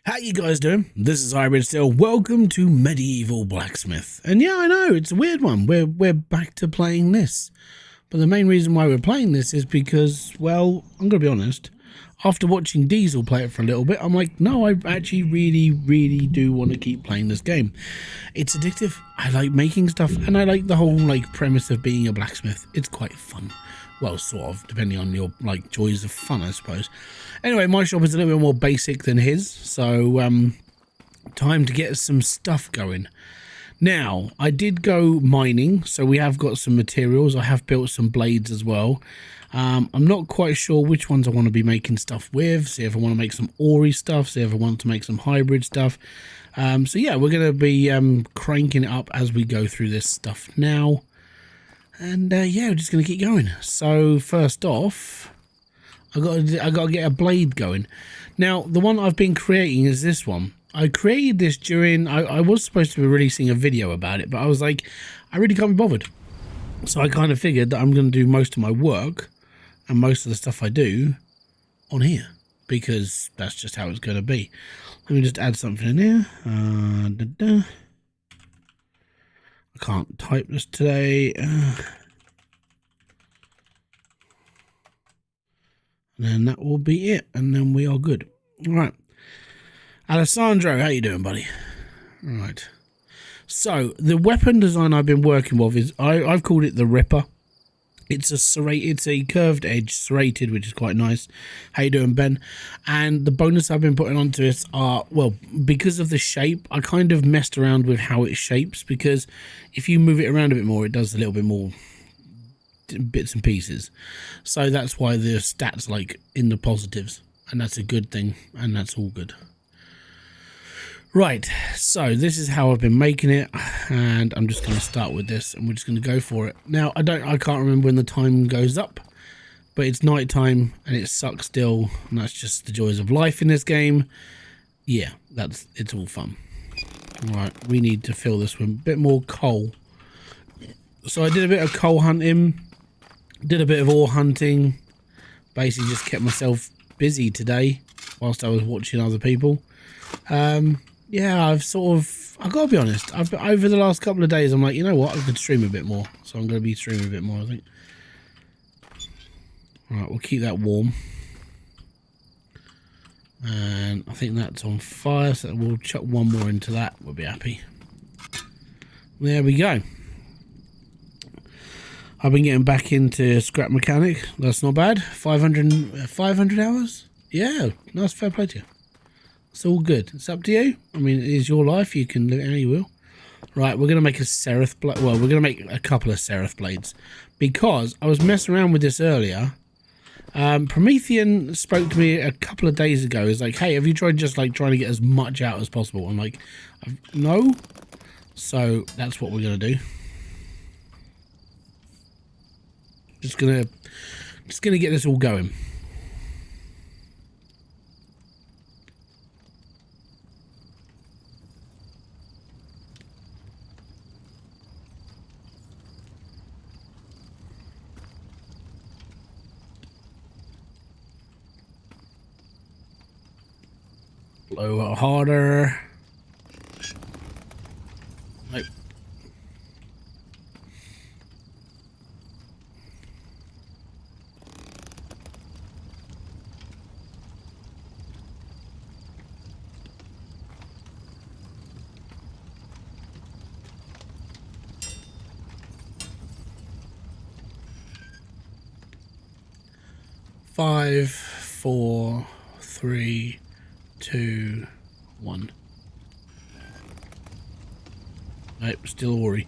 How you guys doing? This is Hybridsteel. Welcome to Medieval Blacksmith. And yeah, I know, it's a weird one. We're back to playing this. But the main reason why we're playing this is because, well, I'm going to be honest. After watching Diesel play it for a little bit, I'm like, no, I actually really do want to keep playing this game. It's addictive. I like making stuff, and I like the whole premise of being a blacksmith. It's quite fun. Well, sort of, depending on your joys of fun, I suppose. Anyway, my shop is a little bit more basic than his, so time to get some stuff going. Now, I did go mining, so we have got some materials. I have built some blades as well. I'm not quite sure which ones I want to be making stuff with. See if I want to make some Ori stuff, see if I want to make some hybrid stuff. So yeah, we're going to be cranking it up as we go through this stuff now. And yeah, we're just going to keep going. So first off, I got to get a blade going. Now, the one I've been creating is this one. I created this during, I was supposed to be releasing a video about it, but I was like, I really can't be bothered. So I kind of figured that I'm going to do most of my work and most of the stuff I do on here, because that's just how it's going to be. Let me just add something in here. I can't type this today. And then that will be it, and then we are good. All right. Alessandro, how you doing, buddy? All right. So the weapon design I've been working with is I've called it the Ripper. It's a curved edge, serrated, which is quite nice. How you doing, Ben? And the bonus I've been putting onto it are, well, because of the shape, I kind of messed around with how it shapes, because if you move it around a bit more, it does a little bit more bits and pieces. So that's why the stats in the positives, and that's a good thing, and that's all good. Right, so this is how I've been making it, and I'm just going to start with this, and we're just going to go for it. Now, I can't remember when the time goes up, but it's night time, and it sucks still, and that's just the joys of life in this game. Yeah, it's all fun. Right, we need to fill this with a bit more coal. So I did a bit of coal hunting, did a bit of ore hunting, basically just kept myself busy today whilst I was watching other people. Yeah, I've got to be honest, over the last couple of days, I'm like, you know what, I could stream a bit more. So I'm going to be streaming a bit more, I think. Right, we'll keep that warm. And I think that's on fire, so we'll chuck one more into that. We'll be happy. There we go. I've been getting back into scrap mechanic. That's not bad. 500 hours? Yeah, nice, fair play to you. It's all good. It's up to you. I mean, it is your life. You can live it how you will. Right, we're going to make a Seraph blade. Well, we're going to make a couple of Seraph blades, because I was messing around with this earlier. Promethean spoke to me a couple of days ago. He's like, hey, have you tried just trying to get as much out as possible? I'm like, no. So that's what we're going to do. Just gonna get this all going. Blow harder. Nope. Five, 4, 3, 2, 1. Nope, still Ori.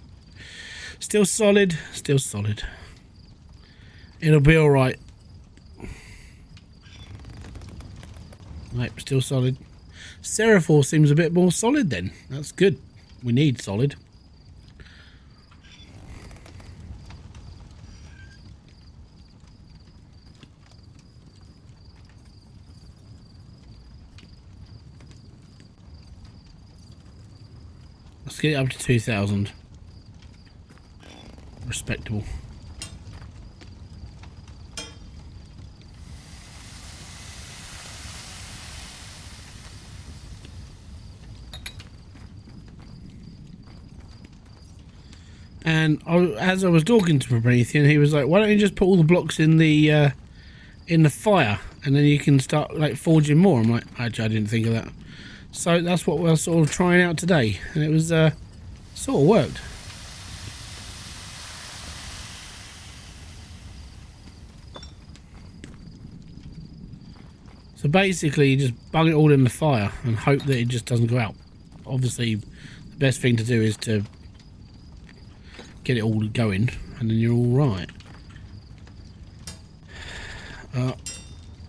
Still solid, still solid. It'll be alright. Nope, still solid. Seraphor seems a bit more solid then. That's good. We need solid. Let's get it up to 2,000. Respectable. And as I was talking to Promethean, he was like, "Why don't you just put all the blocks in the fire, and then you can start like forging more?" I'm like, "Actually, I didn't think of that." So that's what we're sort of trying out today, and it was sort of worked. So basically, you just bung it all in the fire and hope that it just doesn't go out. Obviously, the best thing to do is to get it all going, and then you're all right.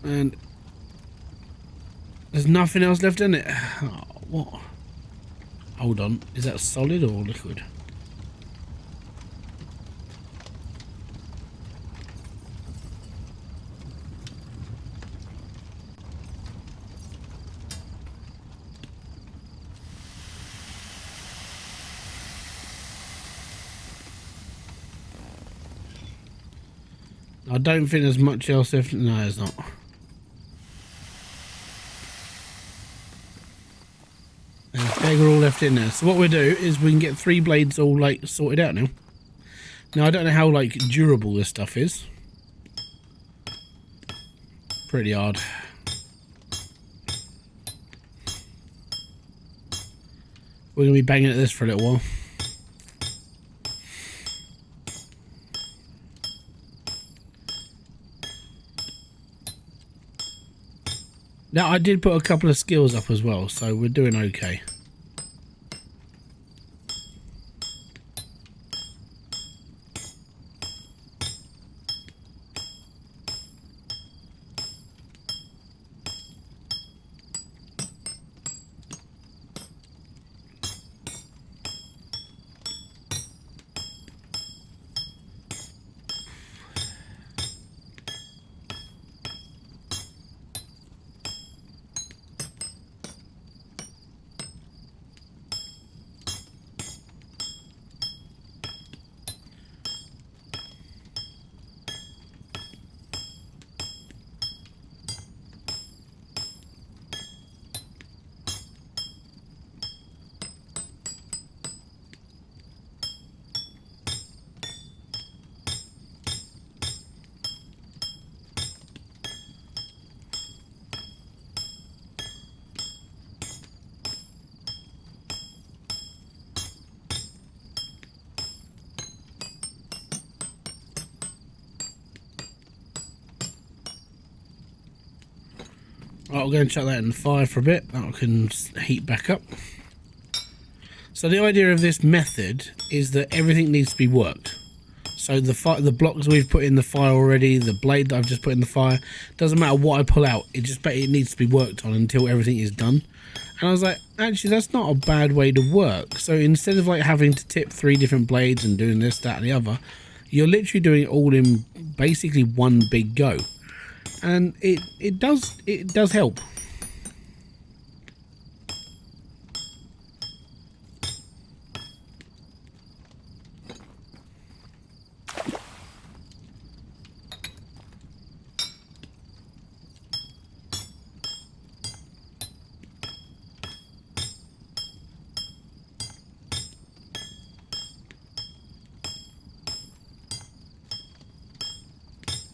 And there's nothing else left in it. Oh, what? Hold on, is that solid or liquid? I don't think there's much else left. No, there's not. There's beggar all left in there. So what we'll do is we can get 3 blades all like sorted out now. Now I don't know how like durable this stuff is. Pretty hard. We're gonna be banging at this for a little while. Now I did put a couple of skills up as well, so we're doing okay. Right, we're going to chuck that in the fire for a bit. That can heat back up. So the idea of this method is that everything needs to be worked. So the blocks we've put in the fire already, the blade that I've just put in the fire, doesn't matter what I pull out, it needs to be worked on until everything is done. And I was like, actually that's not a bad way to work. So instead of like having to tip 3 different blades and doing this, that and the other, you're literally doing it all in basically one big go. And it does help.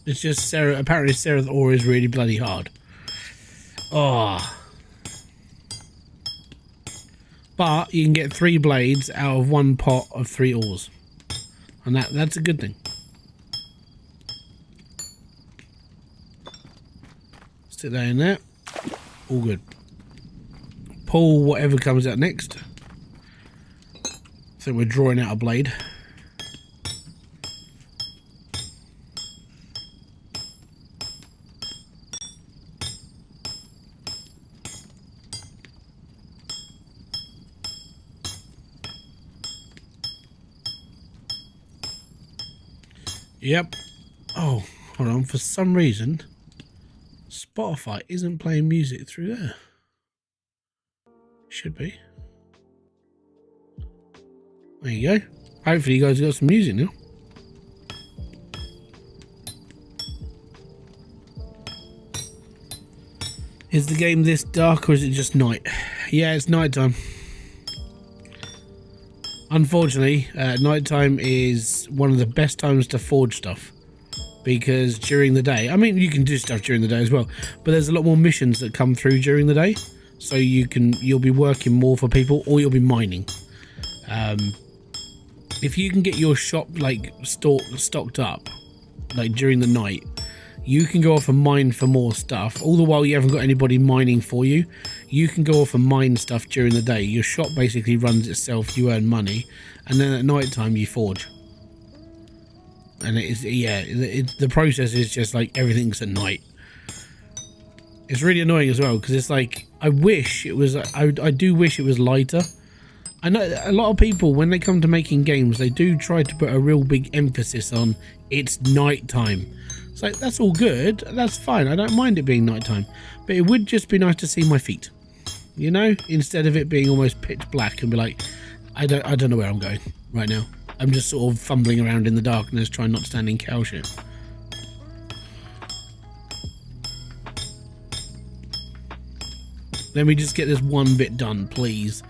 It's just apparently Seraph ore is really bloody hard. Oh. But you can get 3 blades out of 1 pot of 3 ores. And that's a good thing. Stick that in there. All good. Pull whatever comes out next. So we're drawing out a blade. Yep. Oh, hold on. For some reason, Spotify isn't playing music through there. Should be. There you go. Hopefully you guys got some music now. Is the game this dark or is it just night? Yeah, it's night time. Unfortunately, nighttime is one of the best times to forge stuff, because during the day, I mean, you can do stuff during the day as well, but there's a lot more missions that come through during the day, so you'll be working more for people, or you'll be mining. If you can get your shop like stocked up like during the night, you can go off and mine for more stuff. All the while you haven't got anybody mining for you, you can go off and mine stuff during the day. Your shop basically runs itself, you earn money, and then at night time you forge. And it is, yeah, the process is just like everything's at night. It's really annoying as well, because it's like, I wish it was, I do wish it was lighter. I know a lot of people, when they come to making games, they do try to put a real big emphasis on it's night time. It's like, that's all good, that's fine, I don't mind it being nighttime, but it would just be nice to see my feet, you know, instead of it being almost pitch black and be like, I don't know where I'm going right now. I'm just sort of fumbling around in the darkness trying not to stand in cow shit. Let me just get this one bit done, please.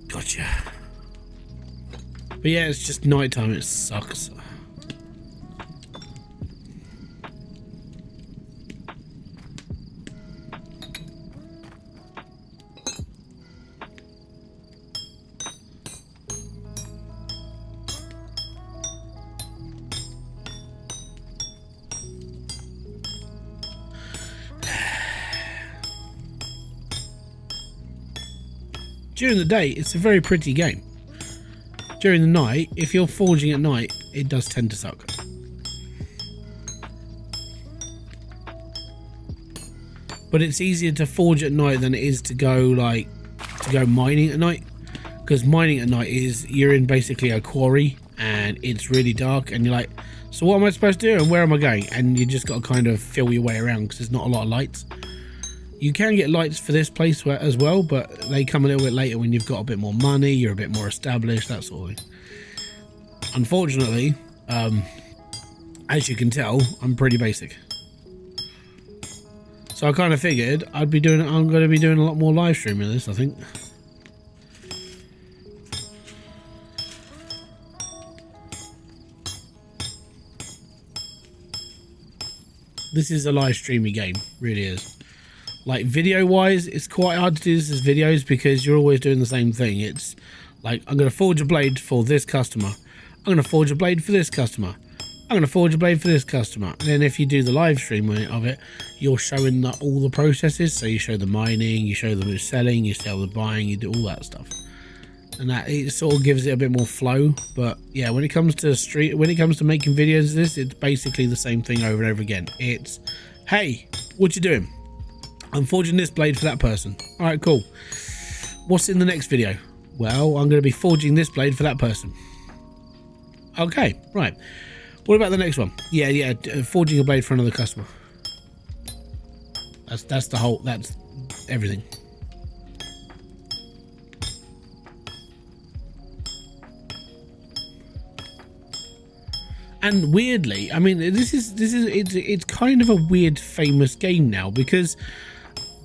Gotcha. But yeah, it's just nighttime, it sucks. During the day, it's a very pretty game. During the night, if you're forging at night, it does tend to suck. But it's easier to forge at night than it is to go mining at night. Because mining at night is, you're in basically a quarry and it's really dark and you're like, so what am I supposed to do and where am I going? And you just got to kind of feel your way around because there's not a lot of lights. You can get lights for this place as well, but they come a little bit later when you've got a bit more money, you're a bit more established, that sort of thing. Unfortunately, as you can tell, I'm pretty basic. So I kind of figured I'm going to be doing a lot more live streaming of this, I think. This is a live streamy game, really is. Like video wise, it's quite hard to do this as videos because you're always doing the same thing. It's like, I'm going to forge a blade for this customer. I'm going to forge a blade for this customer. I'm going to forge a blade for this customer. And then if you do the live stream of it, you're showing all the processes. So you show the mining, you show the selling, you sell the buying, you do all that stuff. And that, it sort of gives it a bit more flow. But yeah, when it comes to making videos of this, it's basically the same thing over and over again. It's, hey, what you doing? I'm forging this blade for that person. All right, cool. What's in the next video? Well, I'm going to be forging this blade for that person. Okay, right. What about the next one? Yeah, forging a blade for another customer. That's everything. And weirdly, I mean, it's kind of a weird famous game now because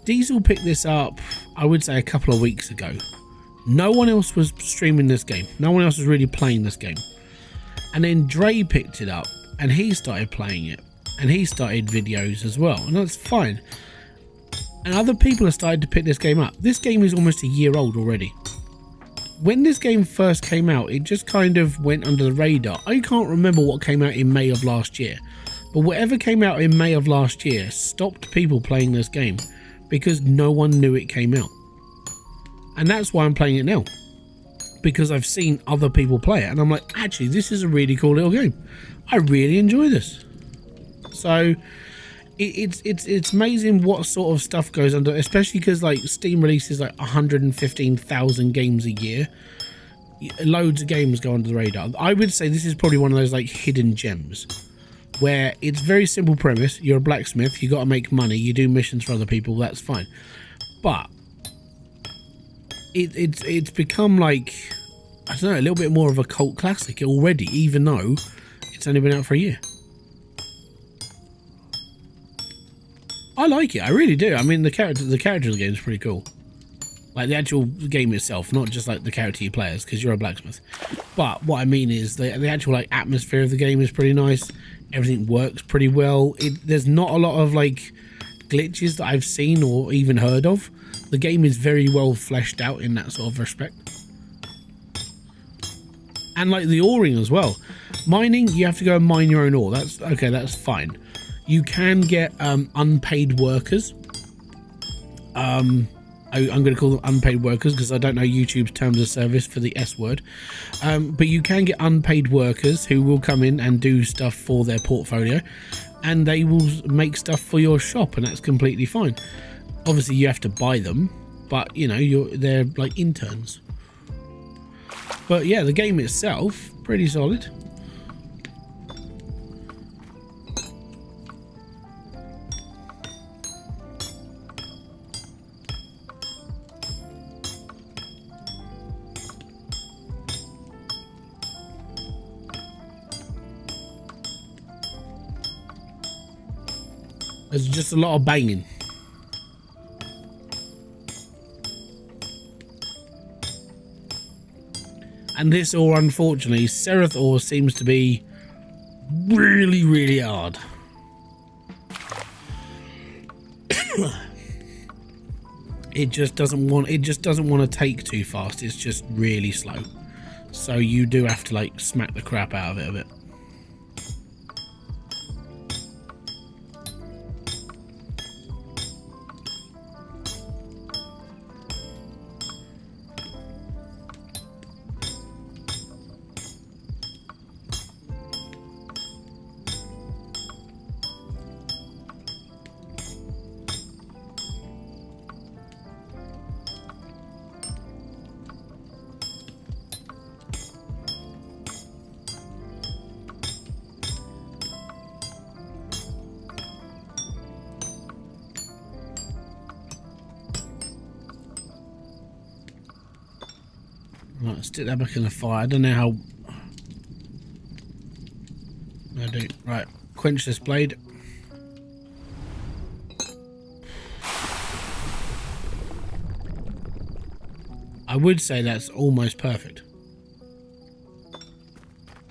Diesel picked this up, I would say, a couple of weeks ago. No one else was streaming this game. No one else was really playing this game. And then Dre picked it up and he started playing it. And he started videos as well. And that's fine. And other people have started to pick this game up. This game is almost a year old already. When this game first came out, it just kind of went under the radar. I can't remember what came out in May of last year. But whatever came out in May of last year stopped people playing this game. Because no one knew it came out. And that's why I'm playing it now. Because I've seen other people play it. And I'm like, actually, this is a really cool little game. I really enjoy this. So, it's amazing what sort of stuff goes under. Especially because like Steam releases like 115,000 games a year. Loads of games go under the radar. I would say this is probably one of those like hidden gems. Where it's very simple premise. You're a blacksmith, you got to make money, you do missions for other people, that's fine. But it's become like, I don't know, a little bit more of a cult classic already, even though it's only been out for a year. I like it. I really do. I mean, the character of the game is pretty cool. Like the actual game itself, not just like the character you play as, because you're a blacksmith. But what I mean is the actual like atmosphere of the game is pretty nice. Everything works pretty well. There's not a lot of like glitches that I've seen or even heard of. The game is very well fleshed out in that sort of respect. And like the oring as well. Mining, you have to go and mine your own ore. That's okay, that's fine. You can get unpaid workers. I'm going to call them unpaid workers because I don't know YouTube's terms of service for the S word. But you can get unpaid workers who will come in and do stuff for their portfolio, and they will make stuff for your shop, and that's completely fine. Obviously, you have to buy them, but you know they're like interns. But yeah, the game itself pretty solid. There's just a lot of banging. And this ore, unfortunately, Seraph ore seems to be really, really hard. It just doesn't want to take too fast. It's just really slow. So you do have to like smack the crap out of it a bit. Right, stick that back in the fire. I don't know how. I do. Right, quench this blade. I would say that's almost perfect.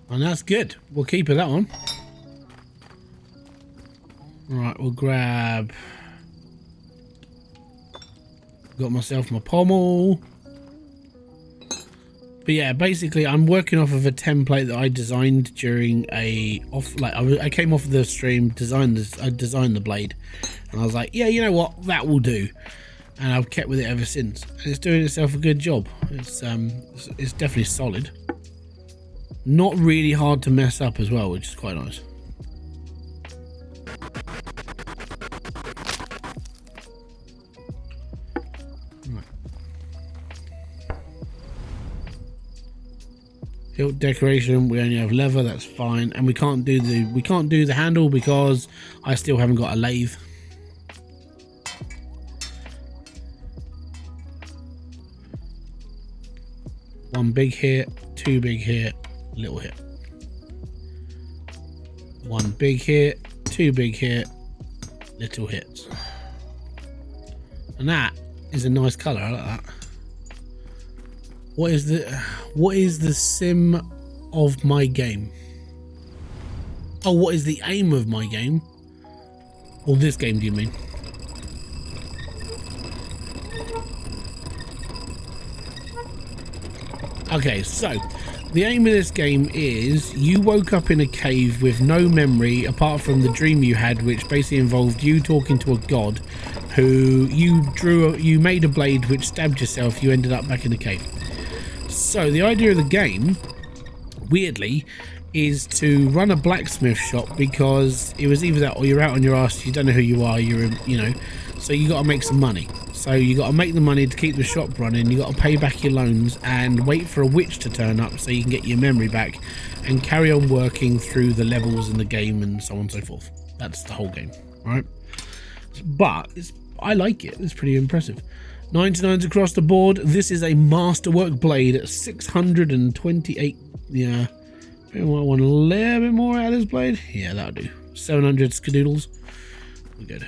And that's good. We'll keep it that one. Right, we'll grab. Got myself my pommel. But yeah, basically, I'm working off of a template that I designed during I came off of the stream, I designed the blade, and I was like, yeah, you know what, that will do, and I've kept with it ever since, and it's doing itself a good job. It's definitely solid, not really hard to mess up as well, which is quite nice. Hilt decoration, we only have leather, that's fine, and we can't do the handle because I still haven't got a lathe. One big hit, two big hit, little hit. One big hit, two big hit, little hits. And that is a nice colour, I like that. What is the sim of my game? Oh, what is the aim of my game? Or this game, do you mean? Okay, so the aim of this game is you woke up in a cave with no memory apart from the dream you had, which basically involved you talking to a god who you made a blade which stabbed yourself. You ended up back in the cave. So the idea of the game, weirdly, is to run a blacksmith shop, because it was either that or you're out on your ass, you don't know who you are, so you got to make some money. So you got to make the money to keep the shop running, you got to pay back your loans and wait for a witch to turn up so you can get your memory back and carry on working through the levels in the game and so on and so forth. That's the whole game, right? But I like it, it's pretty impressive. 99s across the board. This is a masterwork blade at 628. Yeah, I want a little bit more out of this blade. Yeah, that'll do. 700 skadoodles. We're good.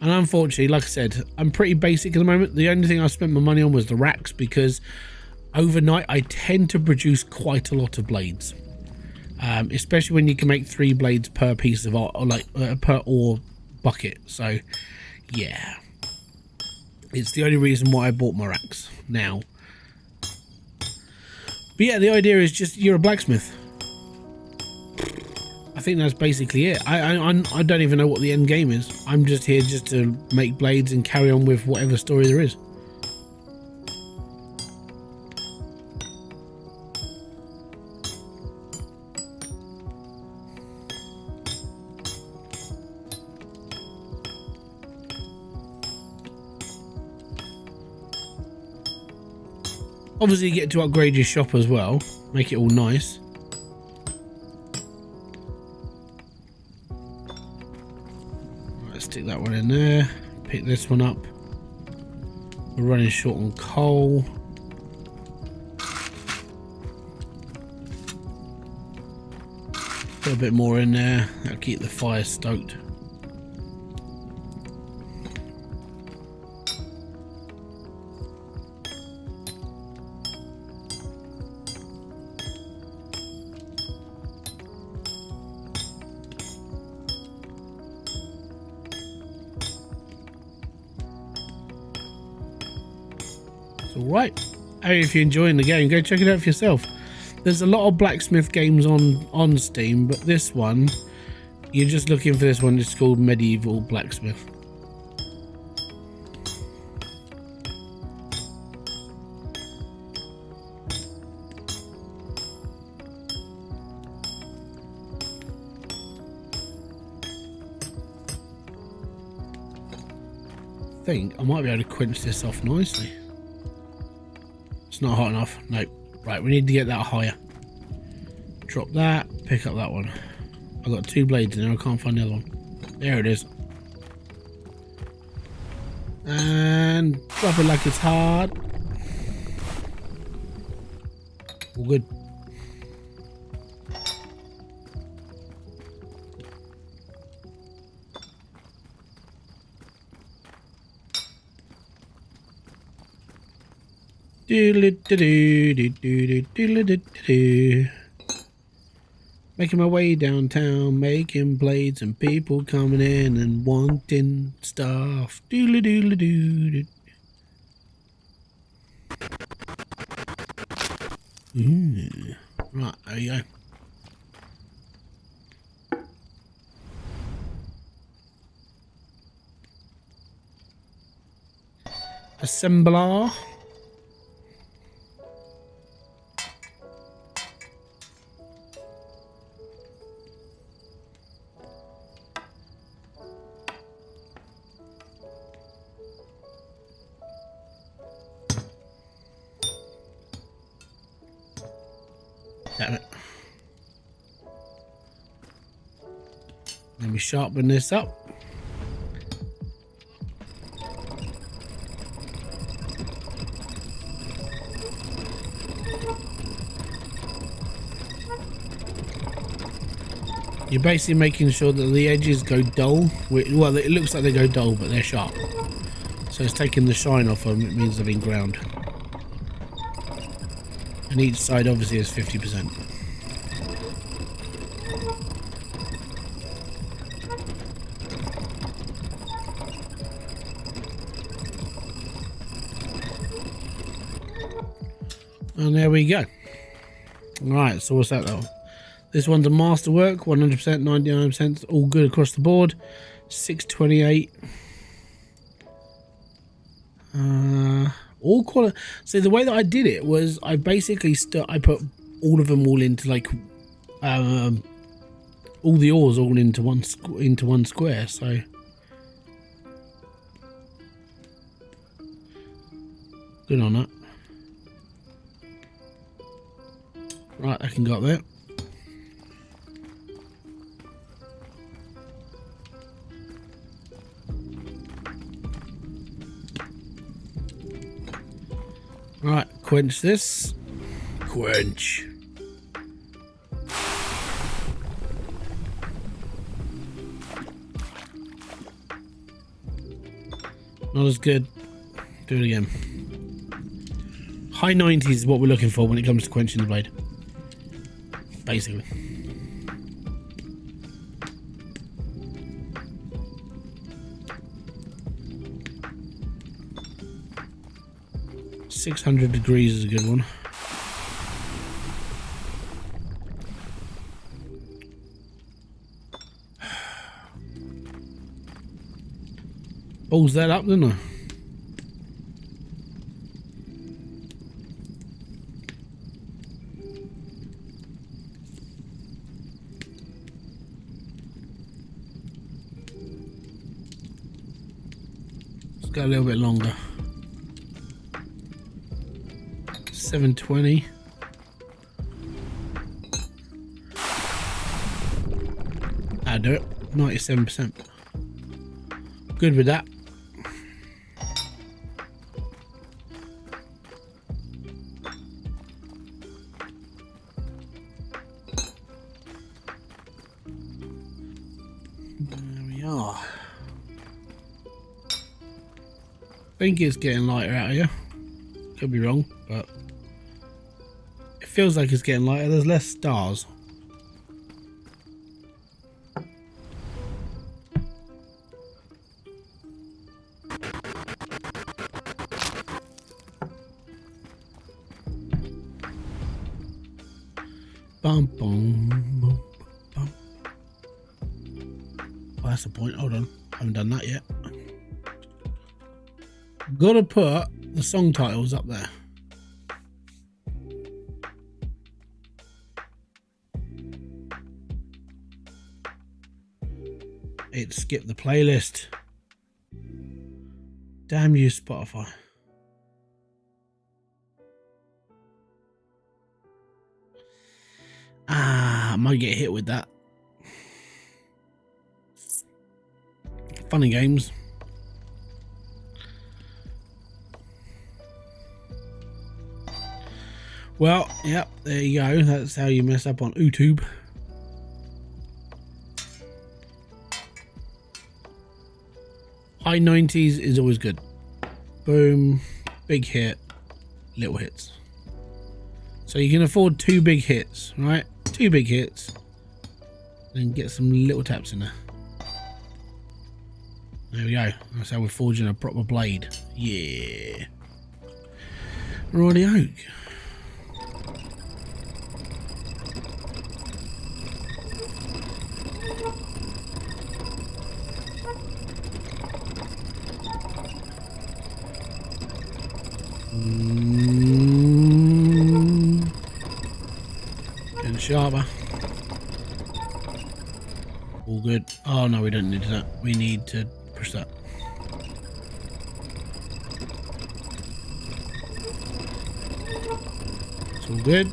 And unfortunately, like I said, I'm pretty basic at the moment. The only thing I spent my money on was the racks, because overnight I tend to produce quite a lot of blades. Especially when you can make 3 blades per piece of ore, or like per ore bucket. So yeah, it's the only reason why I bought my racks now. But yeah, the idea is just you're a blacksmith. I think that's basically it. I don't even know what the end game is. I'm just here just to make blades and carry on with whatever story there is. Obviously, you get to upgrade your shop as well, make it all nice. Let's stick that one in there, pick this one up. We're running short on coal. Put a bit more in there, that'll keep the fire stoked. Alright, hey, if you're enjoying the game, go check it out for yourself. There's a lot of blacksmith games on Steam, but this one, you're just looking for this one. It's called Medieval Blacksmith. I think I might be able to quench this off nicely. It's not hot enough. Nope. Right, we need to get that higher. Drop that, pick up that one. I've got 2 blades in there, I can't find the other one. There it is. And drop it like it's hard. All good. Making my way downtown, making blades and people coming in and wanting stuff. Right, there you go. Assembler. Damn it. Let me sharpen this up. You're basically making sure that the edges go dull. Well, it looks like they go dull, but they're sharp. So it's taking the shine off them. It means they've been ground. And each side obviously is 50%. And there we go. Alright, so what's that though? This one's a masterwork, 100%, 99%, all good across the board. 628. All quality. So the way that I did it was I basically I put all of them all into like all the ores all into one square. So good on that. Right, I can go up there. Right, quench this. Quench. Not as good. Do it again. High 90s is what we're looking for when it comes to quenching the blade. Basically. $600 is a good one. Balls that up, didn't I? Let's go a little bit longer. 720. That'll do it. 97%. Good with that. There we are. I think it's getting lighter out here. Could be wrong, but it feels like it's getting lighter. There's less stars. Bum, bum, bum, bum. Oh, that's the point. Hold on. I haven't done that yet. Gotta put the song titles up there. It skipped the playlist. Damn you, Spotify. I might get hit with that. Funny games. Well, yep, there you go. That's how you mess up on YouTube. High 90s is always good. Boom, big hit, little hits. So you can afford 2 big hits, right? 2 big hits, then get some little taps in there. There we go. That's how we're forging a proper blade. Yeah. Righty oak. Getting sharper. All good. Oh no, we don't need that. We need to push that. It's all good.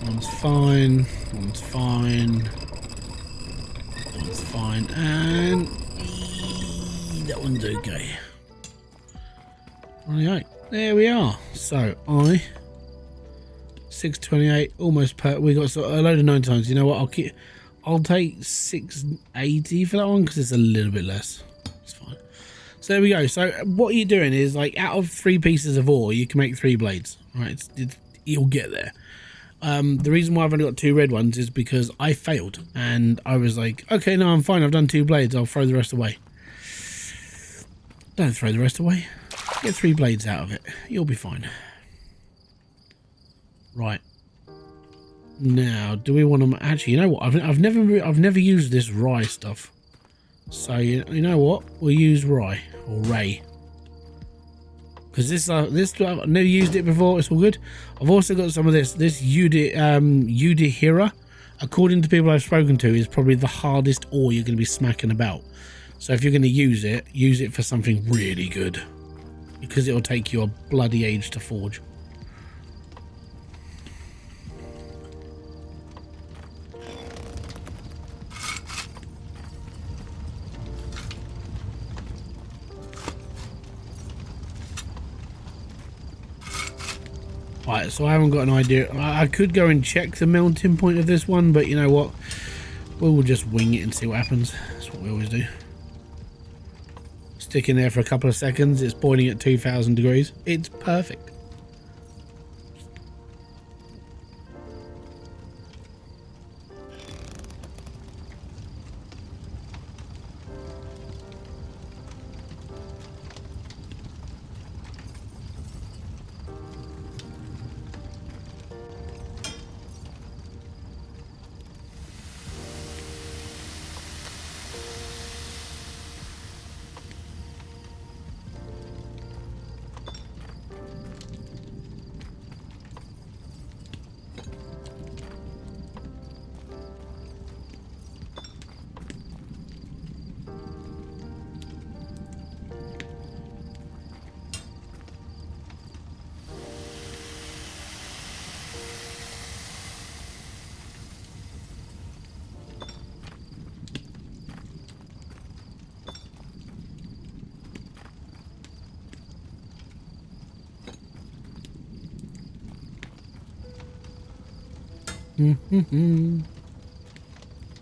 One's fine. One's fine. One's fine. And that one's okay. Right, there we are. So 628, almost per. We got a load of 99s. You know what? I'll take 680 for that one because it's a little bit less. It's fine. So there we go. So what you're doing is, like, out of 3 pieces of ore, you can make 3 blades. Right? You'll get there. The reason why I've only got 2 red ones is because I failed, and I was like, okay, no, I'm fine. I've done 2 blades. I'll throw the rest away. Don't throw the rest away. Get 3 blades out of it. You'll be fine. Right. Now, do we want to actually? You know what? I've never used this rye stuff. So you know what? We'll use rye or ray. Because this I've never used it before. It's all good. I've also got some of this. This Udihira, according to people I've spoken to, is probably the hardest ore you're going to be smacking about. So if you're going to use it for something really good. Because it'll take you a bloody age to forge. Right, so I haven't got an idea. I could go and check the melting point of this one, but you know what? We'll just wing it and see what happens. That's what we always do. stick in there for a couple of seconds. It's boiling at 2000 degrees. It's perfect.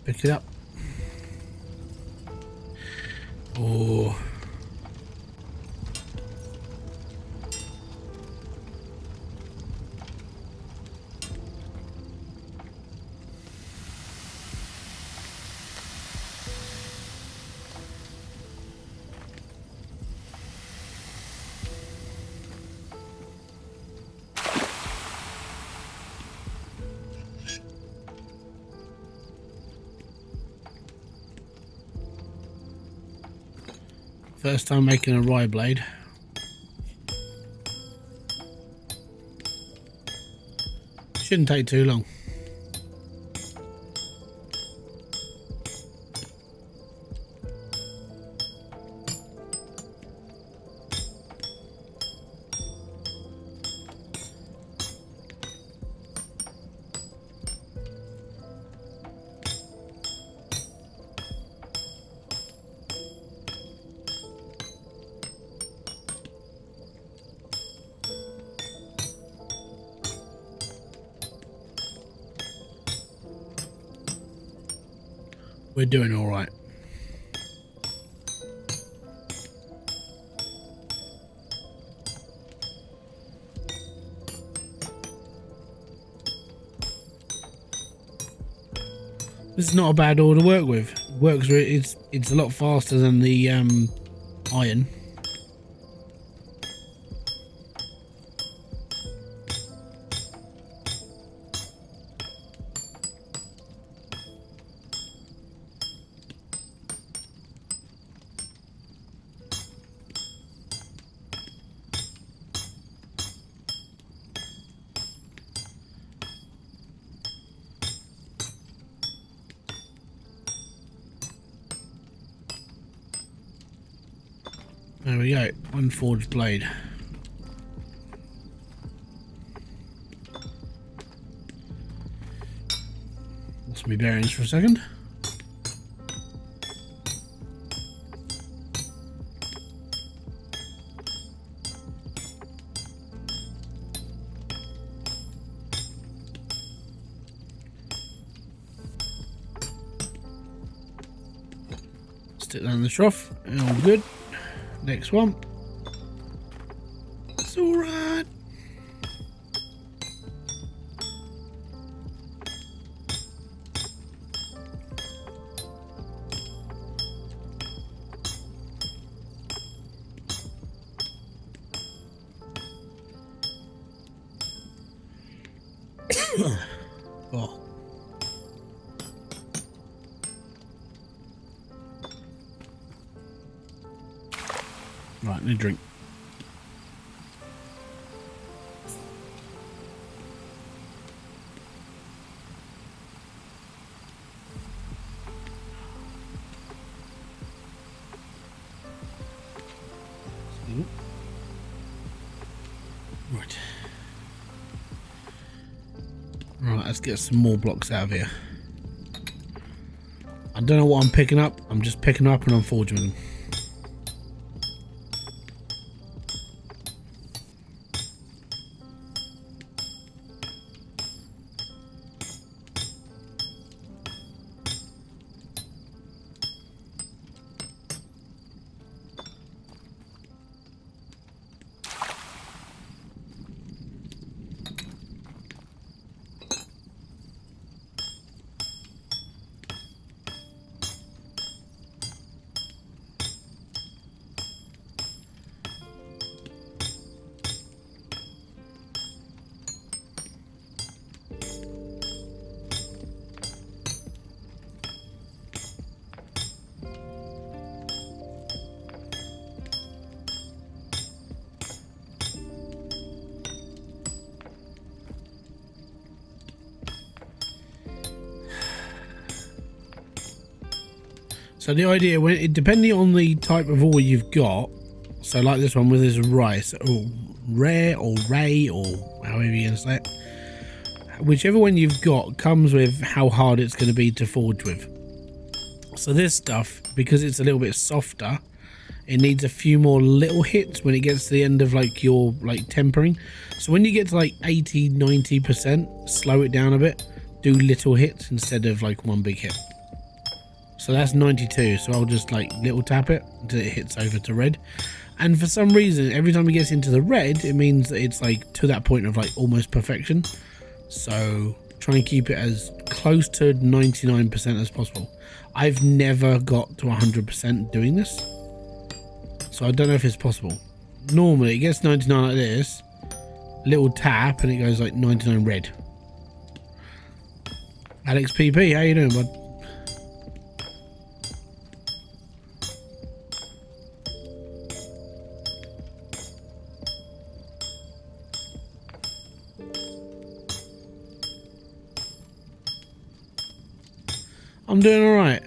Pick it up. Oh. First time making a rye blade. Shouldn't take too long. We're doing all right. This is not a bad ore to work with. Works. It's a lot faster than the iron. There we go, one forged blade. Lost my bearings for a second. Stick that in the trough, and all good. Next one. It's all right. Oh. Right, need a drink. Right. Right, let's get some more blocks out of here. I don't know what I'm picking up. I'm just picking up and I'm forging them. So the idea, depending on the type of ore you've got, so like this one with this rice, or rare or ray, or however you're gonna say it, whichever one you've got comes with how hard it's going to be to forge with. So this stuff, because it's a little bit softer, it needs a few more little hits when it gets to the end of like your tempering. So when you get to like 80-90%, slow it down a bit, do little hits instead of like one big hit. So that's 92, so I'll just like little tap it until it hits over to red. And for some reason, every time it gets into the red, it means that it's like to that point of like almost perfection. So try and keep it as close to 99% as possible. I've never got to 100% doing this, so I don't know if it's possible. Normally it gets 99 like this, little tap, and it goes like 99 red. Alex PP, how you doing, bud? I'm doing alright.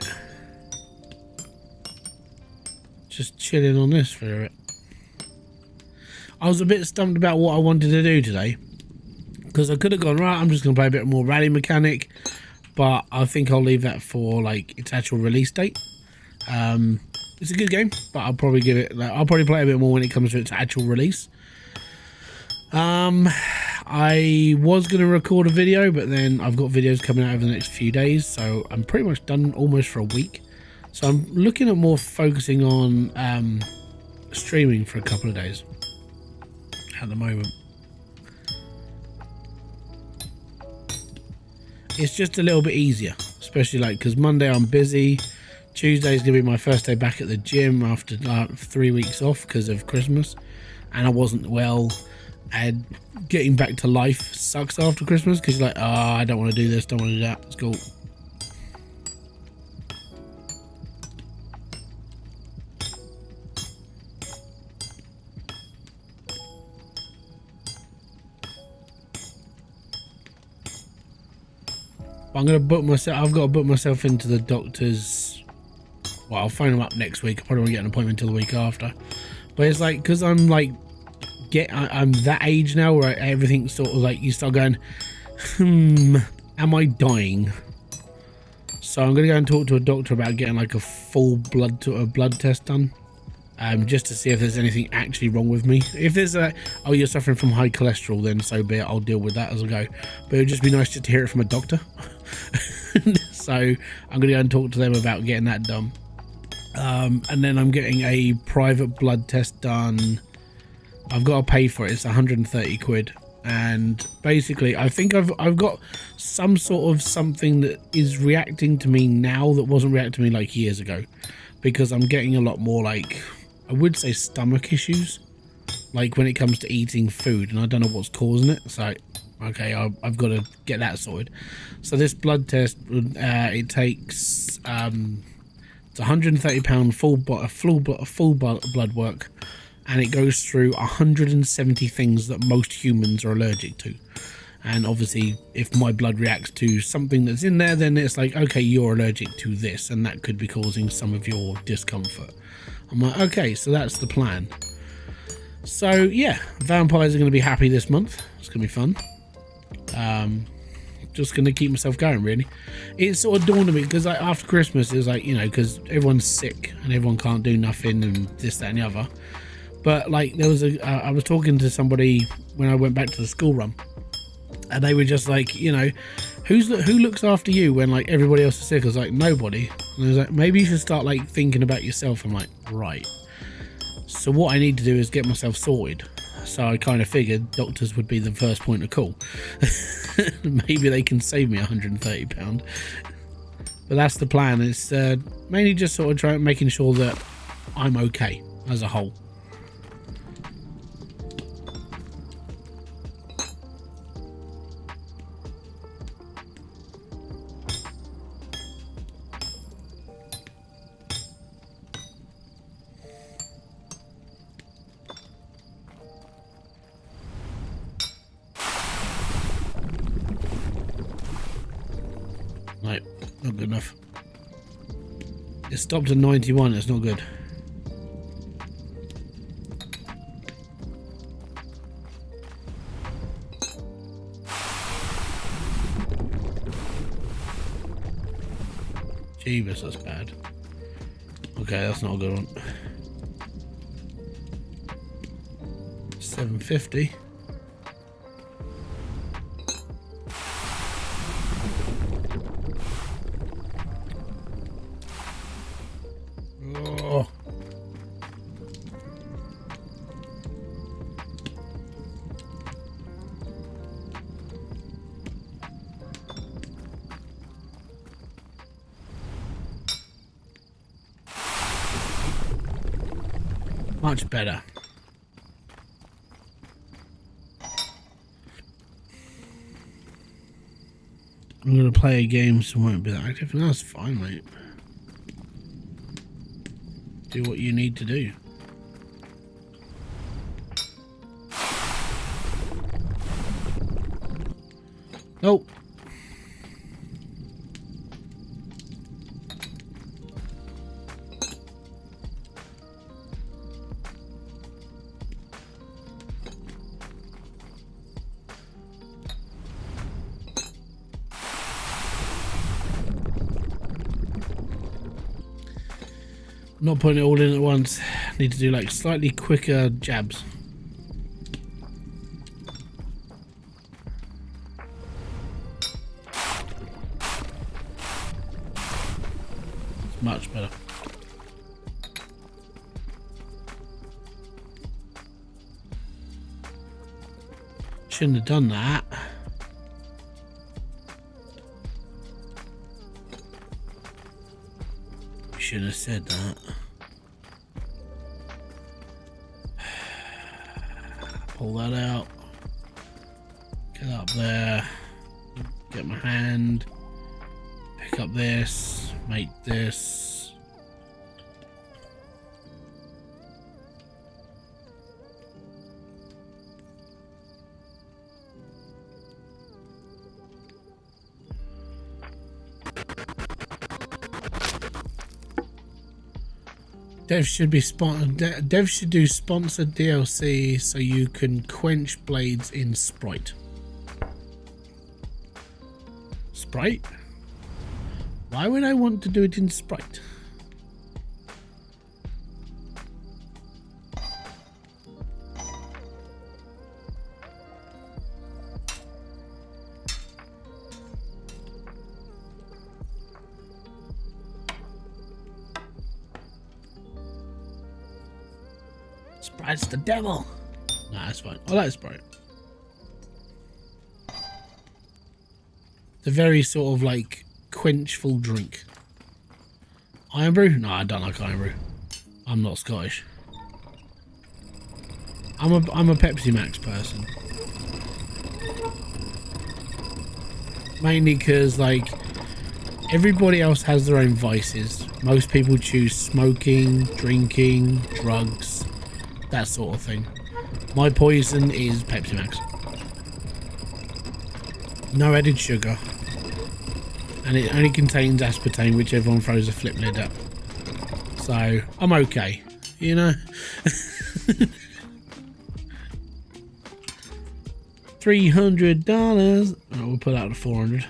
Just chilling on this for a bit. I was a bit stumped about what I wanted to do today, because I could have gone, right, I'm just going to play a bit more Rally Mechanic, but I think I'll leave that for like its actual release date. It's a good game, but I'll probably give it, I'll probably play a bit more when it comes to its actual release. I was going to record a video, but then I've got videos coming out over the next few days, so I'm pretty much done almost for a week. So I'm looking at more focusing on streaming for a couple of days at the moment. It's just a little bit easier, especially like because Monday I'm busy. Tuesday is going to be my first day back at the gym after 3 weeks off because of Christmas, and I wasn't well. And getting back to life sucks after Christmas because you're like, oh, I don't want to do this, don't want to do that. It's cool. I'm going to book myself, I've got to book myself into the doctor's. Well, I'll phone him up next week. I probably won't get an appointment until the week after. But it's like, because I'm like, I'm that age now where everything's sort of like, you start going, am I dying? So I'm going to go and talk to a doctor about getting like a full blood test done. Just to see if there's anything actually wrong with me. If there's oh, you're suffering from high cholesterol, then so be it. I'll deal with that as I go. But it would just be nice just to hear it from a doctor. So I'm going to go and talk to them about getting that done. And then I'm getting a private blood test done. I've got to pay for it. It's 130 quid. And basically, I think I've got some sort of something that is reacting to me now that wasn't reacting to me like years ago. Because I'm getting a lot more like, I would say stomach issues. Like when it comes to eating food. And I don't know what's causing it. So, okay, I've got to get that sorted. So this blood test, it takes, it's £130 full blood work. And it goes through 170 things that most humans are allergic to. And obviously, if my blood reacts to something that's in there, then it's like, okay, you're allergic to this, and that could be causing some of your discomfort. I'm like, okay, so that's the plan. So yeah, vampires are going to be happy this month. It's going to be fun. Just going to keep myself going, really. It sort of dawned on me, because like, after Christmas, it was like, you know, because everyone's sick, and everyone can't do nothing, and this, that, and the other. But like there was I was talking to somebody when I went back to the school run, and they were just like, you know, who looks after you when like everybody else is sick? I was like, nobody. And I was like, maybe you should start like thinking about yourself. I'm like, right. So what I need to do is get myself sorted. So I kind of figured doctors would be the first point of call. Maybe they can save me £130. But that's the plan. It's mainly just sort of making sure that I'm okay as a whole. Right, not good enough. It stopped at 91. It's not good. Jeebus, that's bad. Okay, that's not a good one. 750. Oh. Much better. I'm going to play a game so I won't be that active. No, that's fine, mate. Do what you need to do. Nope. Not putting it all in at once. Need to do like slightly quicker jabs. It's much better. Shouldn't have done that. Shouldn't have said that. Pull that out. Get up there. Get my hand. Pick up this. Make this. Dev should be Dev should do sponsored DLC so you can quench blades in Sprite. Sprite? Why would I want to do it in Sprite? Sprite's the devil. Nah, that's fine. I like Sprite. It's a very sort of like quenchful drink. Iron brew? No, I don't like iron brew. I'm not Scottish. I'm a Pepsi Max person. Mainly because like everybody else has their own vices. Most people choose smoking, drinking, drugs, that sort of thing. My poison is Pepsi Max. No added sugar. And it only contains aspartame, which everyone throws a flip lid at. So, I'm okay. You know? $300. Oh, we'll put out to 400.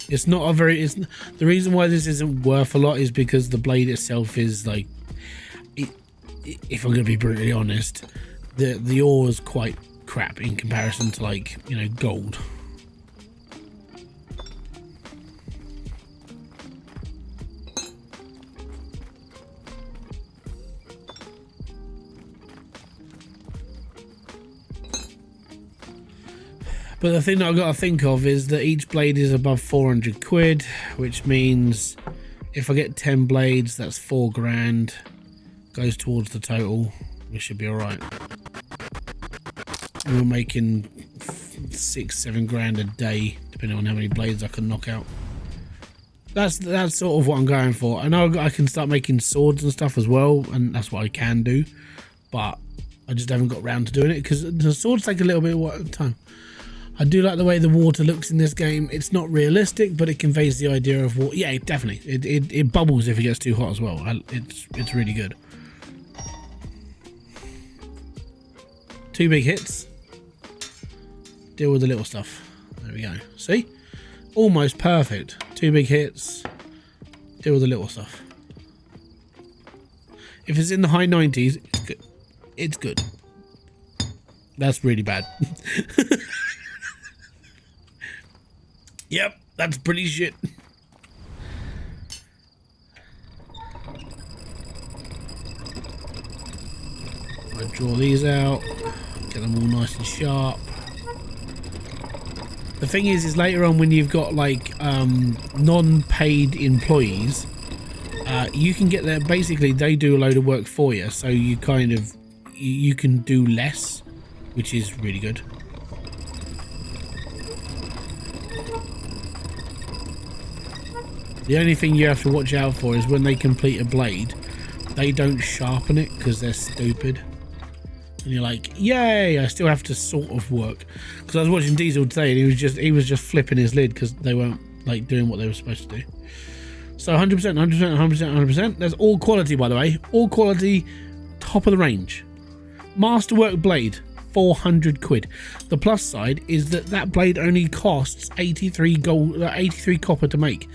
It's not a very... the reason why this isn't worth a lot is because the blade itself is like... if I'm going to be brutally honest, the ore is quite crap in comparison to, like, you know, gold. But the thing that I've got to think of is that each blade is above 400 quid, which means if I get 10 blades, that's 4 grand. Goes towards the total. We should be all right. We're making 6-7 grand a day, depending on how many blades I can knock out. That's sort of what I'm going for. I know I can start making swords and stuff as well, and that's what I can do. But I just haven't got around to doing it because the swords take a little bit of time. I do like the way the water looks in this game. It's not realistic, but it conveys the idea of water. Yeah, definitely. It bubbles if it gets too hot as well. It's really good. 2 big hits. Deal with the little stuff. There we go. See? Almost perfect. 2 big hits. Deal with the little stuff. If it's in the high 90s, it's good. It's good. That's really bad. Yep, that's pretty shit. I draw these out, get them all nice and sharp. The thing is later on when you've got like non-paid employees, you can get there. Basically, they do a load of work for you, so you kind of you can do less, which is really good. The only thing you have to watch out for is when they complete a blade, they don't sharpen it because they're stupid. And you're like, yay, I still have to sort of work. Because I was watching Diesel today and he was just flipping his lid because they weren't like doing what they were supposed to do. So 100%, 100%, 100%, 100%. That's all quality, by the way. All quality, top of the range. Masterwork blade, 400 quid. The plus side is that blade only costs 83 copper to make.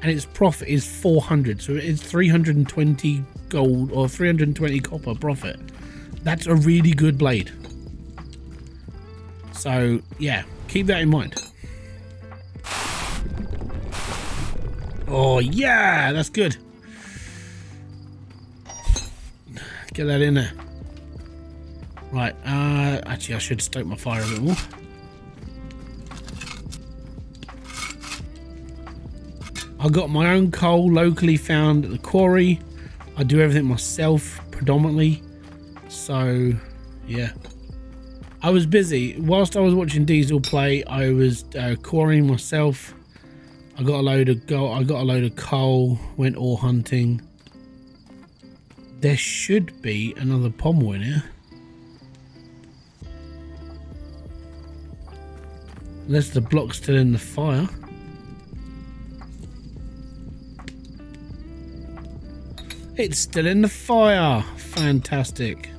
And its profit is 400, so it's 320 gold or 320 copper profit. That's a really good blade. So yeah, keep that in mind. Oh yeah, that's good. Get that in there. Right, actually I should stoke my fire a bit more. I got my own coal locally found at the quarry. I do everything myself predominantly. So yeah, I was busy whilst I was watching Diesel play. I was quarrying myself. I got a load of gold. I got a load of coal. Went ore hunting. There should be another pommel in here, unless the block's still in the fire. It's still in the fire. Fantastic.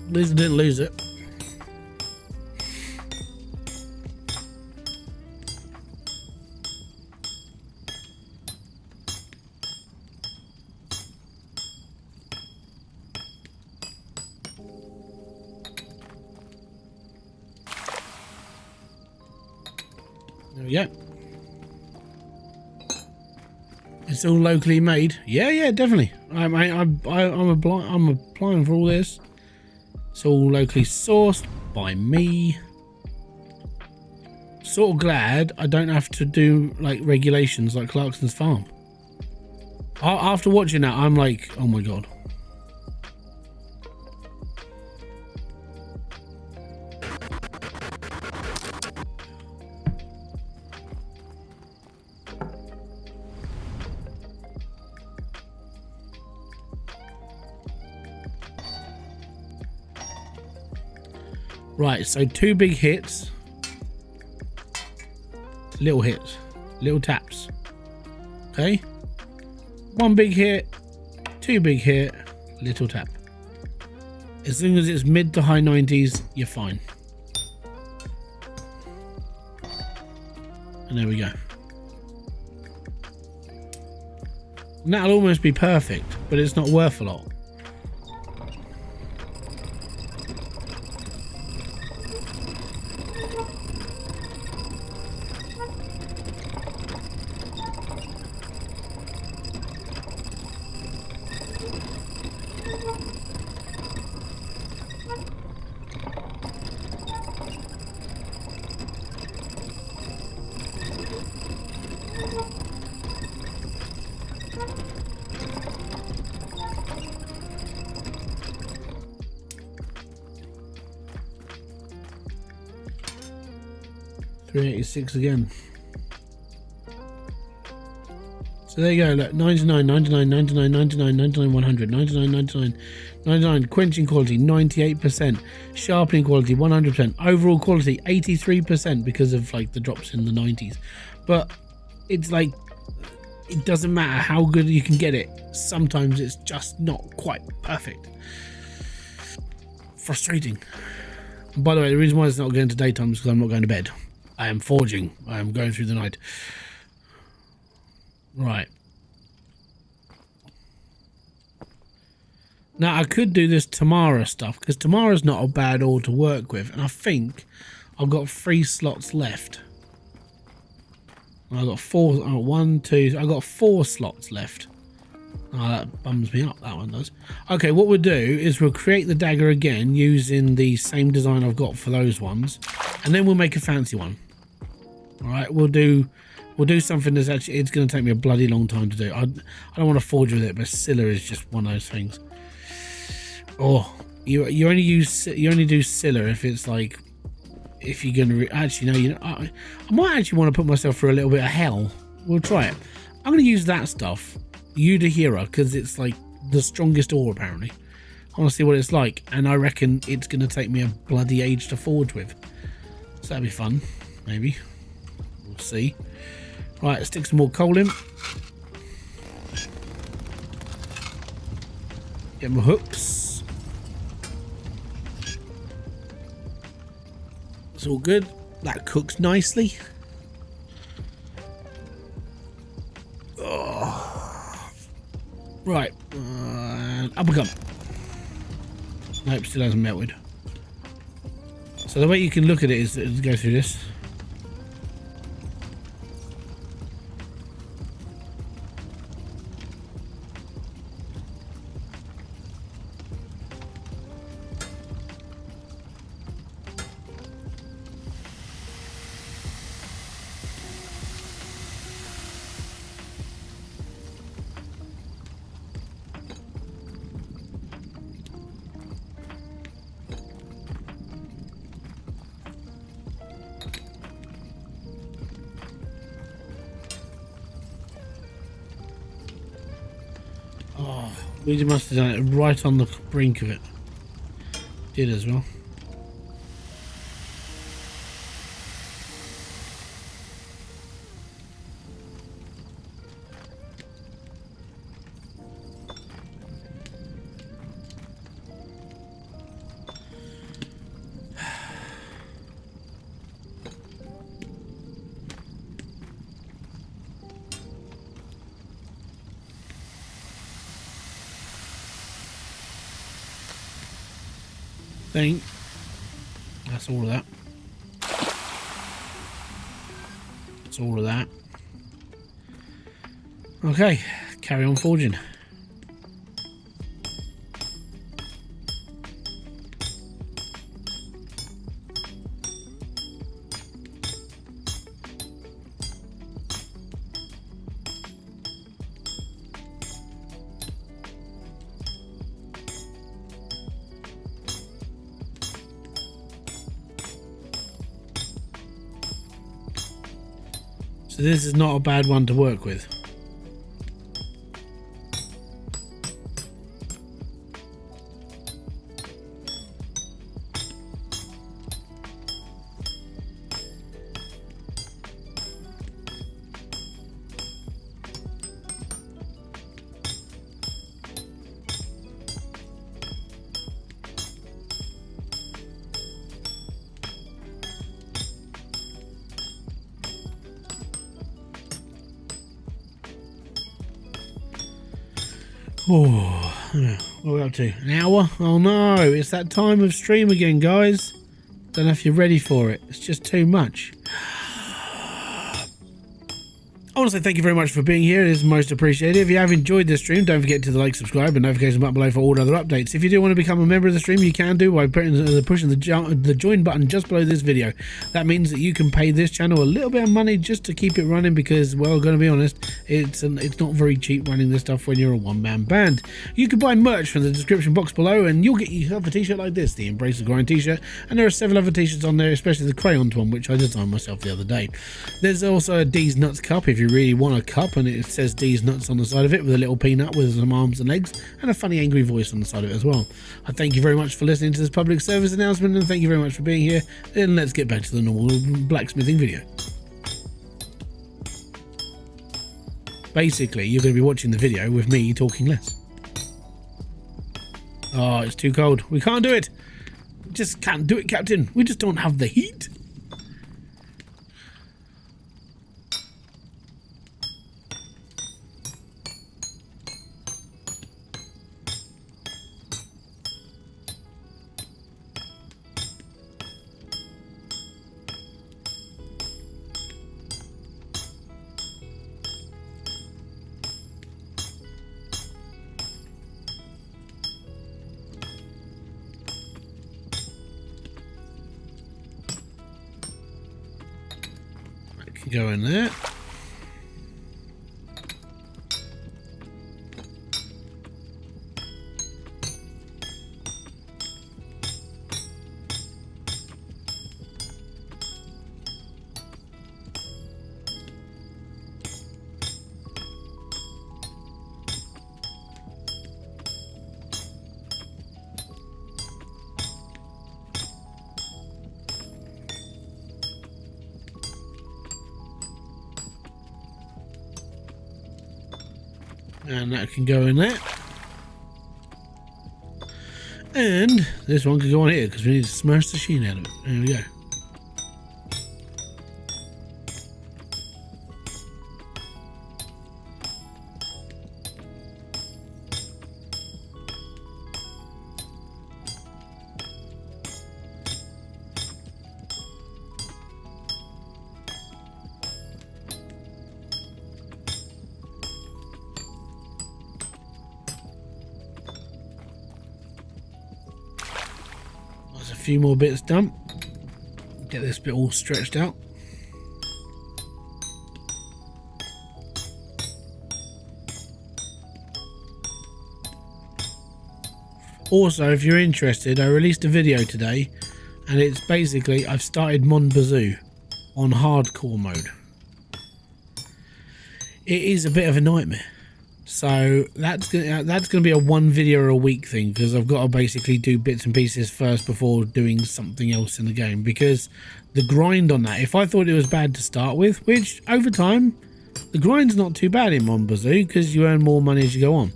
At least I didn't lose it. There we go. It's all locally made. Yeah, definitely. I'm applying for all this. It's all locally sourced by me. Sort of glad I don't have to do like regulations like Clarkson's farm. After watching that, I'm like, oh my god. Right, so 2 big hits, little hits, little taps. Okay, 1 big hit, 2 big hit, little tap. As long as it's mid to high 90s, you're fine. And there we go. And that'll almost be perfect, but it's not worth a lot. $386 again. So there you go, look, 99, 99, 99, 99, 99, 100, 99, 99, 99. Quenching quality 98%. Sharpening quality 100%. Overall quality 83% because of like the drops in the 90s. But it's like, it doesn't matter how good you can get it. Sometimes it's just not quite perfect. Frustrating. And by the way, the reason why it's not going to daytime is because I'm not going to bed. I am forging. I am going through the night. Right. Now, I could do this Tamara stuff, because Tamara's not a bad ore to work with, and I think I've got 3 slots left. I've got 4, oh, 1, 2, I've got 4 slots left. Oh, that bums me up, that one does. Okay, what we'll do is we'll create the dagger again using the same design I've got for those ones, and then we'll make a fancy one. Alright, we'll do something that's actually, it's going to take me a bloody long time to do. I don't want to forge with it, but Scylla is just one of those things. Oh, you only do Scylla if it's like, if you're going to actually no, I might actually want to put myself through a little bit of hell. We'll try it. I'm going to use that stuff, Udahira, because it's like the strongest ore apparently. I want to see what it's like, and I reckon it's going to take me a bloody age to forge with. So that'll be fun, maybe. We'll see. Right, let's stick some more coal in. Get my hooks. It's all good. That cooks nicely. Oh. Right. Up we come. Nope, still hasn't melted. So the way you can look at it is to go through this. Oh, we must have done it right on the brink of it. Did as well. Think that's all of that. That's all of that. Okay, carry on forging. So this is not a bad one to work with. Oh, what are we up to? An hour? Oh no, it's that time of stream again, guys. Don't know if you're ready for it. It's just too much. I want to say thank you very much for being here. It is most appreciated. If you have enjoyed this stream, don't forget to like, subscribe, and notification button below for all other updates. If you do want to become a member of the stream, you can do by pushing the join button just below this video. That means that you can pay this channel a little bit of money just to keep it running because, well, going to be honest, it's not very cheap running this stuff when you're a one-man band. You can buy merch from the description box below, and you'll get yourself a t-shirt like this, the Embrace the Grind t-shirt, and there are several other t-shirts on there, especially the crayons one, which I designed myself the other day. There's also a D's Nuts cup if you you really want a cup, and it says D's Nuts on the side of it with a little peanut with some arms and legs and a funny angry voice on the side of it as well. I thank you very much for listening to this public service announcement, and thank you very much for being here, and let's get back to the normal blacksmithing video. Basically, you're going to be watching the video with me talking less. Oh, it's too cold. We can't do it. We just can't do it, Captain. We just don't have the heat. Go in there. And that can go in there. And this one can go on here because we need to smash the sheen out of it. There we go. A few more bits done. Get this bit all stretched out. Also, if you're interested, I released a video today, and it's basically I've started Mon Bazoo on hardcore mode. It is a bit of a nightmare. So that's gonna be a one video a week thing, because I've got to basically do bits and pieces first before doing something else in the game, because the grind on that, if I thought it was bad to start with, which over time the grind's not too bad in Mon Bazoo because you earn more money as you go on,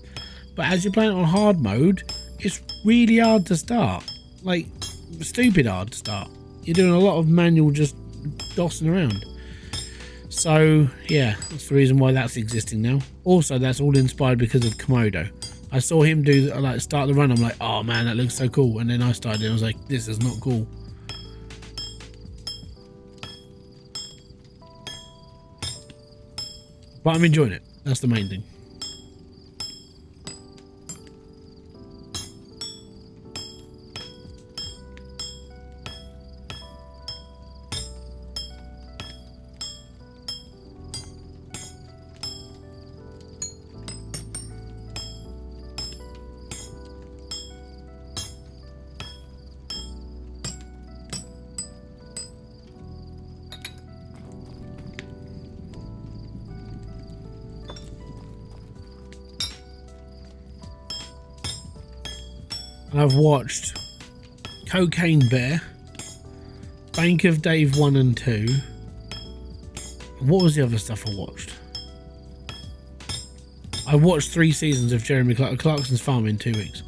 but as you're playing it on hard mode, it's really hard to start, like stupid hard to start. You're doing a lot of manual just dossing around. So yeah, that's the reason why that's existing now. Also, that's all inspired because of Komodo. I saw him do like start the run. I'm like, oh man, that looks so cool. And then I started and I was like, this is not cool. But I'm enjoying it. That's the main thing. I've watched Cocaine Bear, Bank of Dave 1 and 2. What was the other stuff I watched? I watched 3 seasons of Jeremy Clarkson's Farm in 2 weeks.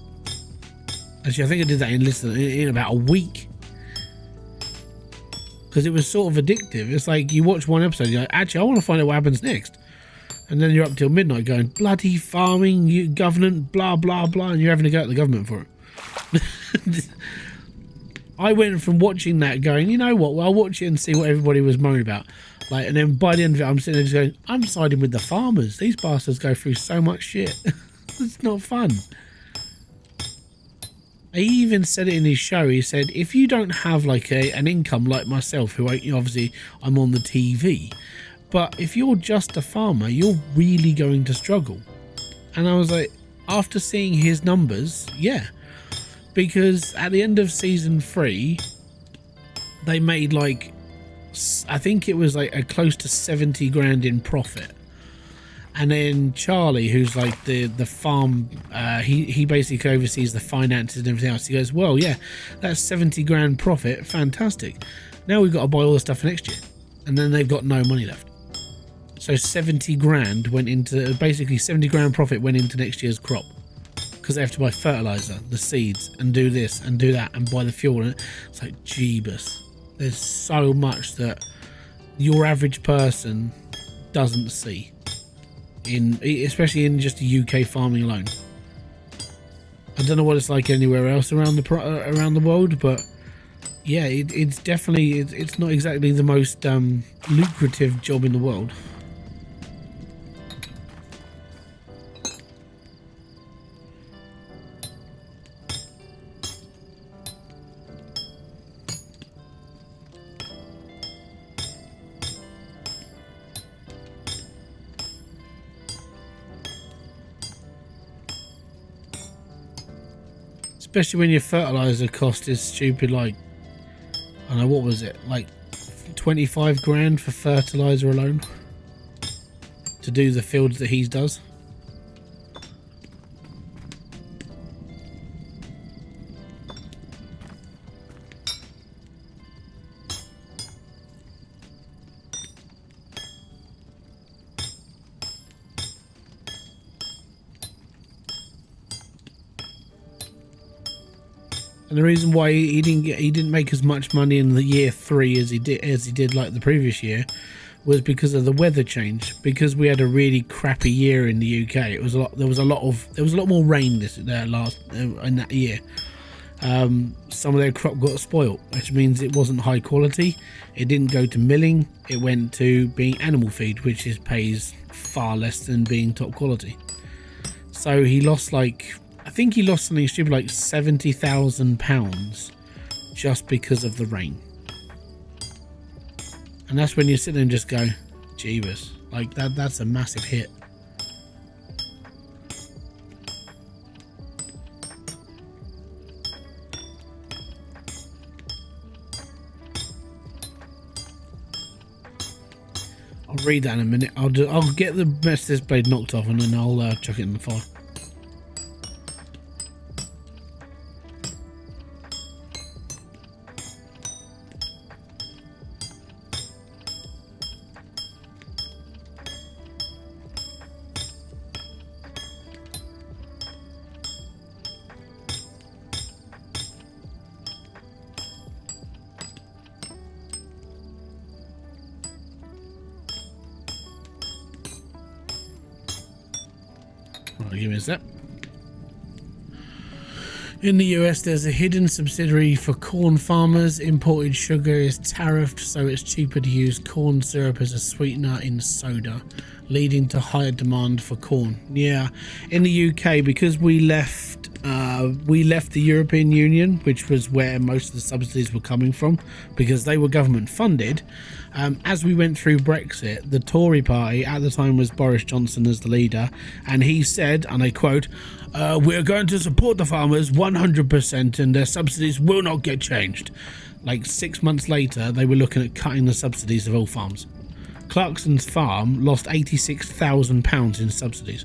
Actually, I think I did that in about a week. Because it was sort of addictive. It's like you watch one episode, you're like, actually, I want to find out what happens next. And then you're up till midnight going, bloody farming, government, blah, blah, blah, and you're having to go at the government for it. I went from watching that going, you know what, well, I'll watch it and see what everybody was moaning about. Like, and then by the end of it, I'm sitting there just going, I'm siding with the farmers. These bastards go through so much shit. It's not fun. He even said it in his show. He said, if you don't have like an income like myself, who obviously I'm on the TV, but if you're just a farmer, you're really going to struggle. And I was like, after seeing his numbers, yeah. Because at the end of season 3, they made like I think it was like a close to 70 grand in profit. And then Charlie, who's like the farm, he basically oversees the finances and everything else. He goes, well, yeah, that's 70 grand profit. Fantastic. Now we've got to buy all the stuff for next year. And then they've got no money left. So 70 grand went into, basically 70 grand profit went into next year's crop. Because they have to buy fertilizer, the seeds, and do this and do that and buy the fuel. And it's like, jeebus. There's so much that your average person doesn't see. Especially in just the UK farming alone. I don't know what it's like anywhere else around the world, but yeah, it's definitely it's not exactly the most lucrative job in the world. Especially when your fertilizer cost is stupid, like, I don't know, what was it, like 25 grand for fertilizer alone to do the fields that he does. And the reason why he didn't make as much money in the year 3 as he did like the previous year was because of the weather change. Because we had a really crappy year in the UK. There was a lot more rain in that year. Some of their crop got spoilt, which means it wasn't high quality. It didn't go to milling. It went to being animal feed, which pays far less than being top quality. So he lost I think he lost something stupid like £70,000 just because of the rain. And that's when you sit there and just go, Jeebus, like that's a massive hit. I'll read that in a minute. I'll get the rest of this blade knocked off and then I'll chuck it in the fire. Give me a sec. In the US, there's a hidden subsidiary for corn farmers. Imported sugar is tariffed, so it's cheaper to use corn syrup as a sweetener in soda, leading to higher demand for corn. Yeah, in the UK, because we left the European Union, which was where most of the subsidies were coming from, because they were government funded. As we went through Brexit, the Tory party at the time was Boris Johnson as the leader, and he said, and I quote, "We're going to support the farmers 100% and their subsidies will not get changed." Like 6 months later, they were looking at cutting the subsidies of all farms. Clarkson's farm lost £86,000 in subsidies.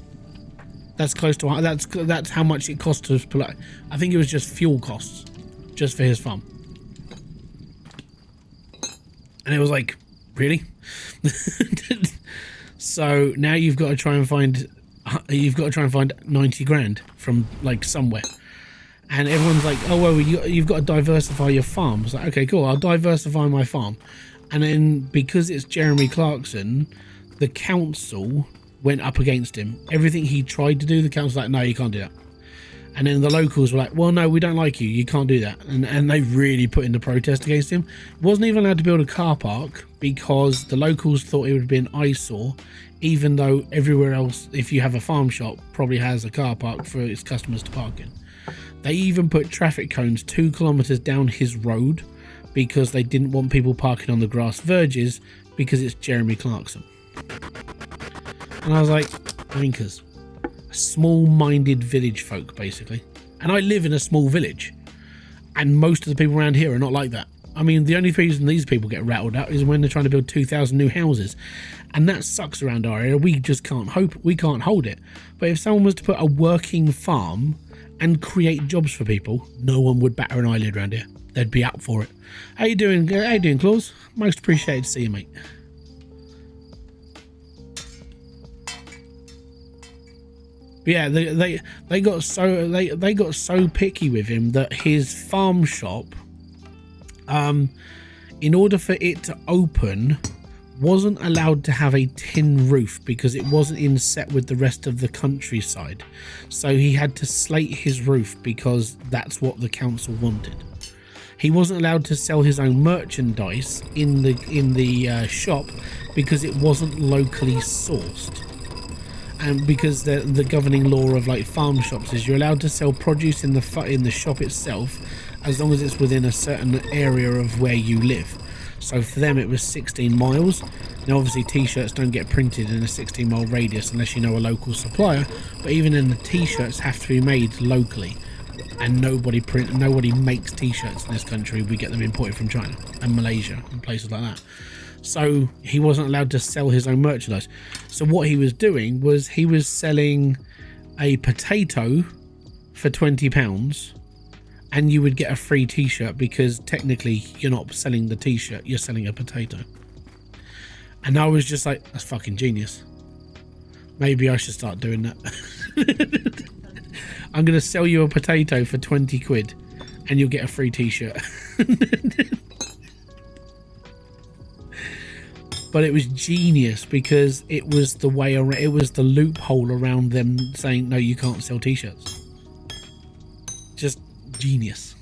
That's close to that's how much it cost to pull out. I think it was just fuel costs, just for his farm. And it was like, really? So now you've got to try and find 90 grand from like somewhere. And everyone's like, oh well, you've got to diversify your farm. It's like, okay, cool, I'll diversify my farm. And then because it's Jeremy Clarkson, the council went up against him. Everything he tried to do, the council's like, no, you can't do that. And then the locals were like, well, no, we don't like you. You can't do that. And they really put in the protest against him. He wasn't even allowed to build a car park because the locals thought it would be an eyesore, even though everywhere else, if you have a farm shop, probably has a car park for its customers to park in. They even put traffic cones 2 kilometers down his road because they didn't want people parking on the grass verges because it's Jeremy Clarkson. And I was like, blinkers. Small-minded village folk, basically. And I live in a small village, and most of the people around here are not like that. I mean, the only reason these people get rattled out is when they're trying to build 2,000 new houses, and that sucks around our area. We just can't hold it. But if someone was to put a working farm and create jobs for people, no one would batter an eyelid around here. They'd be up for it. How you doing, Claus? Most appreciated to see you, mate. But yeah, they got so picky with him that his farm shop, in order for it to open, wasn't allowed to have a tin roof because it wasn't in set with the rest of the countryside. So he had to slate his roof because that's what the council wanted. He wasn't allowed to sell his own merchandise in the shop because it wasn't locally sourced. And because the governing law of like farm shops is you're allowed to sell produce in the shop itself as long as it's within a certain area of where you live. So for them it was 16 miles. Now obviously t-shirts don't get printed in a 16-mile radius unless you know a local supplier, but even then the t-shirts have to be made locally, and nobody makes t-shirts in this country. We get them imported from China and Malaysia and places like that. So he wasn't allowed to sell his own merchandise. So what he was doing was he was selling a potato for £20 and you would get a free t-shirt because technically you're not selling the t-shirt, you're selling a potato. And I was just like, that's fucking genius. Maybe I should start doing that. I'm going to sell you a potato for 20 quid and you'll get a free t-shirt. But it was genius because it was the way around, it was the loophole around them saying, no, you can't sell t-shirts. Just genius.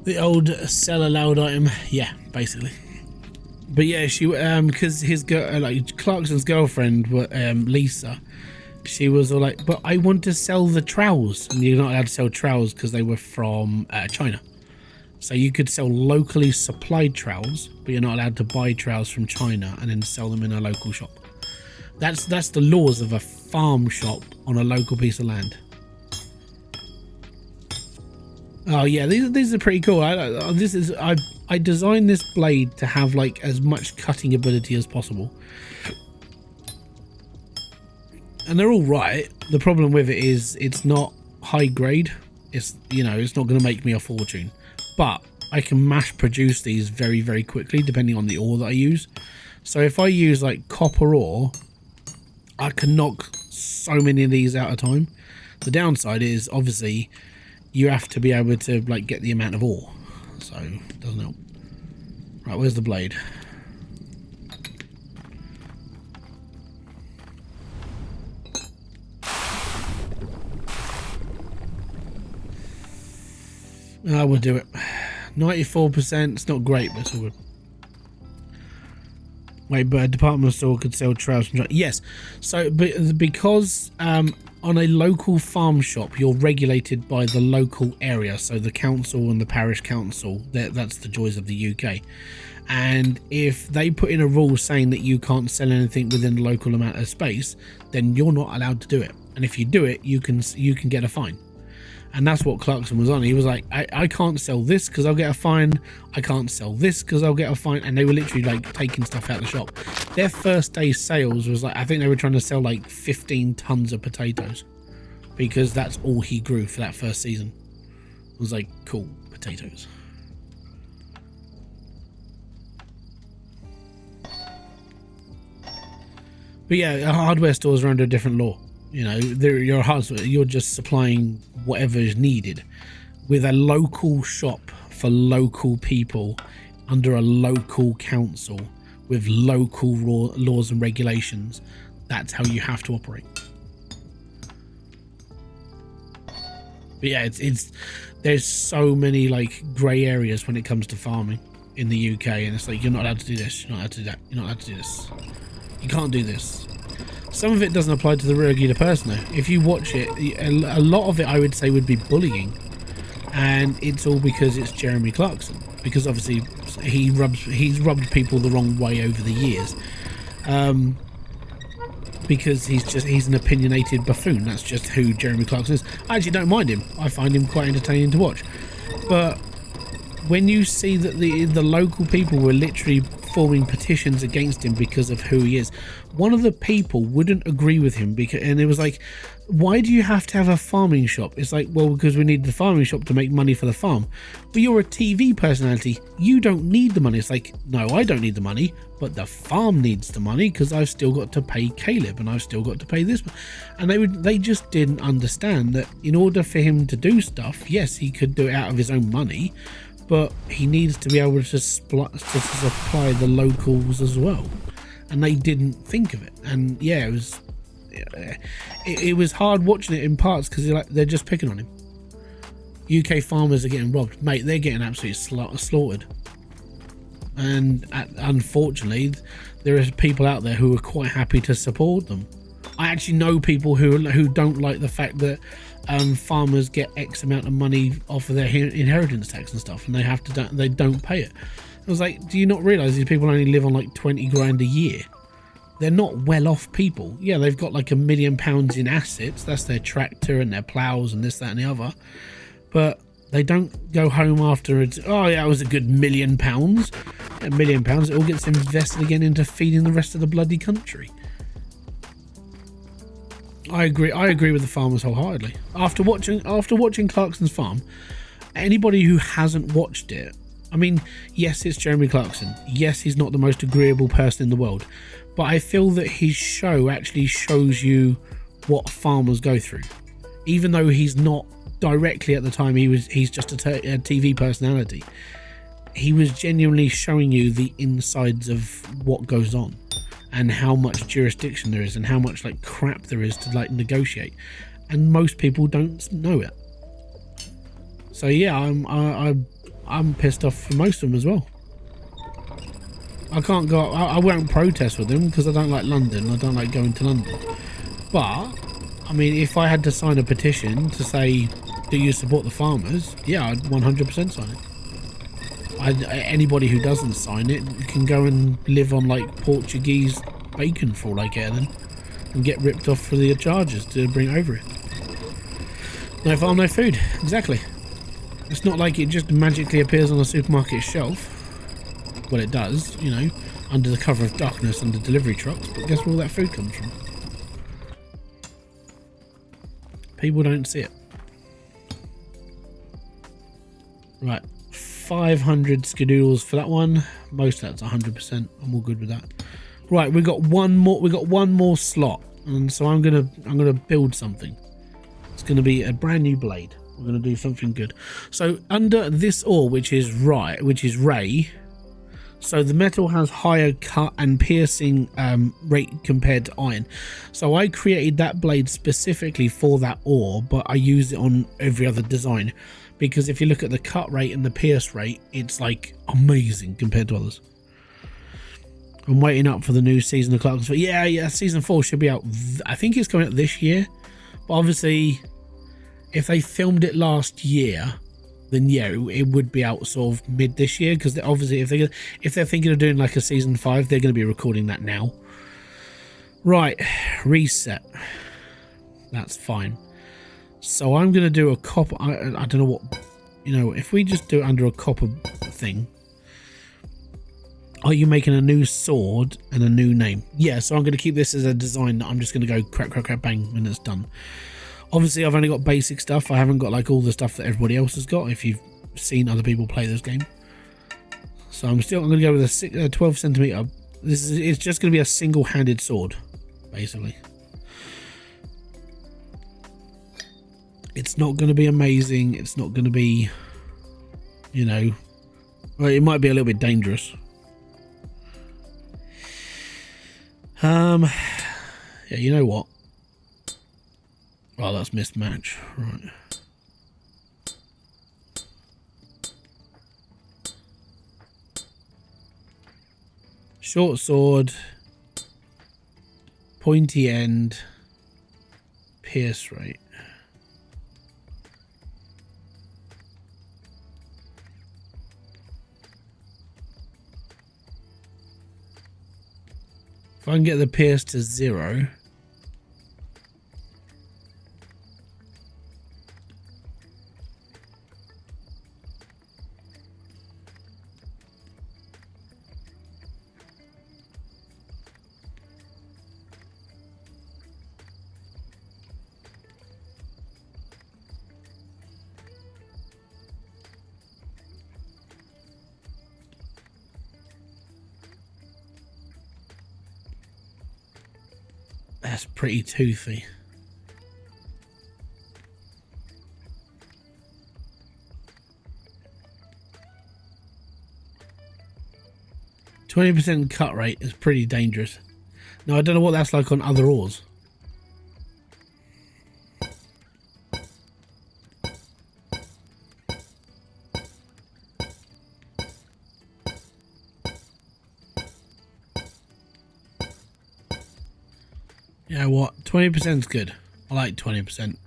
The old sell allowed item, yeah, basically. But yeah, she because his girl, like Clarkson's girlfriend, Lisa, she was all like, "But I want to sell the trowels," and you're not allowed to sell trowels because they were from China. So you could sell locally supplied trowels, but you're not allowed to buy trowels from China and then sell them in a local shop. That's the laws of a farm shop on a local piece of land. Oh yeah, these are pretty cool. I designed this blade to have like as much cutting ability as possible, and they're all right. The problem with it is it's not high grade. It's, you know, it's not going to make me a fortune, but I can mass produce these very, very quickly depending on the ore that I use. So if I use like copper ore, I can knock so many of these out at a time. The downside is obviously you have to be able to like get the amount of ore, so it doesn't help. Right, where's the blade? We'll do it. 94%. It's not great, but it's all good. Wait, but a department store could sell trowels from China. Yes. So, because on a local farm shop, you're regulated by the local area, so the council and the parish council. That's the joys of the UK. And if they put in a rule saying that you can't sell anything within the local amount of space, then you're not allowed to do it. And if you do it, you can get a fine. And that's what Clarkson was on. He was like, I can't sell this because I'll get a fine. I can't sell this because I'll get a fine. And they were literally like taking stuff out of the shop. Their first day sales was like, I think they were trying to sell like 15 tons of potatoes because that's all he grew for that first season. It was like, cool, potatoes. But yeah, hardware stores are under a different law. You know, you're just supplying whatever is needed. With a local shop for local people under a local council with local laws and regulations, that's how you have to operate. But yeah, it's there's so many like grey areas when it comes to farming. in the UK, and it's like, you're not allowed to do this, you're not allowed to do that, you're not allowed to do this, you can't do this. Some of it doesn't apply to the regular person though. If you watch it, a lot of it I would say would be bullying, and it's all because it's Jeremy Clarkson, because obviously he's rubbed people the wrong way over the years, because he's an opinionated buffoon. That's just who Jeremy Clarkson is. I actually don't mind him. I find him quite entertaining to watch. But when you see that the local people were literally forming petitions against him because of who he is, one of the people wouldn't agree with him, and it was like, why do you have to have a farming shop? It's like, well, because we need the farming shop to make money for the farm. But you're a TV personality, you don't need the money. It's like, no, I don't need the money, but the farm needs the money, because I've still got to pay Caleb, and I've still got to pay this. And they just didn't understand that in order for him to do stuff, yes, he could do it out of his own money, but he needs to be able to supply the locals as well. And they didn't think of it. And yeah, it was hard watching it in parts, because they're just picking on him. UK farmers are getting robbed, mate. They're getting absolutely slaughtered. And unfortunately, there are people out there who are quite happy to support them. I actually know people who don't like the fact that farmers get X amount of money off of their inheritance tax and stuff, and they don't pay it. I was like, do you not realise these people only live on like 20 grand a year? They're not well-off people. Yeah, they've got like £1 million in assets. That's their tractor and their plows and this, that, and the other. But they don't go home after it. Oh yeah, it was a good £1 million. £1 million. It all gets invested again into feeding the rest of the bloody country. I agree with the farmers wholeheartedly. After watching Clarkson's Farm, anybody who hasn't watched it, I mean, yes, it's Jeremy Clarkson. Yes, he's not the most agreeable person in the world, but I feel that his show actually shows you what farmers go through. Even though he's not directly at the time, he's just a TV personality. He was genuinely showing you the insides of what goes on, and how much jurisdiction there is, and how much like crap there is to like negotiate, and most people don't know it. So yeah, I'm pissed off for most of them as well. I can't go. I won't protest with them because I don't like London. I don't like going to London. But I mean, if I had to sign a petition to say, do you support the farmers? Yeah, I'd 100% sign it. Anybody who doesn't sign it can go and live on like Portuguese bacon for all I care then, and get ripped off for the charges to bring it over here. No farm, no food. Exactly. It's not like it just magically appears on a supermarket shelf. Well, it does, you know, under the cover of darkness under delivery trucks, but guess where all that food comes from? People don't see it. Right, 500 skadoodles for that one. Most of that's 100%. I'm all good with that. Right, we got one more slot, and so I'm gonna build something. It's gonna be a brand new blade. We're gonna do something good. So under this ore, which is Ray, so the metal has higher cut and piercing rate compared to iron. So I created that blade specifically for that ore, but I use it on every other design, because if you look at the cut rate and the pierce rate, it's like amazing compared to others. I'm waiting up for the new season of Clarkson's. Yeah, season 4 should be out. I think it's coming out this year, but obviously if they filmed it last year, then yeah, it would be out sort of mid this year, because obviously if they're thinking of doing like a season 5, they're going to be recording that now. Right, reset. That's fine. So I'm going to do a copper. I don't know what, you know, if we just do it under a copper thing. Are you making a new sword and a new name? Yeah, so I'm going to keep this as a design that I'm just going to go crack, crack, crack, bang when it's done. Obviously, I've only got basic stuff. I haven't got like all the stuff that everybody else has got, if you've seen other people play this game. So I'm going to go with a 12 centimeter. It's just going to be a single-handed sword, basically. It's not going to be amazing. It's not going to be, you know, well, it might be a little bit dangerous. Yeah, you know what? Oh, that's mismatch. Right. Short sword, pointy end, pierce rate. If I can get the pierce to 0. That's pretty toothy. %20 cut rate is pretty dangerous. Now I don't know what that's like on other ores. You know what? 20% is good. I like 20%.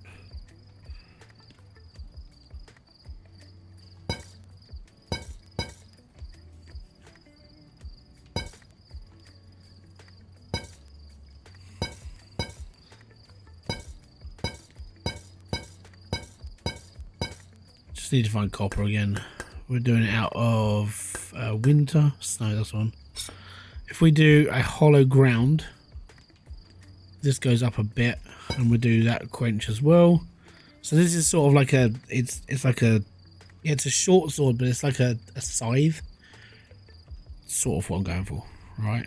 Just need to find copper again. We're doing it out of winter. Snow, that's one. If we do a hollow ground, this goes up a bit, and we'll do that quench as well. So this is sort of like a, it's like a, yeah, it's a short sword, but it's like a scythe. Sort of what I'm going for, right?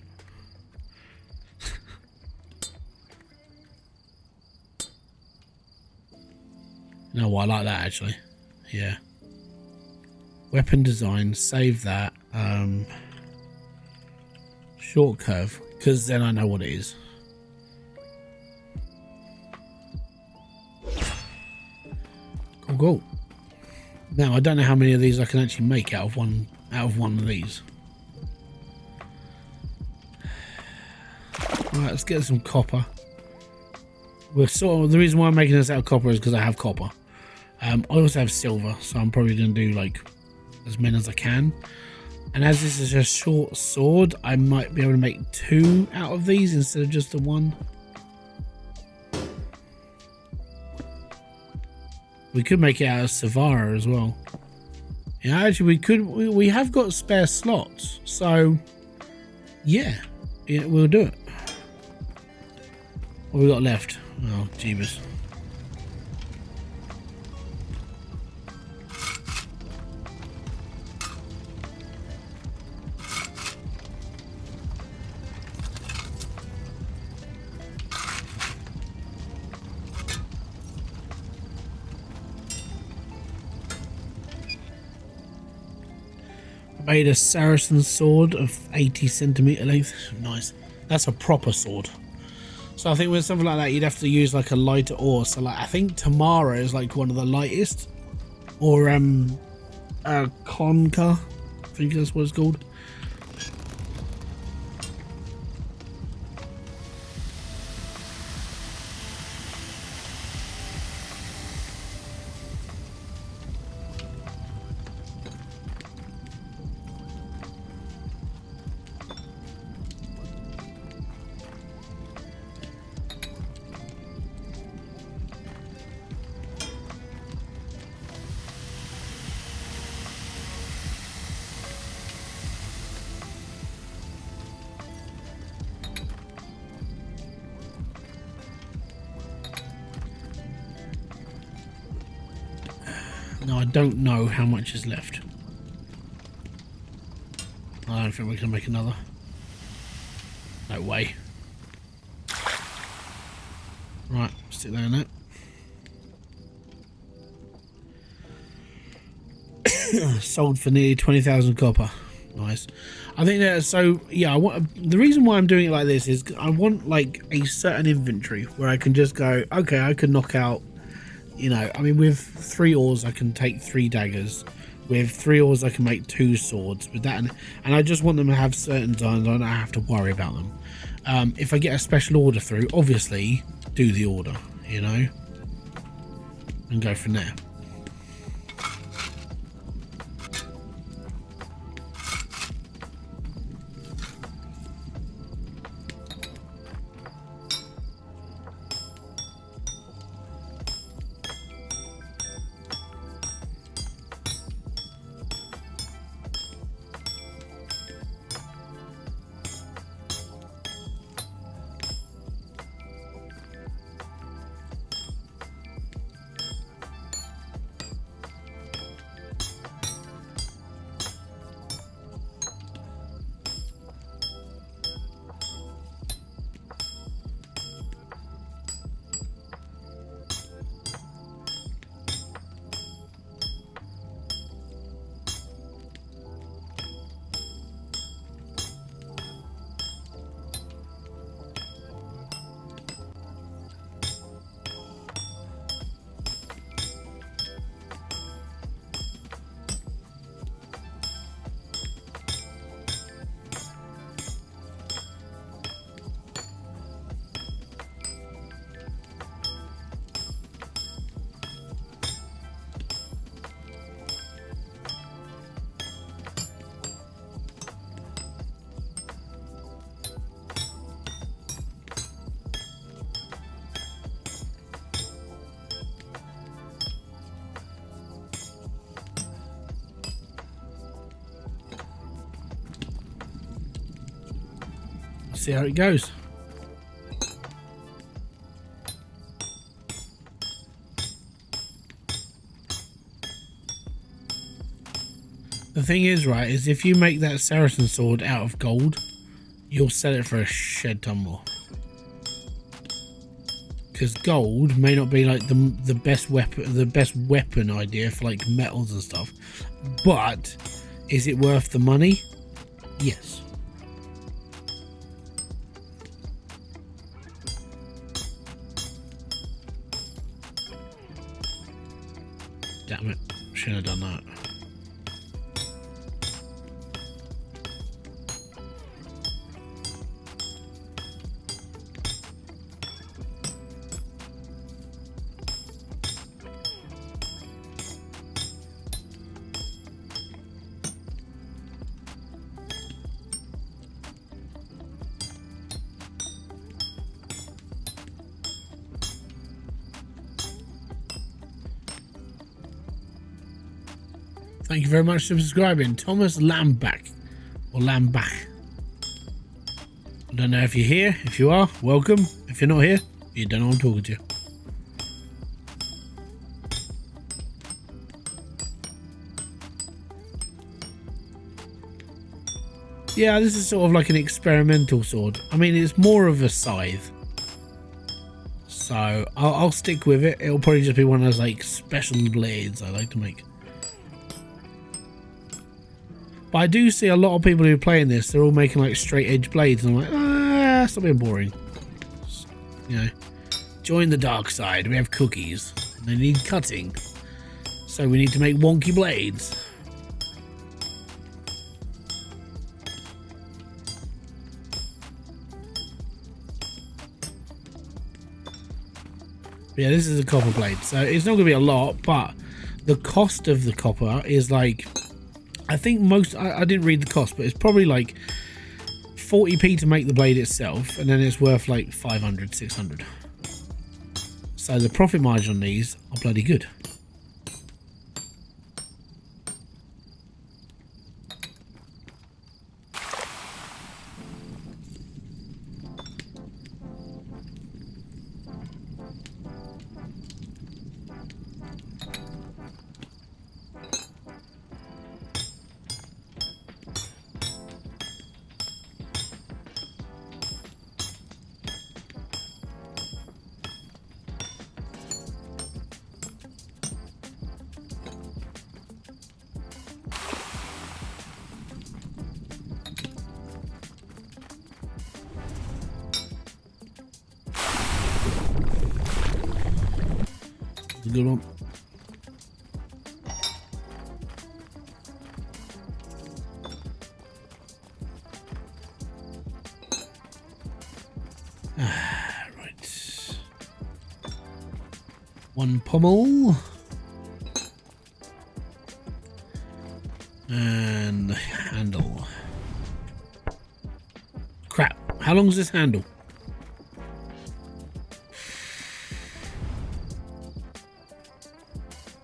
You know what, I like that actually. Yeah. Weapon design, save that. Short curve, because then I know what it is. Cool. Now I don't know how many of these I can actually make out of one of these. Right, let's get some copper. We're sort of, the reason why I'm making this out of copper is because I have copper. I also have silver, so I'm probably going to do like as many as I can. And as this is a short sword, I might be able to make 2 out of these instead of just the 1. We could make it out of Savara as well. Yeah, actually we have got spare slots, so yeah, we'll do it. What we got left? Oh, jeebus. Made a Saracen sword of 80cm length. Nice. That's a proper sword. So I think with something like that, you'd have to use like a lighter ore. So like I think Tamara is like one of the lightest, or Conca, I think that's what it's called. No, I don't know how much is left. I don't think we can make another. No way. Right, stick that in that. Sold for nearly 20,000 copper. Nice. I think that, so yeah, the reason why I'm doing it like this is I want like a certain inventory where I can just go, okay, I can knock out, you know, I mean with 3 ores I can take 3 daggers, With 3 ores, I can make 2 swords with that, and I just want them to have certain designs. I don't have to worry about them. If I get a special order through, obviously do the order, you know, and go from there. See how it goes. The thing is, right, is if you make that Saracen sword out of gold, you'll sell it for a shed ton more. Because gold may not be like the best weapon idea for like metals and stuff, but is it worth the money? Yes. Damn it, shouldn't have done that. Thank you very much for subscribing, Thomas Lambach, or Lambach. I don't know if you're here. If you are, welcome. If you're not here, you don't know I'm talking to you. Yeah, this is sort of like an experimental sword. I mean, it's more of a scythe. So I'll stick with it. It'll probably just be one of those like special blades I like to make. But I do see a lot of people who are playing this, they're all making like straight edge blades, and I'm like, ah, stop being boring. You know, join the dark side. We have cookies. They need cutting. So we need to make wonky blades. But yeah, this is a copper blade. So it's not going to be a lot, but the cost of the copper is like, I think I didn't read the cost, but it's probably like 40p to make the blade itself, and then it's worth like 500, 600. So the profit margin on these are bloody good. A good one. 1 pommel. And the handle. Crap. How long is this handle?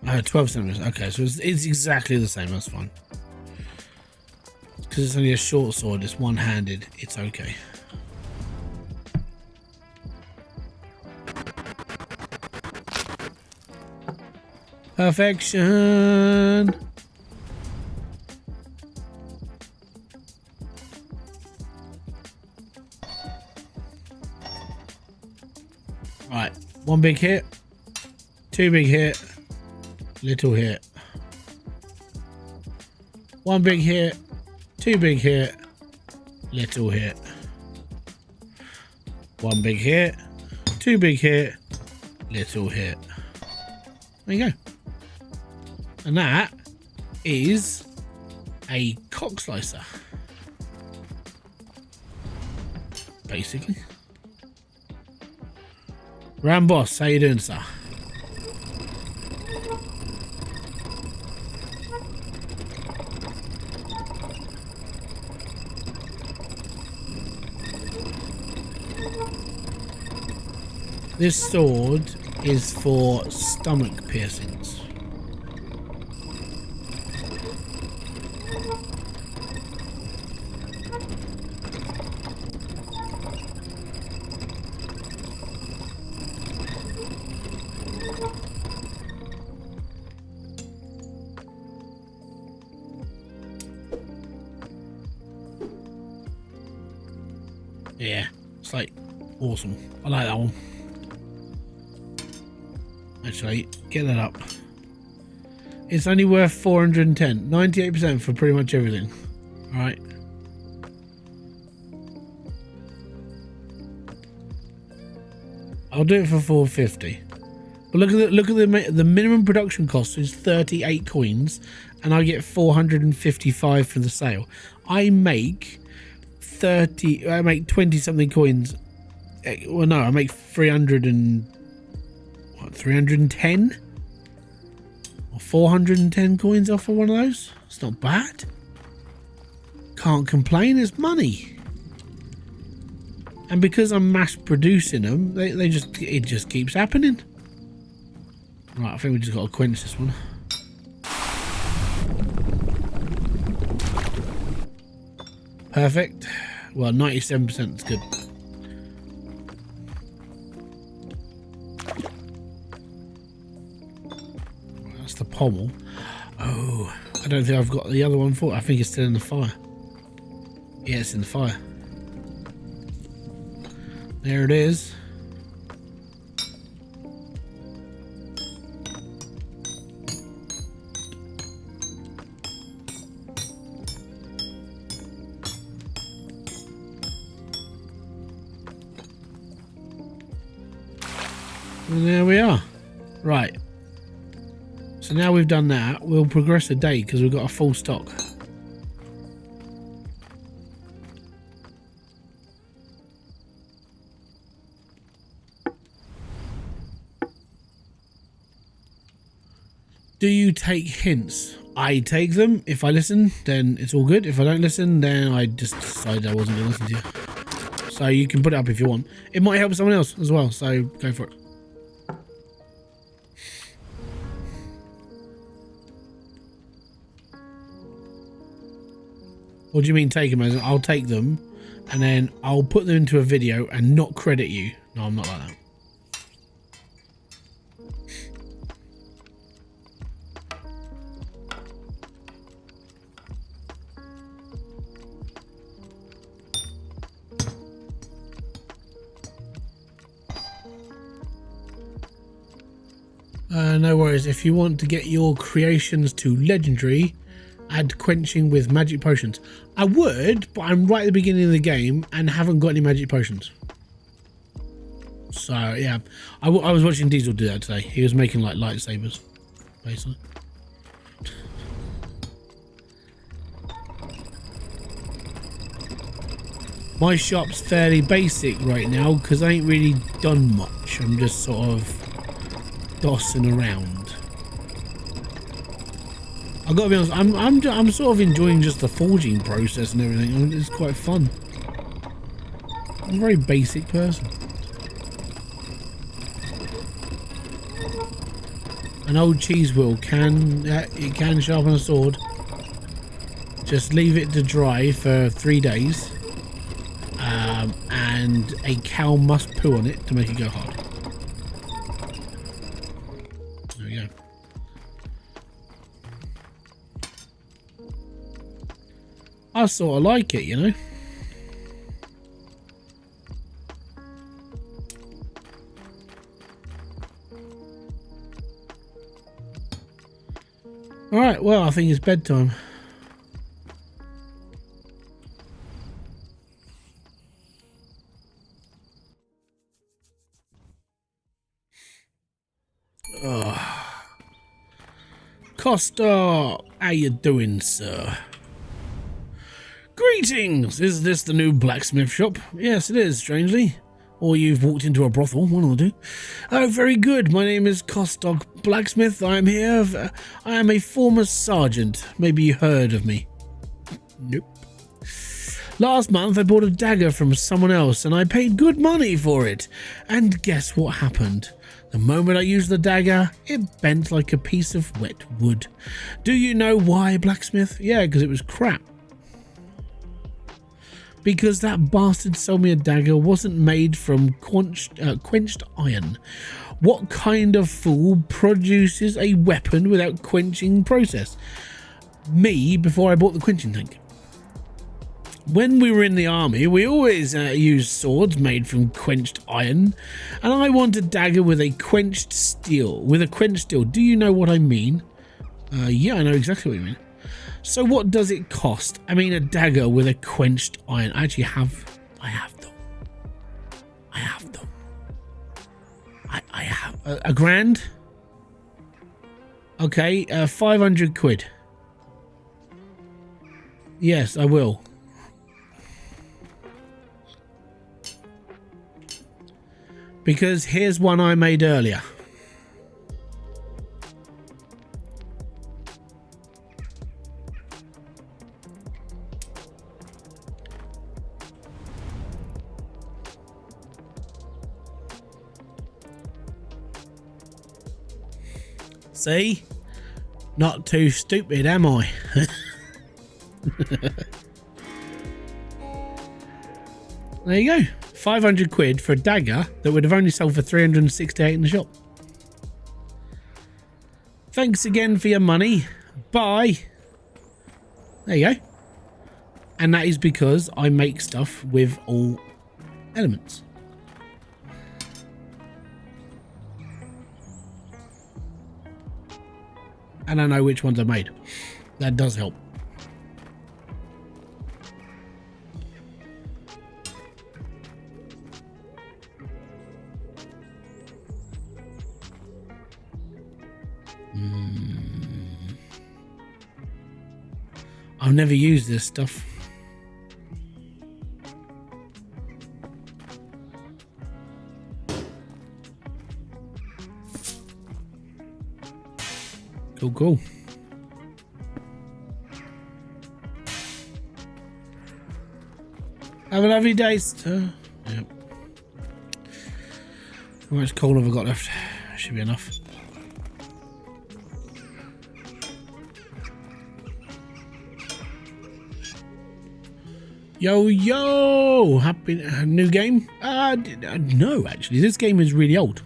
Oh, 12 centimeters. Okay, so it's exactly the same. That's fine. Because it's only a short sword, it's one-handed. It's okay. Perfection. Right, 1 big hit, 2 big hit, little hit. 1 big hit, 2 big hit, little hit. 1 big hit, 2 big hit, little hit. There you go. And that is a cock slicer, basically. Ram Boss, how you doing, sir? This sword is for stomach piercings. Yeah, it's like awesome. I like that one. Actually, get that up. It's only worth 410. 98% for pretty much everything. Alright. I'll do it for 450. But look at the minimum production cost is 38 coins, and I get 455 for the sale. I make 20 something coins. Well, no, I make 310 or 410 coins off of one of those. It's not bad. Can't complain. It's money. And because I'm mass producing them, it just keeps happening. Right, I think we just got to quench this one. Perfect. Well, 97% is good. That's the pommel. Oh, I don't think I've got the other one for it. I think it's still in the fire. Yeah, it's in the fire. There it is. And there we are. Right. So now we've done that, we'll progress a day because we've got a full stock. Do you take hints? I take them. If I listen, then it's all good. If I don't listen, then I just decided I wasn't going to listen to you. So you can put it up if you want. It might help someone else as well, so go for it. What do you mean take them? As I'll take them and then I'll put them into a video and not credit you. No, I'm not like that. No worries. If you want to get your creations to legendary, add quenching with magic potions. I would, but I'm right at the beginning of the game and haven't got any magic potions. So yeah, I was watching Diesel do that today. He was making like lightsabers, basically. My shop's fairly basic right now because I ain't really done much. I'm just sort of dossing around. I've got to be honest, I'm sort of enjoying just the forging process and everything. It's quite fun. I'm a very basic person. An old cheese wheel can sharpen a sword. Just leave it to dry for 3 days, and a cow must poo on it to make it go hard. There we go. I sort of like it, you know. Alright, well, I think it's bedtime. Costa, how you doing, sir? Greetings! Is this the new blacksmith shop? Yes, it is, strangely. Or you've walked into a brothel, one of the two. Oh, very good. My name is Costog Blacksmith. I am here. I am a former sergeant. Maybe you heard of me. Nope. Last month I bought a dagger from someone else and I paid good money for it. And guess what happened? The moment I used the dagger, it bent like a piece of wet wood. Do you know why, Blacksmith? Yeah, because it was crap. Because that bastard sold me a dagger wasn't made from quenched iron. What kind of fool produces a weapon without quenching process? Me, before I bought the quenching tank. When we were in the army, we always used swords made from quenched iron, and I want a dagger with a quenched steel. Do you know what I mean? Yeah, I know exactly what you mean. So what does it cost? I mean, a dagger with a quenched iron. I have them. I have a grand. Okay, 500 quid. Yes, I will. Because here's one I made earlier. See? Not too stupid, am I? There you go. 500 quid for a dagger that would have only sold for 368 in the shop. Thanks again for your money. Bye. There you go. And that is because I make stuff with all elements. And I know which ones I made. That does help. I've never used this stuff. Cool. Have a lovely day, sir. Yep. How much coal have I got left? Should be enough. Yo, happy new game? No, actually, this game is really old.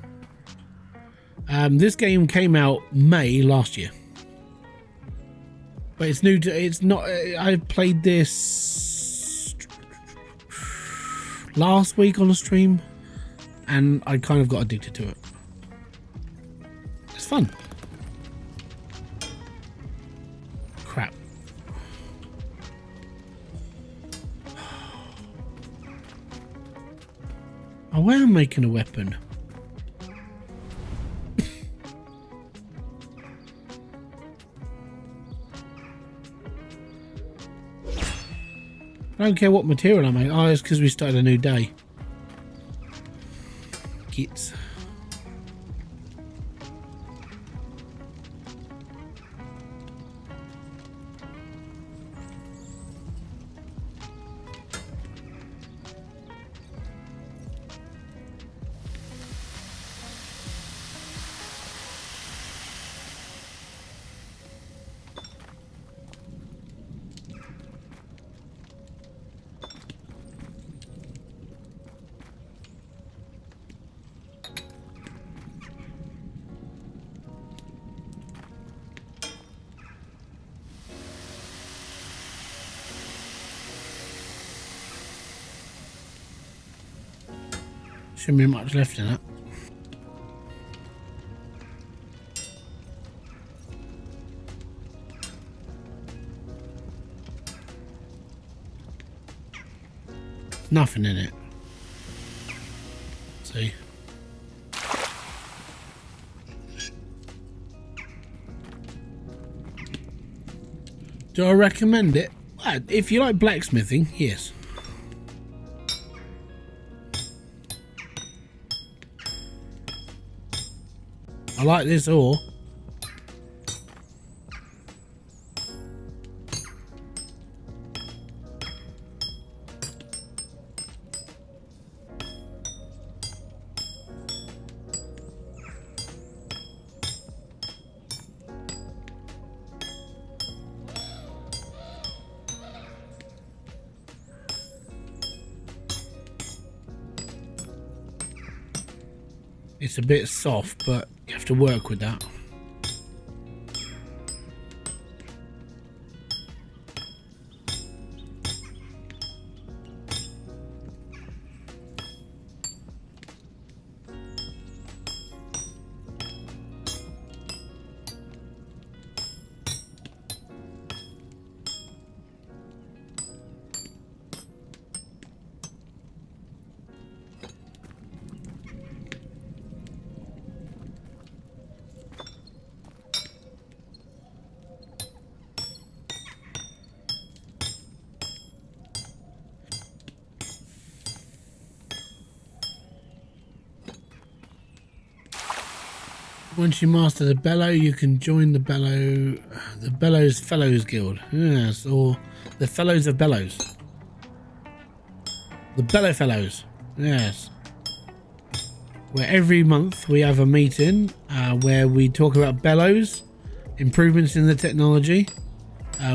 This game came out May last year, but it's new. It's not. I played this last week on a stream, and I kind of got addicted to it. It's fun. Crap. Oh, I am making a weapon. I don't care what material I make. Oh, it's because we started a new day. Kits. Shouldn't be much left in it. Nothing in it. See? Do I recommend it? Well, if you like blacksmithing, yes. I like this ore. It's a bit soft, but you have to work with that. Once you master the bellow, you can join the Bellows Fellows Guild. Yes, or the Fellows of Bellows. The Bellow Fellows. Yes. Where every month we have a meeting where we talk about bellows, improvements in the technology.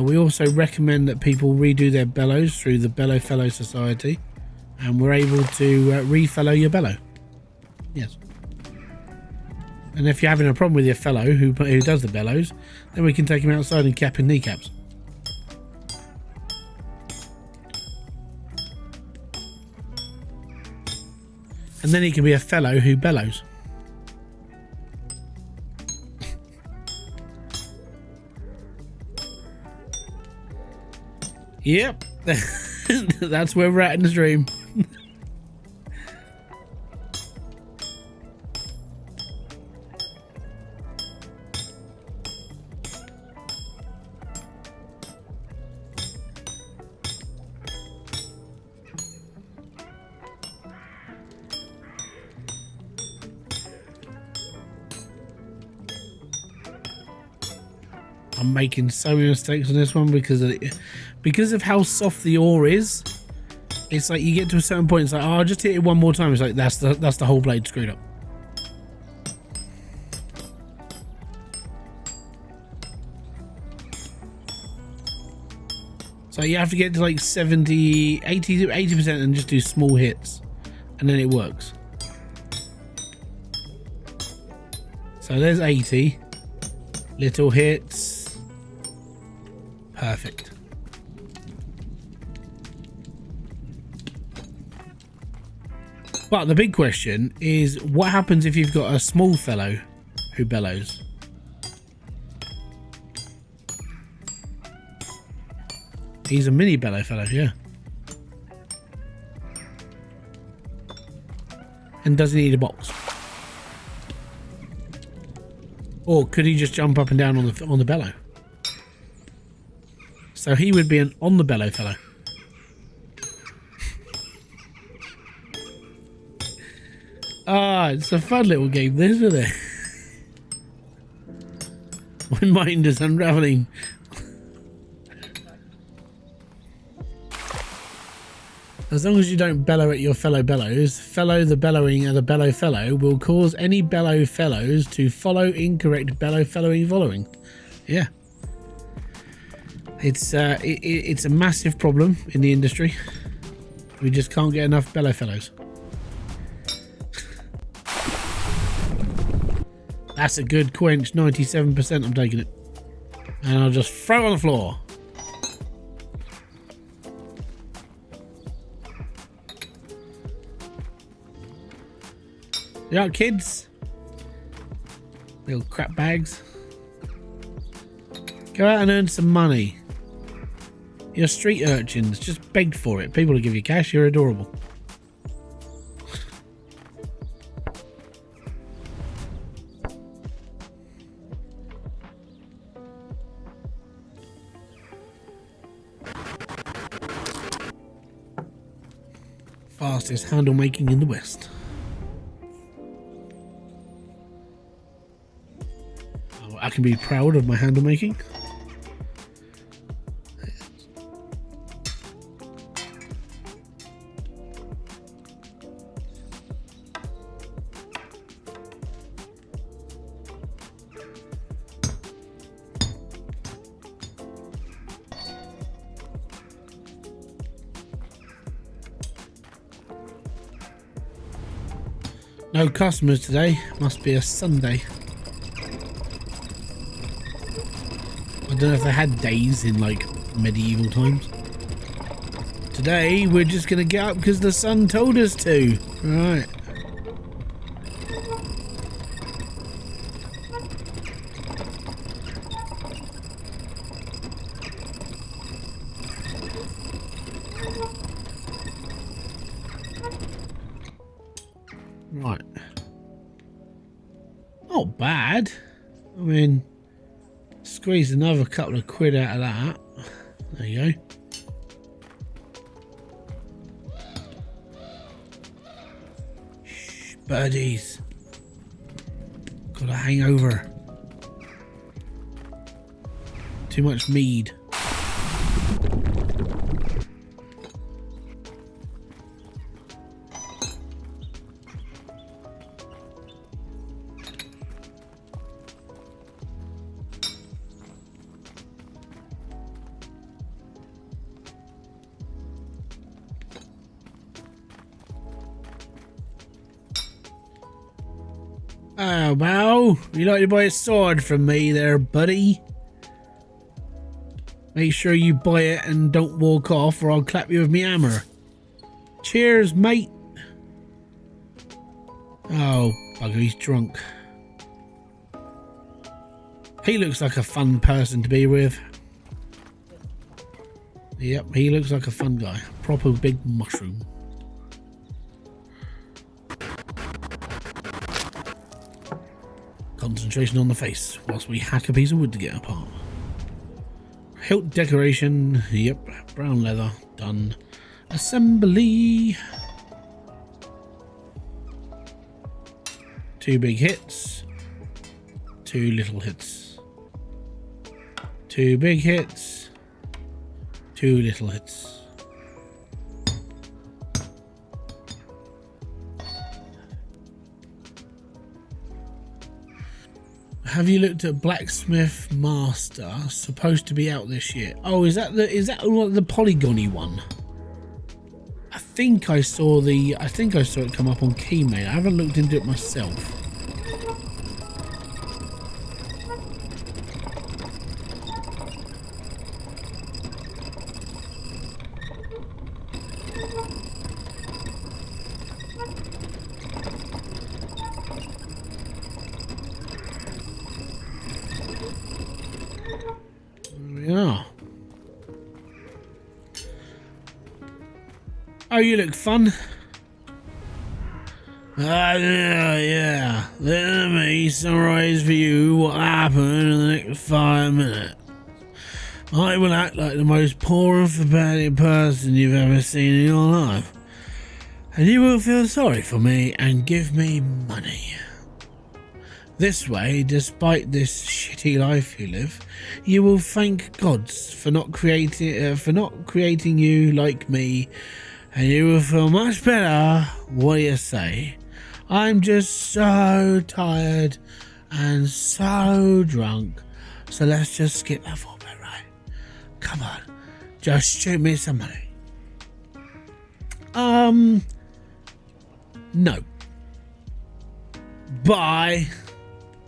We also recommend that people redo their bellows through the Bellow Fellow Society, and we're able to re-fellow your bellow. Yes. And if you're having a problem with your fellow who does the bellows, then we can take him outside and cap in kneecaps. And then he can be a fellow who bellows. Yep. That's where we're at in the stream. I'm making so many mistakes on this one because of how soft the ore is. It's like you get to a certain point, it's like, oh, I'll just hit it one more time. It's like that's the whole blade screwed up. So you have to get to like 70, 80% and just do small hits, and then it works. So there's 80 little hits. Perfect. But the big question is, what happens if you've got a small fellow who bellows? He's a mini bellow fellow, yeah. And doesn't need a box. Or could he just jump up and down on the bellow? So he would be an on the bellow fellow. Ah, it's a fun little game, this, isn't it? My mind is unraveling. As long as you don't bellow at your fellow bellows, the bellowing and the bellow fellow will cause any bellow fellows to follow incorrect bellow fellowing following. Yeah. It's a massive problem in the industry. We just can't get enough bellow fellows. That's a good quench, 97%. I'm taking it. And I'll just throw it on the floor. You know, kids? Little crap bags. Go out and earn some money. You're street urchins. Just beg for it. People will give you cash. You're adorable. Fastest handle making in the West. Oh, I can be proud of my handle making. No customers today. Must be a Sunday. I don't know if they had days in like medieval times. Today we're just gonna get up because the sun told us to. Right. Right. Not bad. I mean, squeeze another couple of quid out of that. There you go. Shh, birdies. Got a hangover. Too much mead. Oh, wow. You'd like to buy a sword from me there, buddy? Make sure you buy it and don't walk off or I'll clap you with me hammer. Cheers, mate. Oh, bugger, he's drunk. He looks like a fun person to be with. Yep, he looks like a fun guy. Proper big mushroom. Concentration on the face whilst we hack a piece of wood to get apart. Hilt decoration. Yep. Brown leather. Done. Assembly. 2 big hits. 2 little hits. 2 big hits. 2 little hits. Have you looked at Blacksmith Master? Supposed to be out this year. Oh, is that the polygony one? I think I saw it come up on Keymade. I haven't looked into it myself. Yeah. Oh, you look fun. Yeah. Let me summarize for you what happened in the next 5 minutes. I will act like the most poor and forbidding person you've ever seen in your life. And you will feel sorry for me and give me money. This way, despite this shitty life you live, you will thank gods for not creating you like me, and you will feel much better. What do you say? I'm just so tired and so drunk, so let's just skip that for a bit, right? Come on, just shoot me some money. No. Bye.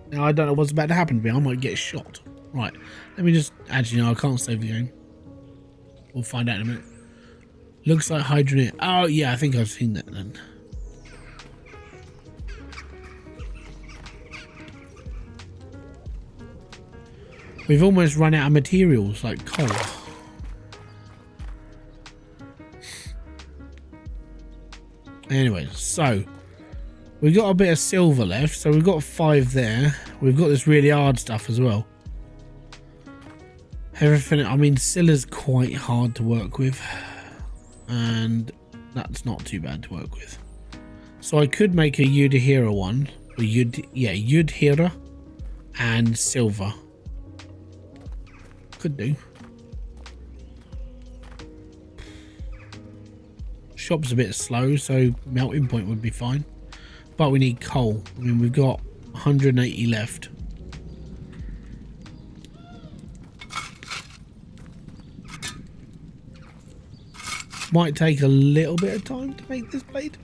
Now, I don't know what's about to happen to me. I might get shot. Right. Let me just... Actually, no, I can't save the game. We'll find out in a minute. Looks like Hybridsteel. Oh, yeah, I think I've seen that then. We've almost run out of materials like coal. Anyway, so we've got a bit of silver left, so we've got 5 there. We've got this really hard stuff as well. Everything, I mean, Scylla's quite hard to work with, and that's not too bad to work with. So I could make a Yudhira one, or Yudhira and silver. Could do. Shop's a bit slow, so melting point would be fine. But we need coal. I mean, we've got 180 left. Might take a little bit of time to make this blade.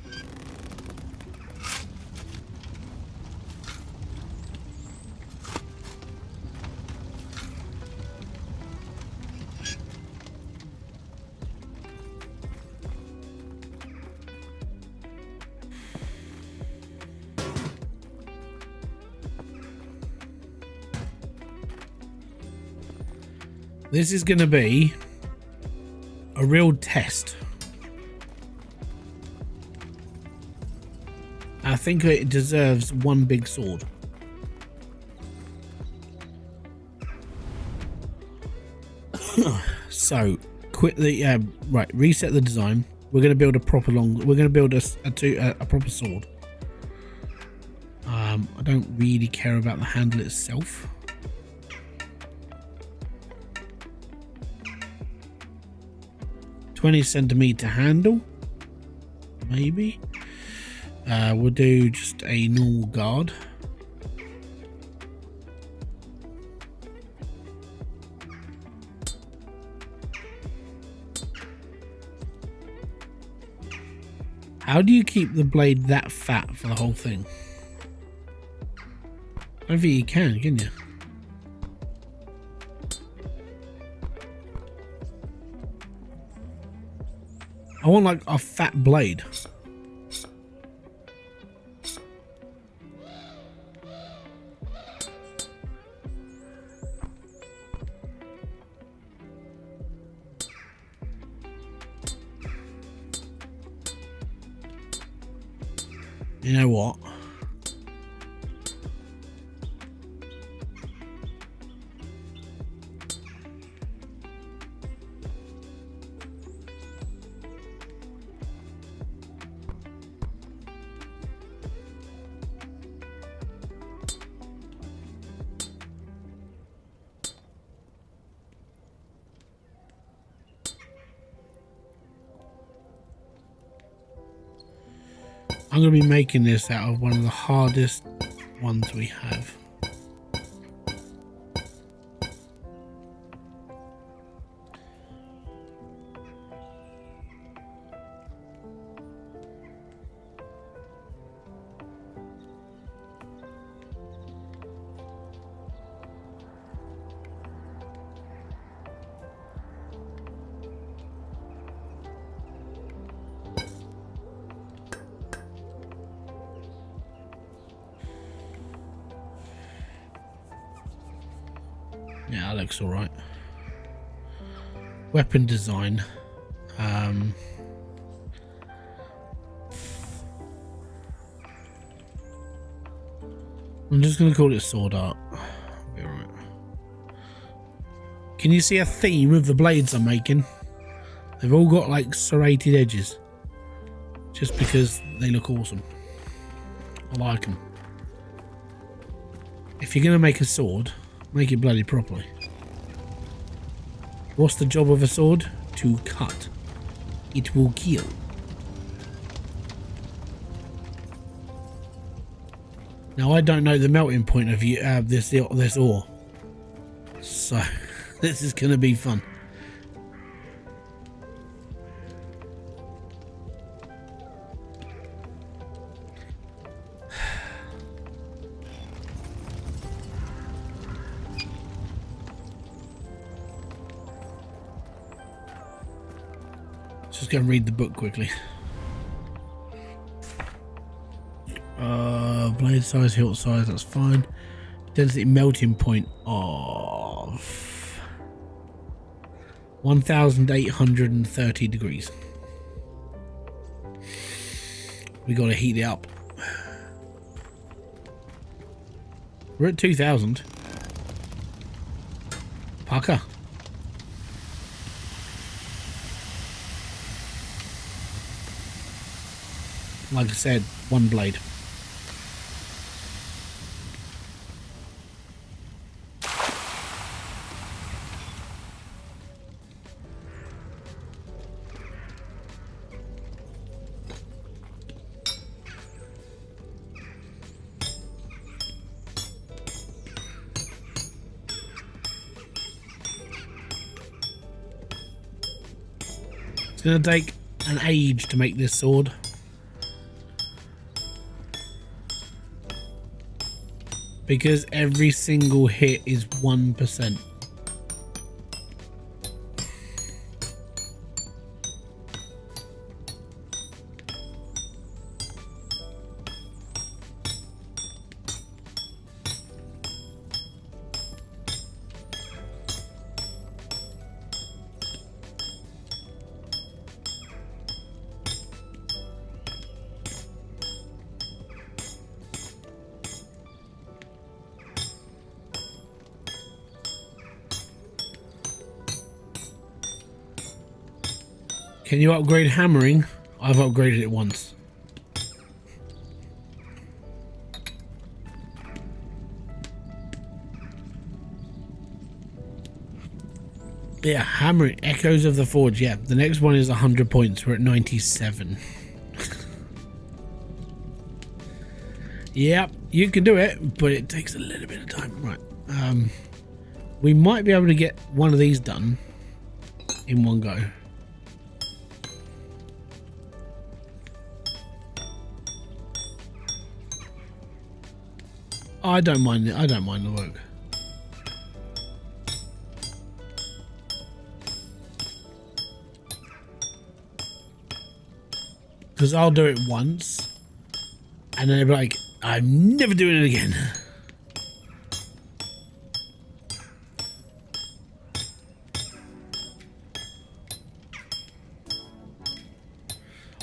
This is going to be a real test. I think it deserves one big sword. So, right, reset the design. We're going to build a proper we're going to build a proper sword. I don't really care about the handle itself. $20cm handle, maybe. We'll do just a normal guard. How do you keep the blade that fat for the whole thing? I don't think you can you? I want like a fat blade. You know what? I'm going to be making this out of one of the hardest ones we have. Yeah, that looks alright. Weapon design. I'm just going to call it sword art. Be alright. Can you see a theme of the blades I'm making? They've all got like serrated edges. Just because they look awesome. I like them. If you're going to make a sword, make it bloody properly. What's the job of a sword? To cut. It will kill. Now I don't know the melting point of this ore, so this is going to be fun. Just go and read the book quickly. Blade size, hilt size, that's fine. Density melting point of 1830 degrees. We got to heat it up. We're at 2000. Pucker. Like I said, one blade. It's going to take an age to make this sword. Because every single hit is 1%. Can you upgrade hammering? I've upgraded it once. Yeah, hammering. Echoes of the Forge. Yeah, the next one is 100 points. We're at 97. Yep, you can do it, but it takes a little bit of time. Right. We might be able to get one of these done in one go. I don't mind it. I don't mind the work. Because I'll do it once and then they'll be like, I'm never doing it again.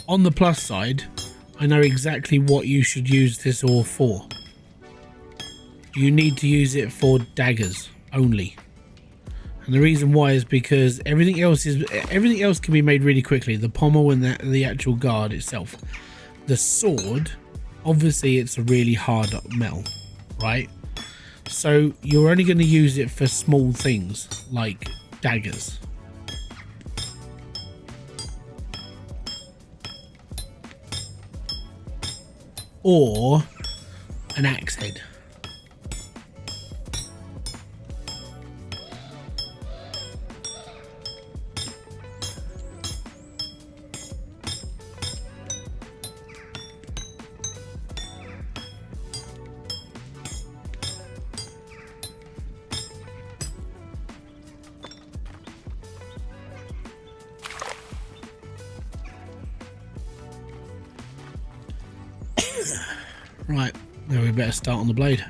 On the plus side, I know exactly what you should use this ore for. You need to use it for daggers only, and the reason why is because everything else can be made really quickly. The pommel and the actual guard itself. The sword, obviously, it's a really hard metal, right? So you're only going to use it for small things like daggers. Or an axe head. Right, now we better start on the blade.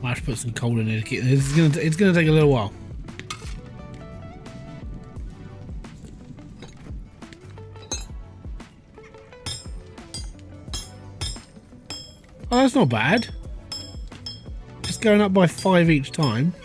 I have to put some coal in it. It's gonna take a little while. Oh, that's not bad. It's going up by 5 each time.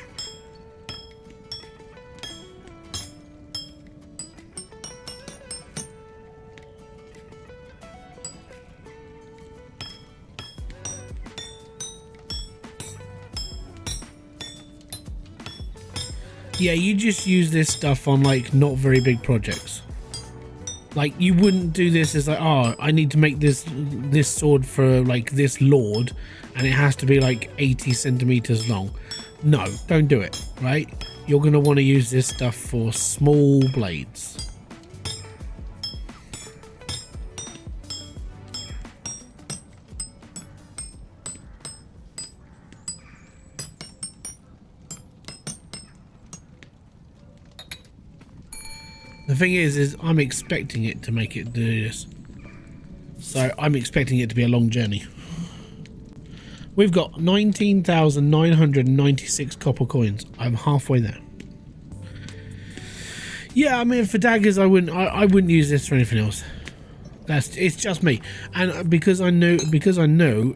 Yeah, you just use this stuff on like not very big projects. Like you wouldn't do this as like, oh, I need to make this sword for like this lord and it has to be like 80 centimeters long. No, don't do it, right? You're going to want to use this stuff for small blades. The thing is I'm expecting it to make it do this. So I'm expecting it to be a long journey. We've got 19,996 copper coins. I'm halfway there. Yeah, I mean, for daggers, I wouldn't use this for anything else. It's just me, and because I know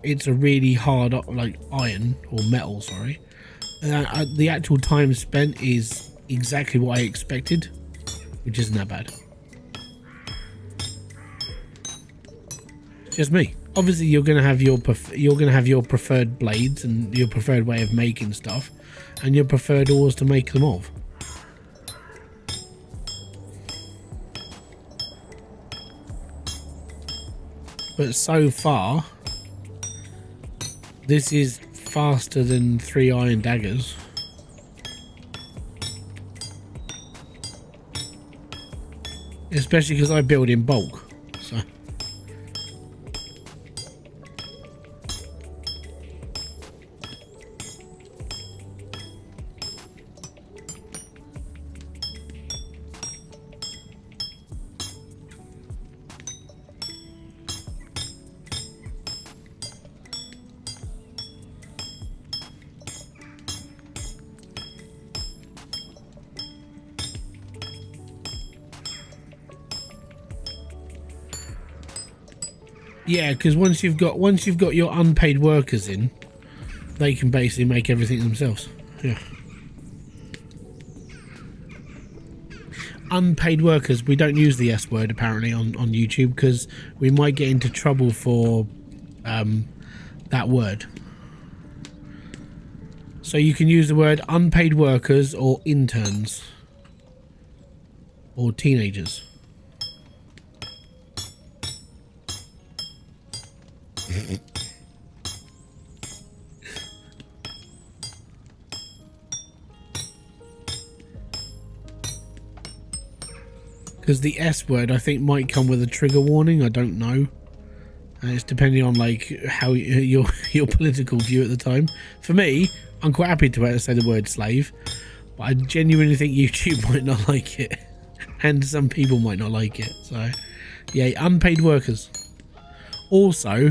it's a really hard, like, iron or metal. Sorry, the actual time spent is exactly what I expected, which isn't that bad. Just me. Obviously, you're gonna have your preferred blades and your preferred way of making stuff, and your preferred ores to make them of. But so far, this is faster than 3 iron daggers. Especially because I build in bulk. So. Yeah, because once you've got your unpaid workers in, they can basically make everything themselves. Yeah. Unpaid workers, we don't use the S word apparently on YouTube because we might get into trouble for that word. So you can use the word unpaid workers or interns or teenagers. Because the S word I think might come with a trigger warning. I don't know. It's depending on like how your political view at the time. For me, I'm quite happy to say the word slave, but I genuinely think YouTube might not like it, and some people might not like it. So, yeah, unpaid workers. Also,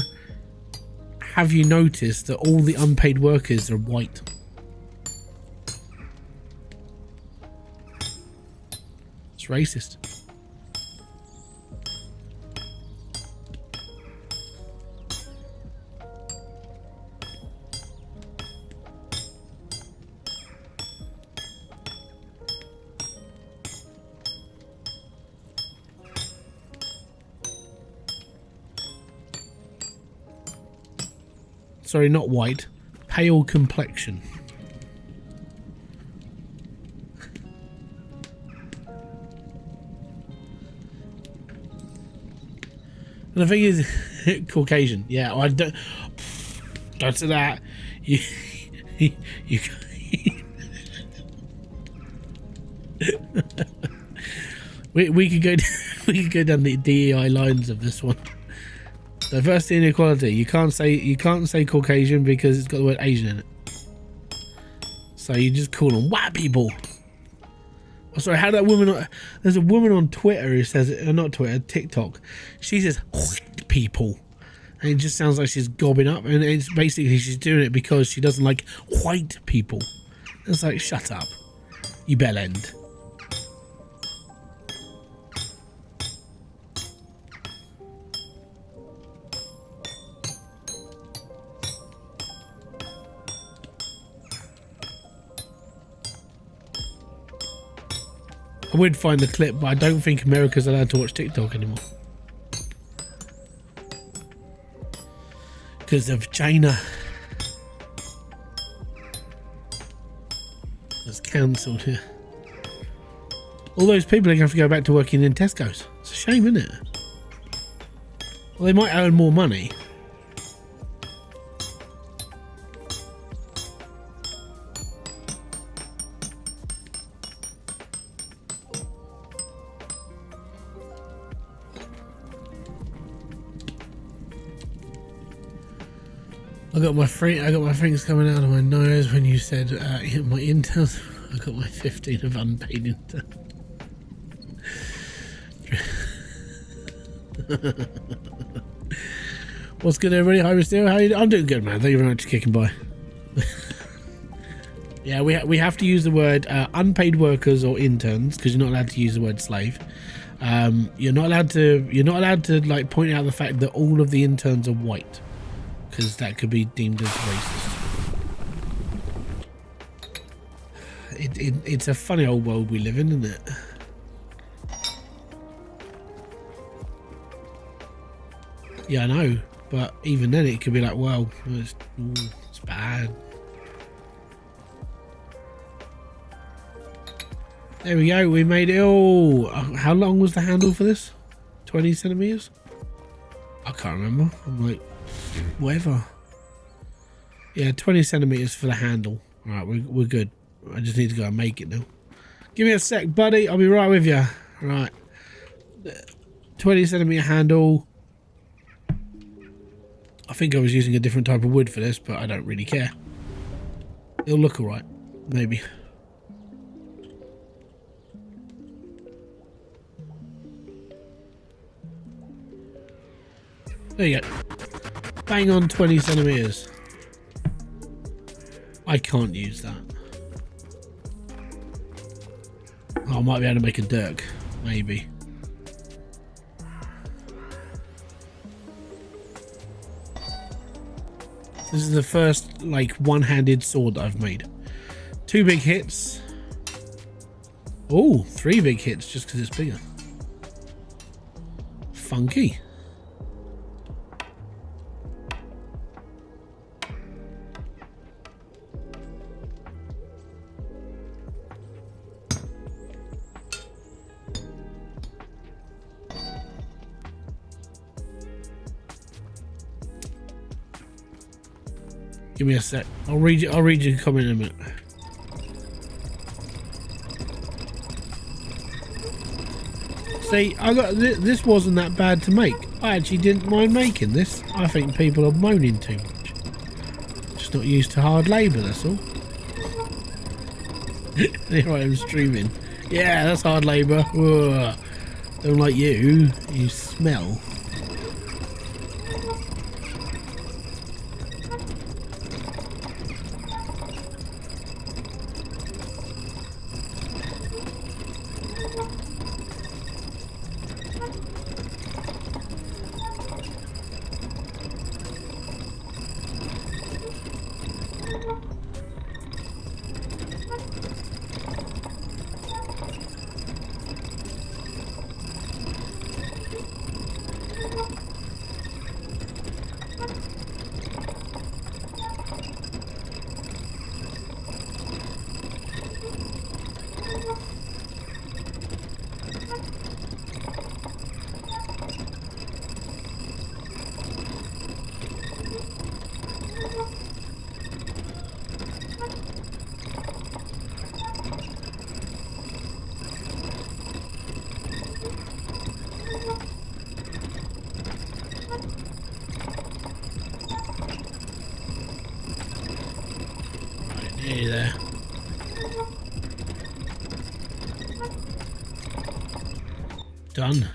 have you noticed that all the unpaid workers are white? It's racist. Sorry, not white. Pale complexion. And the thing is, Caucasian. Yeah, I don't say that. You we could go down the DEI lines of this one. Diversity and equality. You can't say Caucasian because it's got the word Asian in it. So you just call them white people. Oh, sorry, how that woman? There's a woman on Twitter who says it, not Twitter, TikTok. She says white people, and it just sounds like she's gobbing up. And it's basically she's doing it because she doesn't like white people. It's like, shut up, you bell end. I would find the clip, but I don't think America's allowed to watch TikTok anymore. Because of China. It's cancelled here. All those people are going to have to go back to working in Tesco's. It's a shame, isn't it? Well, they might earn more money. I got my things coming out of my nose when you said my interns. I got my 15 of unpaid interns. What's good, everybody? Hybridsteel, how you? I'm doing good, man. Thank you very much for kicking by. Yeah, we have to use the word unpaid workers or interns because you're not allowed to use the word slave. You're not allowed to like point out the fact that all of the interns are white because that could be deemed as racist. It's a funny old world we live in, isn't it? Yeah, I know, but even then it could be like, well, it's bad. There we go, we made it. Oh, how long was the handle for this? 20 centimeters? I can't remember. I'm like, whatever. Yeah, 20 centimeters for the handle. All right, we're good. I just need to go and make it now. Give me a sec, buddy. I'll be right with you. Right. 20 centimeter handle. I think I was using a different type of wood for this, but I don't really care. It'll look all right. Maybe. There you go. Bang on 20 centimeters. I can't use that. Oh, I might be able to make a dirk. Maybe. This is the first, like, one-handed sword that I've made. 2 big hits. Oh, 3 big hits just because it's bigger. Funky. Give me a sec. I'll read you a comment in a minute. See, I got this wasn't that bad to make. I actually didn't mind making this. I think people are moaning too much. Just not used to hard labour, that's all. Here I am streaming. Yeah, that's hard labour. Don't like you. You smell. Nearly there. Done.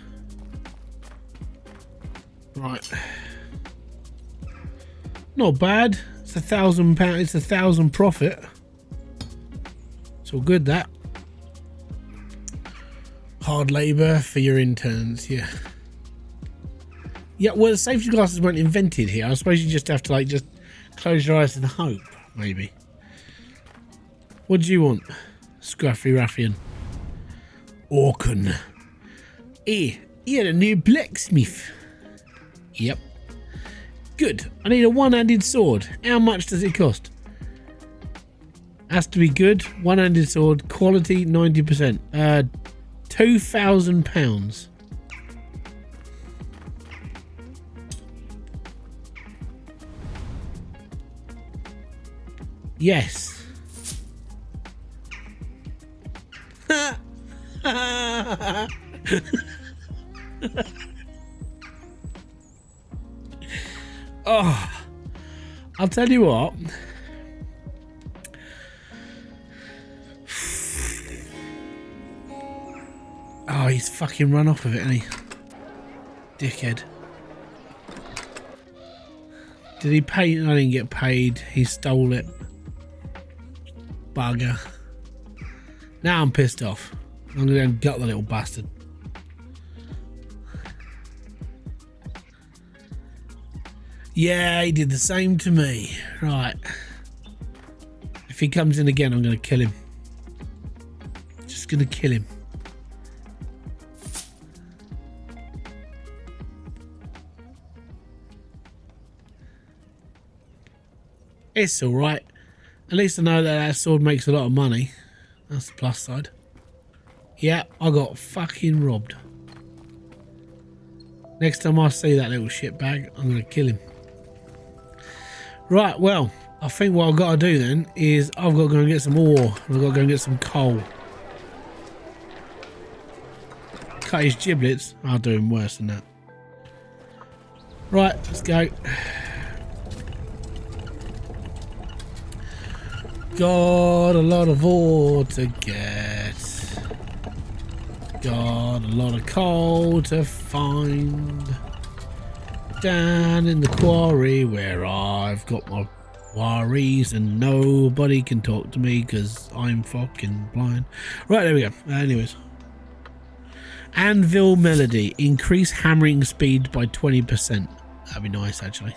Right. Not bad. It's £1,000. It's 1,000 profit. It's all good, that. Hard labour for your interns, yeah. Yeah, well, the safety glasses weren't invented here. I suppose you just have to, like, just close your eyes and hope, maybe. What do you want, Scruffy Ruffian? Orkin. Hey, you're a new blacksmith. Yep. Good. I need a one-handed sword. How much does it cost? Has to be good. One-handed sword. Quality 90%. £2,000. Yes. Oh, I'll tell you what. Oh, he's fucking run off of it, ain't he? Dickhead. Did he pay? I didn't get paid. He stole it. Bugger. Now I'm pissed off. I'm going to gut the little bastard. Yeah, he did the same to me. Right. If he comes in again, I'm going to kill him. Just going to kill him. It's alright. At least I know that sword makes a lot of money. That's the plus side. Yeah, I got fucking robbed. Next time I see that little shitbag, I'm going to kill him. Right, well, I think what I've got to do then is I've got to go and get some ore. I've got to go and get some coal. Cut his giblets. I'll do him worse than that. Right, let's go. Got a lot of ore to get. Got a lot of coal to find. Down in the quarry where I've got my quarries and nobody can talk to me because I'm fucking blind. Right, there we go. Anyways. Anvil melody. Increase hammering speed by 20%. That'd be nice, actually.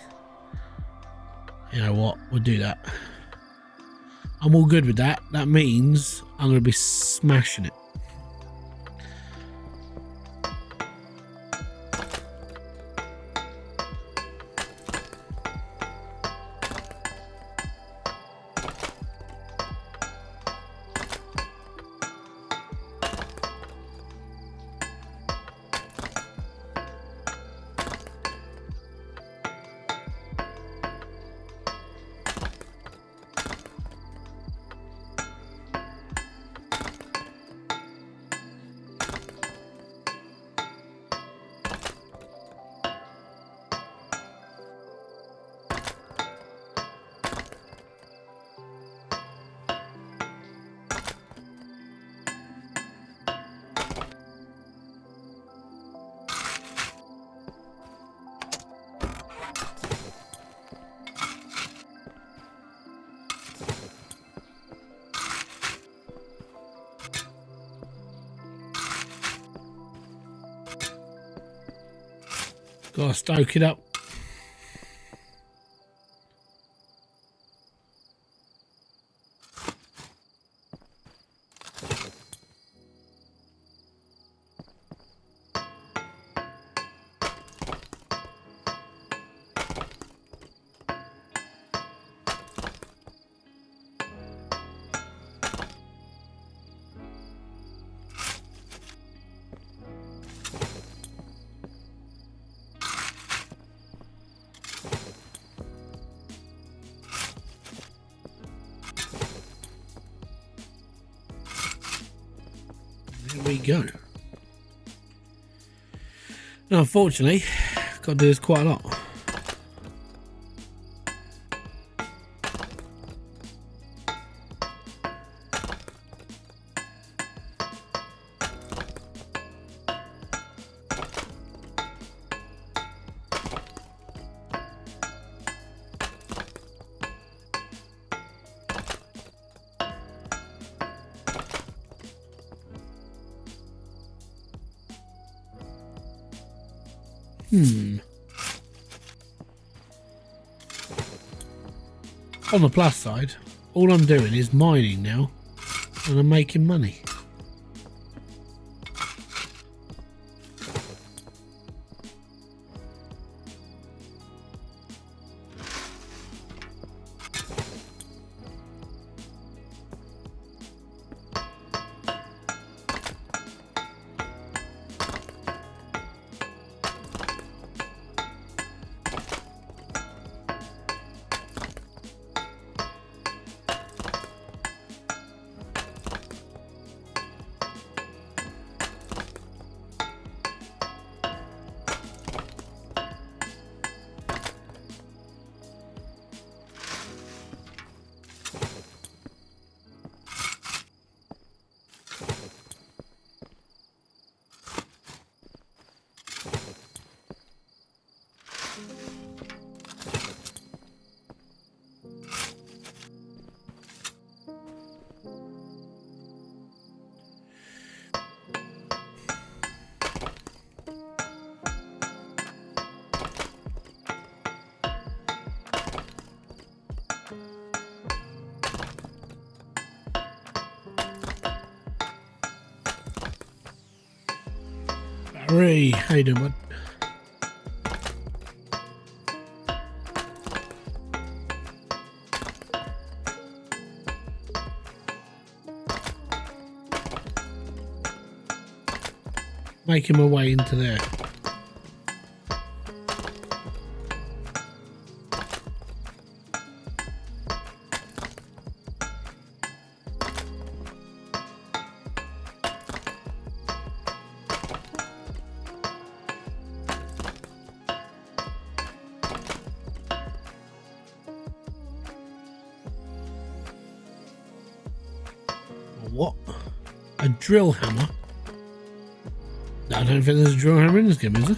You know what? We'll do that. I'm all good with that. That means I'm going to be smashing it. Gotta stoke it up. There we go. Now, unfortunately, got to do this quite a lot. On the plus side, all I'm doing is mining now, and I'm making money. Hooray, how you doing, bud? Making my way into there. What? A drill hammer? I don't think there's a drill hammer in this game, is there?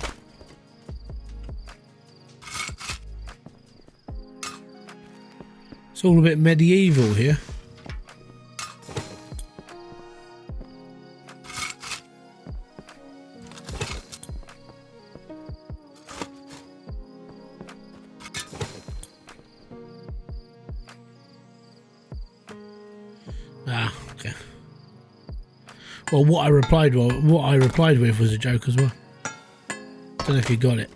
It's all a bit medieval here. Ah, okay. Well, what I replied with was a joke as well. Don't know if you got it.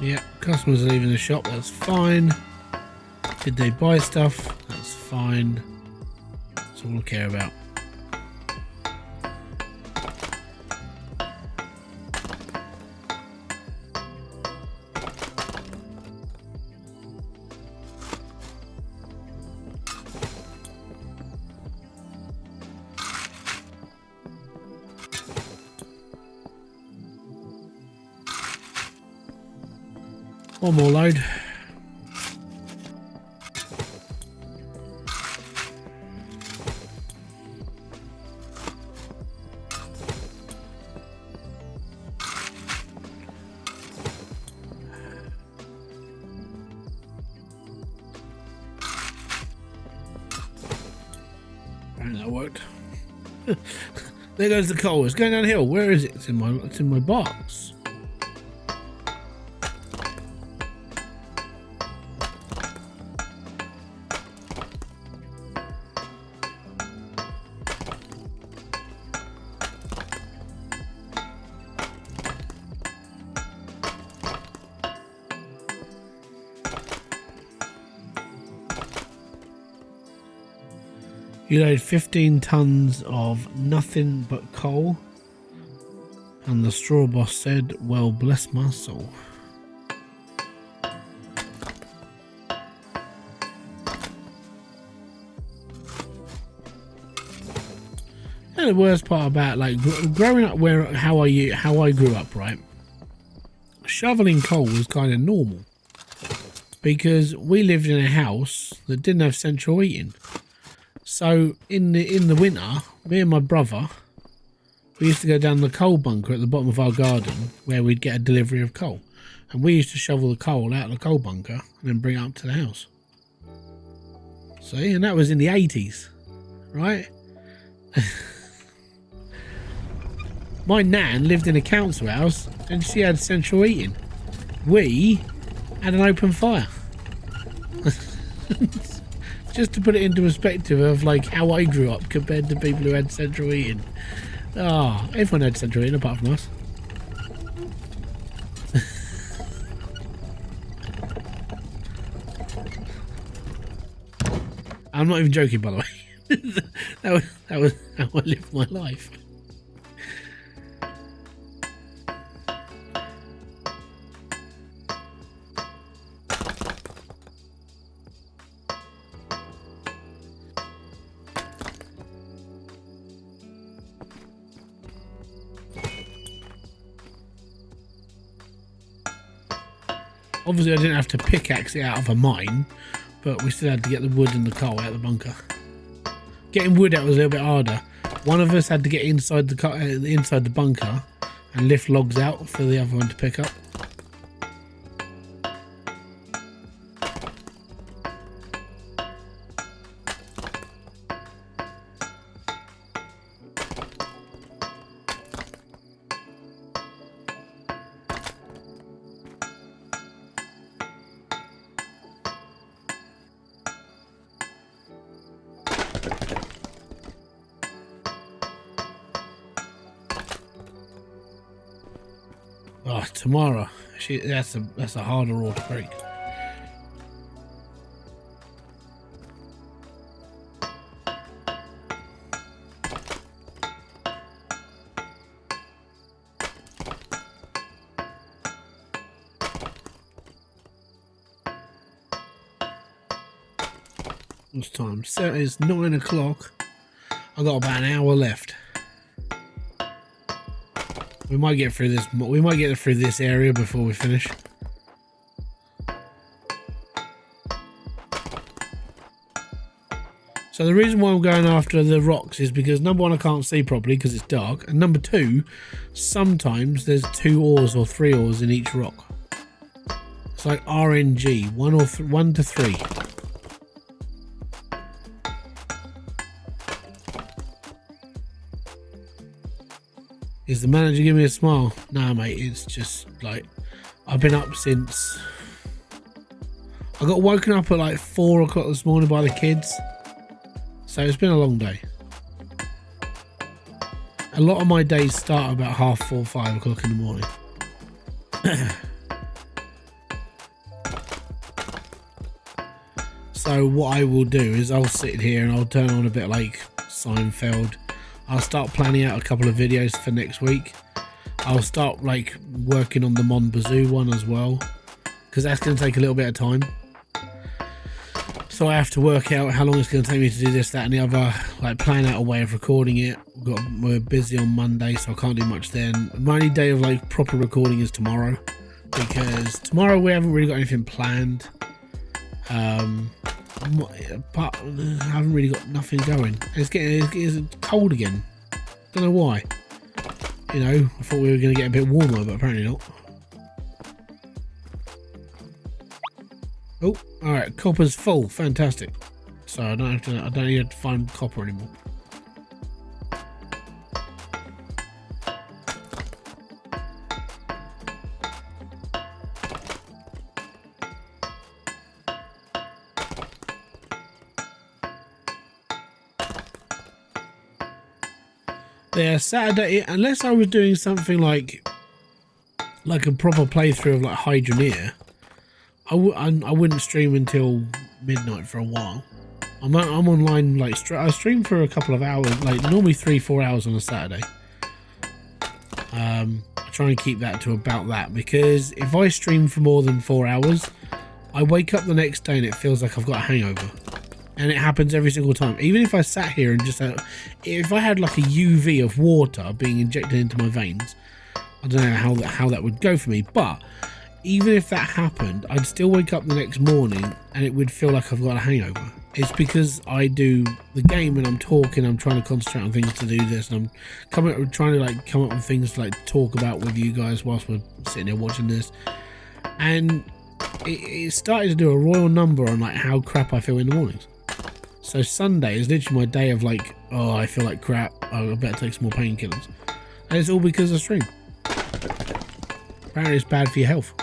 Yeah, customers are leaving the shop, that's fine. Did they buy stuff? That's fine. That's all I care about. One more load. Apparently that worked. There goes the coal. It's going downhill. Where is it? It's in my box. You load 15 tons of nothing but coal. And the straw boss said, well, bless my soul. And the worst part about like growing up how I grew up, right? Shoveling coal was kind of normal. Because we lived in a house that didn't have central heating. So in the winter, me and my brother, we used to go down the coal bunker at the bottom of our garden where we'd get a delivery of coal. And we used to shovel the coal out of the coal bunker and then bring it up to the house. See, and that was in the 80s, right? My nan lived in a council house and she had central heating. We had an open fire. Just to put it into perspective of like how I grew up compared to people who had central heating. Ah, oh, everyone had central heating apart from us. I'm not even joking, by the way. that was how I lived my life. Obviously I didn't have to pickaxe it out of a mine, but we still had to get the wood and the coal out of the bunker. Getting wood out was a little bit harder. One of us had to get inside the bunker and lift logs out for the other one to pick up. Oh, tomorrow. That's a harder ore to break. What's time? So it's 9 o'clock. I've got about an hour left. We might get through this. We might get through this area before we finish. So the reason why I'm going after the rocks is because number one, I can't see properly because it's dark, and number two, sometimes there's 2 ores or 3 ores in each rock. It's like RNG, 1 to 3. Is the manager giving me a smile? Nah, mate, it's just like I've been up since I got woken up at like 4 o'clock this morning by the kids, so it's been a long day. A lot of my days start about 4:30, 5 o'clock in the morning. So what I will do is I'll sit here and I'll turn on a bit like Seinfeld. I'll start planning out a couple of videos for next week. I'll start like working on the Mon Bazoo one as well, because that's going to take a little bit of time. So I have to work out how long it's going to take me to do this, that and the other, like plan out a way of recording it. We're busy on Monday, so I can't do much then. My only day of like proper recording is tomorrow, because tomorrow we haven't really got anything planned. But I haven't really got nothing going. It's cold again. Don't know why. You know, I thought we were going to get a bit warmer, but apparently not. Oh, all right. Copper's full. Fantastic. So I don't need to find copper anymore. Yeah, Saturday, unless I was doing something like a proper playthrough of like Hydroneer, I wouldn't stream until midnight for a while. I'm online, like I stream for a couple of hours, like normally 3-4 hours on a Saturday. I try and keep that to about that, because if I stream for more than 4 hours, I wake up the next day and it feels like I've got a hangover. And it happens every single time. Even if I sat here and just if I had like a UV of water being injected into my veins, I don't know how that would go for me. But even if that happened, I'd still wake up the next morning and it would feel like I've got a hangover. It's because I do the game and I'm talking, I'm trying to concentrate on things to do this, and I'm trying to come up with things to like talk about with you guys whilst we're sitting there watching this. And it started to do a royal number on like how crap I feel in the mornings. So Sunday is literally my day of like, oh, I feel like crap, oh, I better take some more painkillers. And it's all because of stream. Apparently it's bad for your health.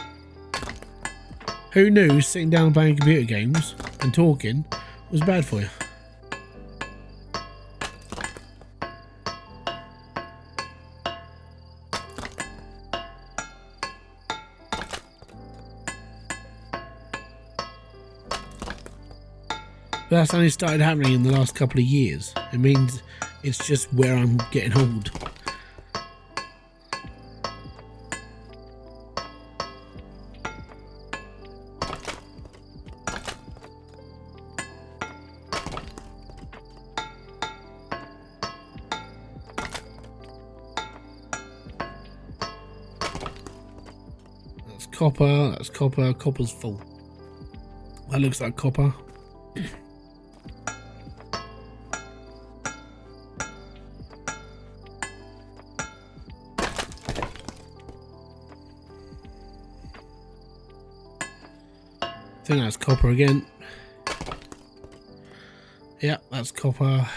Who knew sitting down and playing computer games and talking was bad for you? But that's only started happening in the last couple of years. It means it's just where I'm getting old. copper. That's copper. Copper's full. That looks like copper. I think that's copper again. Yeah, that's copper.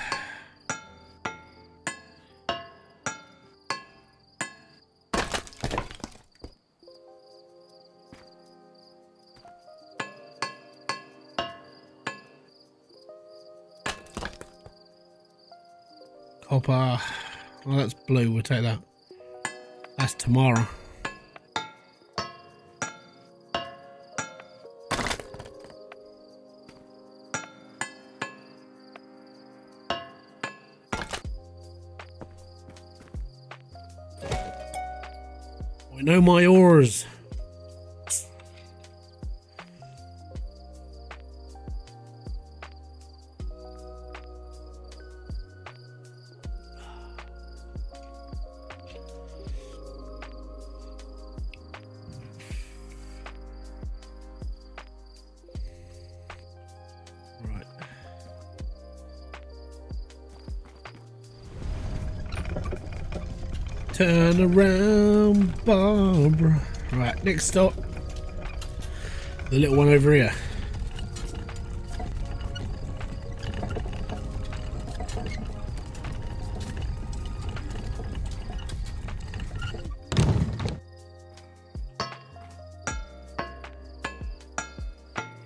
Copper. Well, that's blue. We'll take that. That's tomorrow. I know my ores. Right. Turn around, Barbara. Right, next stop. The little one over here.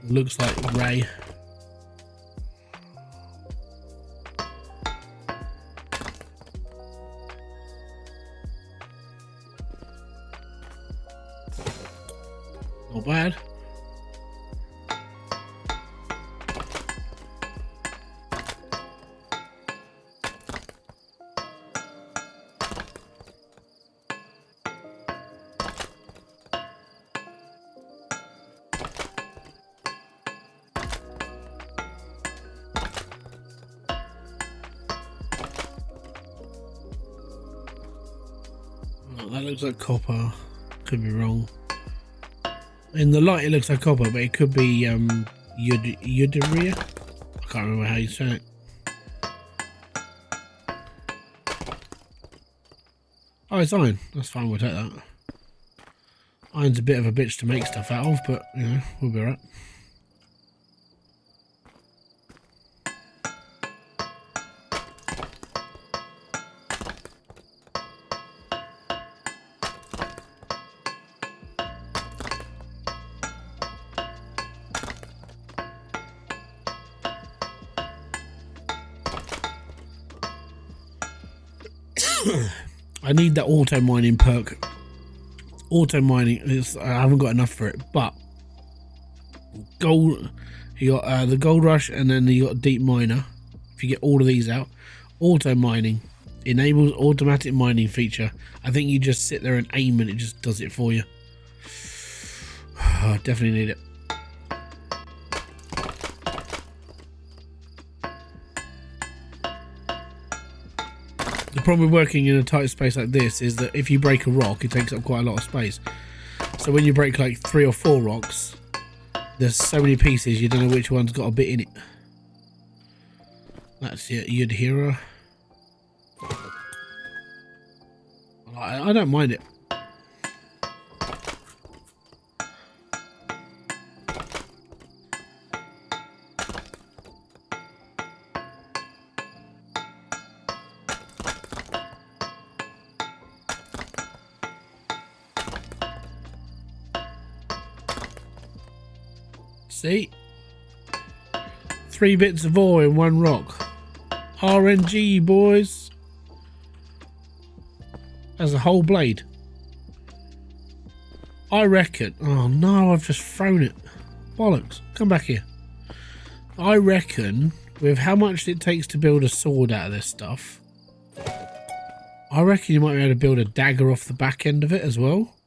Looks like Ray. Not bad. Oh, that looks like copper. Could be wrong. In the light it looks like copper, but it could be Uderia. I can't remember how you say it. Oh, it's iron. That's fine, we'll take that. Iron's a bit of a bitch to make stuff out of, but you know, we'll be alright. I need that auto mining perk. Auto mining is, I haven't got enough for it, but gold, you got the gold rush, and then you got deep miner. If you get all of these out, auto mining enables automatic mining feature. I think you just sit there and aim and it just does it for you. I definitely need it. The problem with working in a tight space like this is that if you break a rock, it takes up quite a lot of space. So when you break like 3 or 4 rocks, there's so many pieces you don't know which one's got a bit in it. That's it, Yudhira. I don't mind it. See? 3 bits of ore in 1 rock. RNG, boys. As a whole blade. I reckon... Oh no, I've just thrown it. Bollocks. Come back here. I reckon, with how much it takes to build a sword out of this stuff, I reckon you might be able to build a dagger off the back end of it as well.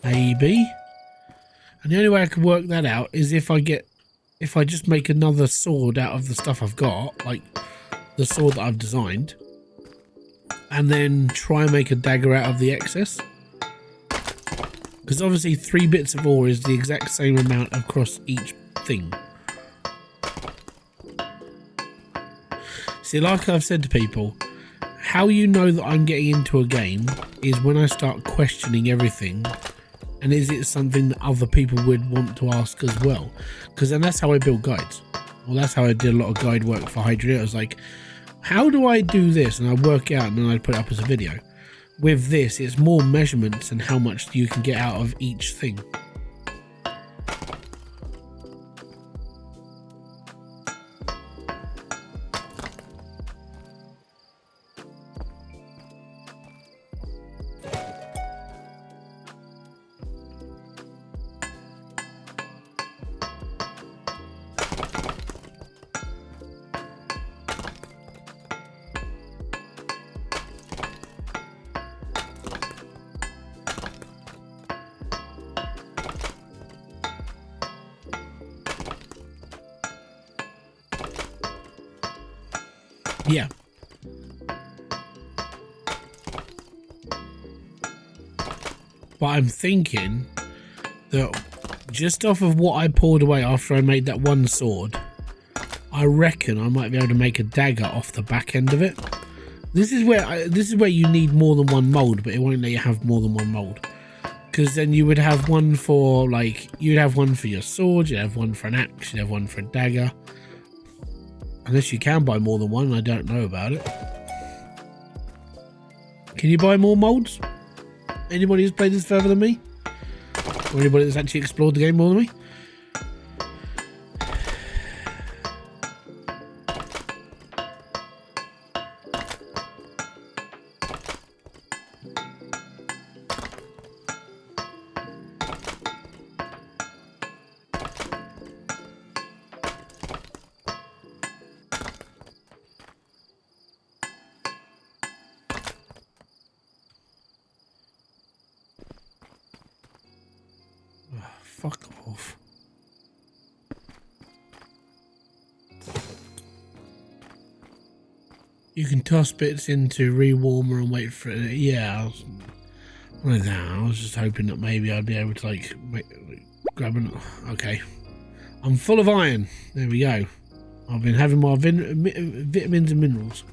Maybe. And the only way I could work that out is if I just make another sword out of the stuff I've got, like the sword that I've designed, and then try and make a dagger out of the excess. Because obviously 3 bits of ore is the exact same amount across each thing. See, like I've said to people, how you know that I'm getting into a game is when I start questioning everything, and is it something that other people would want to ask as well? Because then that's how I build guides. Well, that's how I did a lot of guide work for Hybridsteel. I was like, how do I do this? And I work out and then I put it up as a video. With this, it's more measurements and how much you can get out of each thing. Yeah. But I'm thinking that just off of what I poured away after I made that one sword, I reckon I might be able to make a dagger off the back end of it. This is where you need more than one mold, but it won't let you have more than one mold. Because then you would have one for, like, you'd have one for your sword, you'd have one for an axe, you'd have one for a dagger. Unless you can buy more than one, I don't know about it. Can you buy more molds? Anybody who's played this further than me? Or anybody that's actually explored the game more than me? Fuck off. You can toss bits into rewarmer and wait for it. Yeah, I was just hoping that maybe I'd be able to like grab an. Okay, I'm full of iron. There we go. I've been having my vitamins and minerals.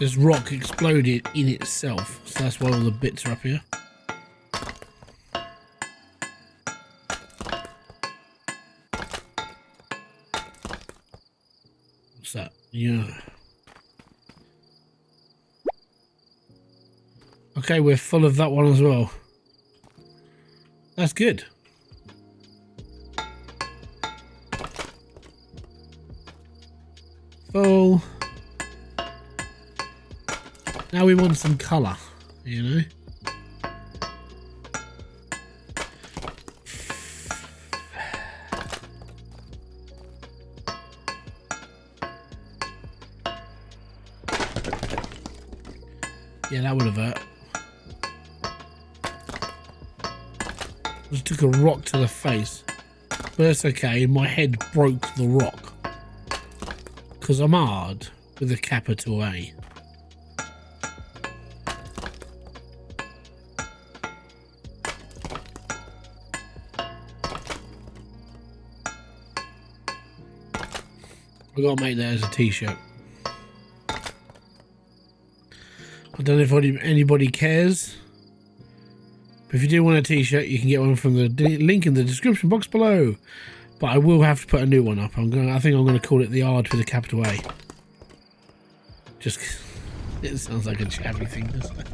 This rock exploded in itself, so that's why all the bits are up here. What's that? Yeah. Okay, we're full of that one as well. That's good. Full. Now we want some colour, you know? Yeah, that would have hurt. Just took a rock to the face. But that's okay, my head broke the rock. Because I'm hard with a capital A. I gotta make that as a t-shirt. I don't know if anybody cares. But if you do want a t-shirt, you can get one from the link in the description box below. But I will have to put a new one up. I think I'm gonna call it the Ard with a capital A. Just it sounds like a shabby thing to say.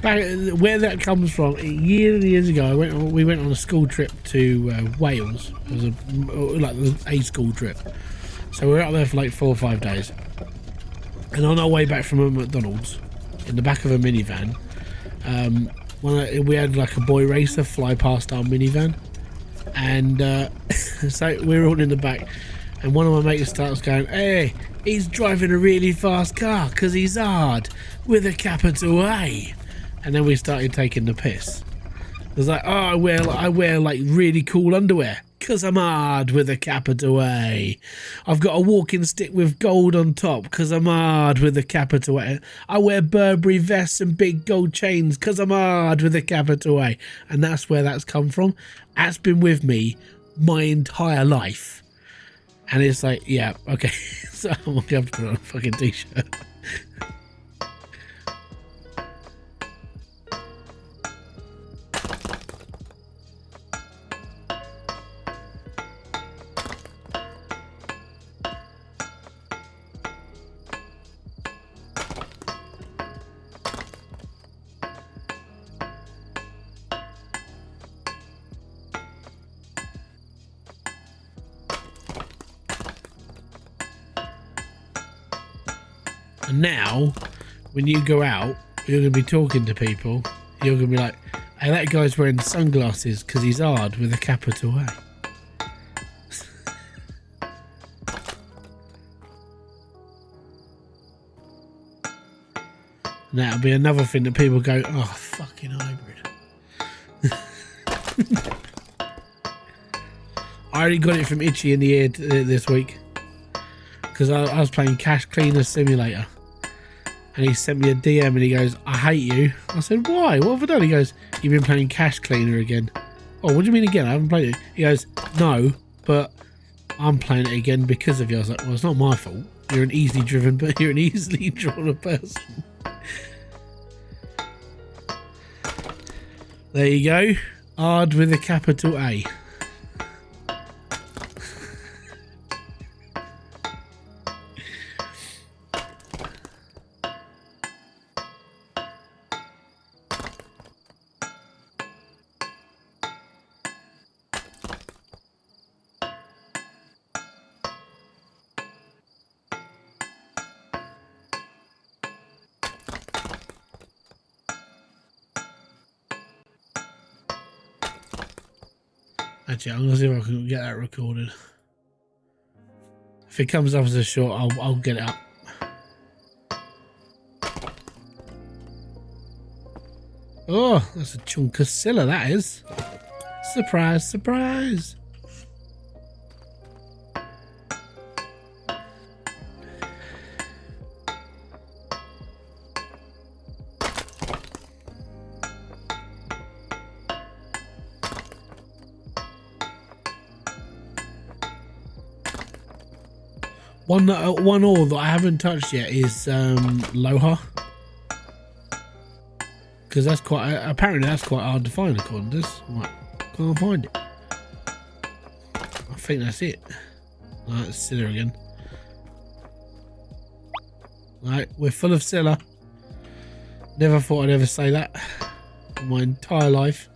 Back where that comes from, years and years ago, we went on a school trip to Wales. It was a school trip. So we were out there for like 4 or 5 days. And on our way back from a McDonald's, in the back of a minivan, we had like a boy racer fly past our minivan. And so we were all in the back. And one of my mates starts going, hey, he's driving a really fast car because he's hard with a capital A. And then we started taking the piss. It was like, oh, I wear like really cool underwear because I'm hard with a capital A. I've got a walking stick with gold on top because I'm hard with a capital A. I wear Burberry vests and big gold chains because I'm hard with a capital A. And that's where that's come from. That's been with me my entire life. And it's like, yeah, okay. So I'm going to have to put on a fucking t-shirt. And now, when you go out, you're going to be talking to people. You're going to be like, hey, that guy's wearing sunglasses because he's hard with a capital A. And that'll be another thing that people go, oh, fucking hybrid. I already got it from Itchy in the ear this week. Because I was playing Cash Cleaner Simulator. And he sent me a DM and he goes, I hate you. I said, why? What have I done? He goes, you've been playing Cash Cleaner again. Oh, what do you mean again? I haven't played it. He goes, no, but I'm playing it again because of you. I was like, well, it's not my fault. You're an easily drawn person. There you go. Hard with a capital A. Actually, I'm gonna see if I can get that recorded. If it comes up as a short, I'll get it up. Oh, that's a chunk of Scylla, that is. Surprise, surprise. One ore that I haven't touched yet is Loha, because that's quite apparently that's quite hard to find according to this. Can't find it. I think that's it. Right, it's Scylla again. Right, we're full of Scylla. Never thought I'd ever say that in my entire life.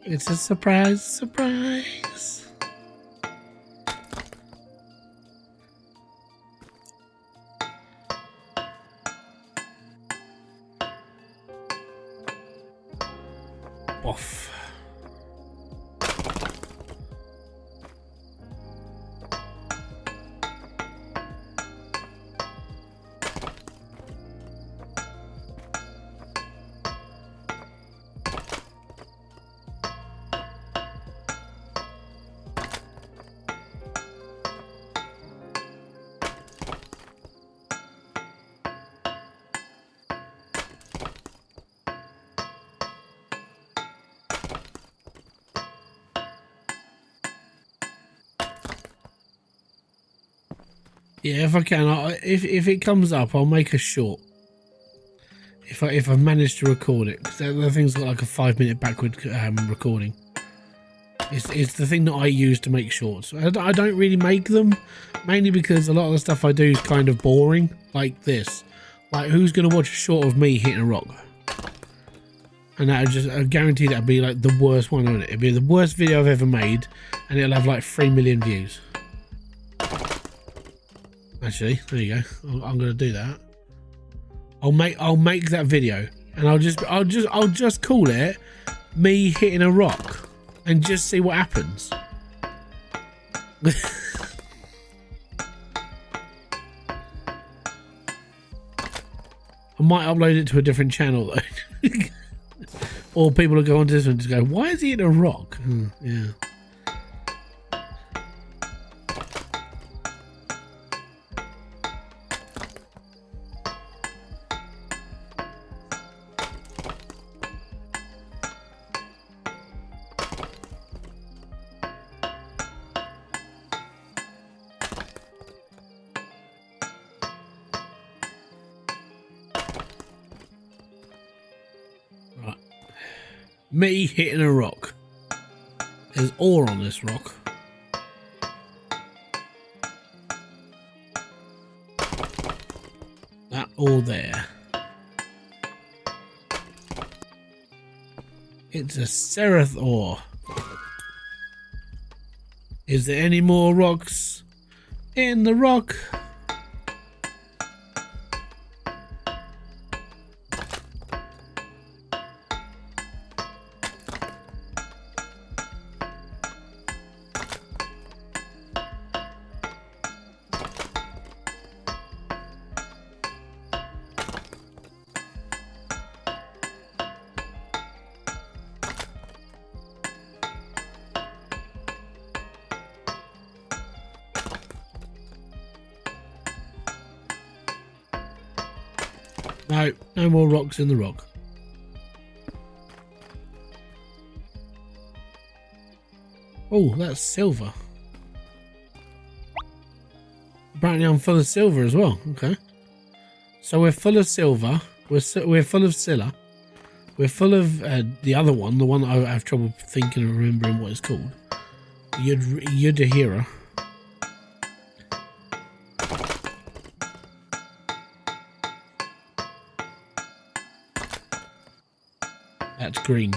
It's a surprise, surprise. off. Yeah, if I can, if it comes up, I'll make a short. If I've managed to record it, because the thing's got like a 5-minute backward recording. It's the thing that I use to make shorts. I don't really make them, mainly because a lot of the stuff I do is kind of boring, like this. Like, who's gonna watch a short of me hitting a rock? And I guarantee that'd be like the worst one on it. It'd be the worst video I've ever made, and it'll have like 3 million views. Actually, there you go. I'm gonna do that. I'll make that video, and I'll just call it me hitting a rock, and just see what happens. I might upload it to a different channel though, or people will go onto this one and just go, "Why is he hitting a rock?" Yeah. Me hitting a rock. There's ore on this rock. That ore there. It's a seraph ore. Is there any more rocks in the rock? No, no more rocks in the rock. Oh, that's silver. Apparently I'm full of silver as well. Okay. So we're full of silver. We're full of Scylla. We're full of the other one, the one that I have trouble thinking and remembering what it's called. Yudahira. That's green.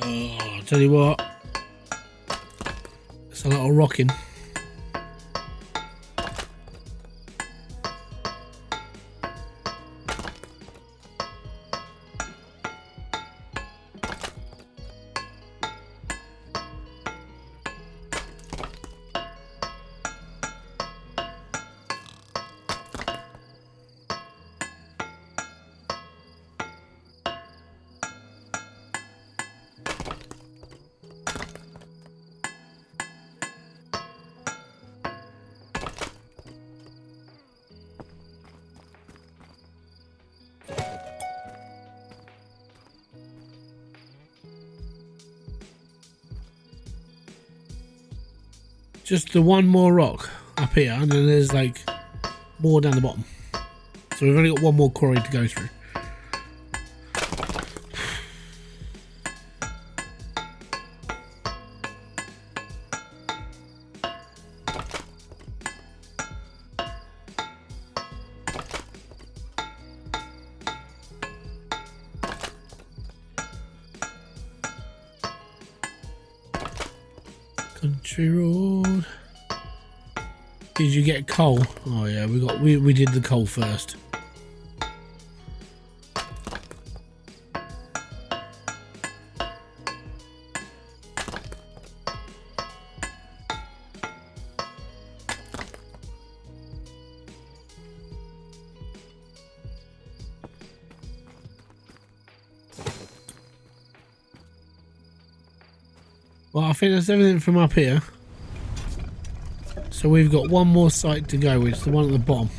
Oh, I'll tell you what, it's a lot of rocking. Just the one more rock up here, and then there's like more down the bottom. So we've only got one more quarry to go through. Country road. Did you get coal? Oh yeah, we did the coal first. Well, I think that's everything from up here. So we've got one more site to go, which is the one at the bottom.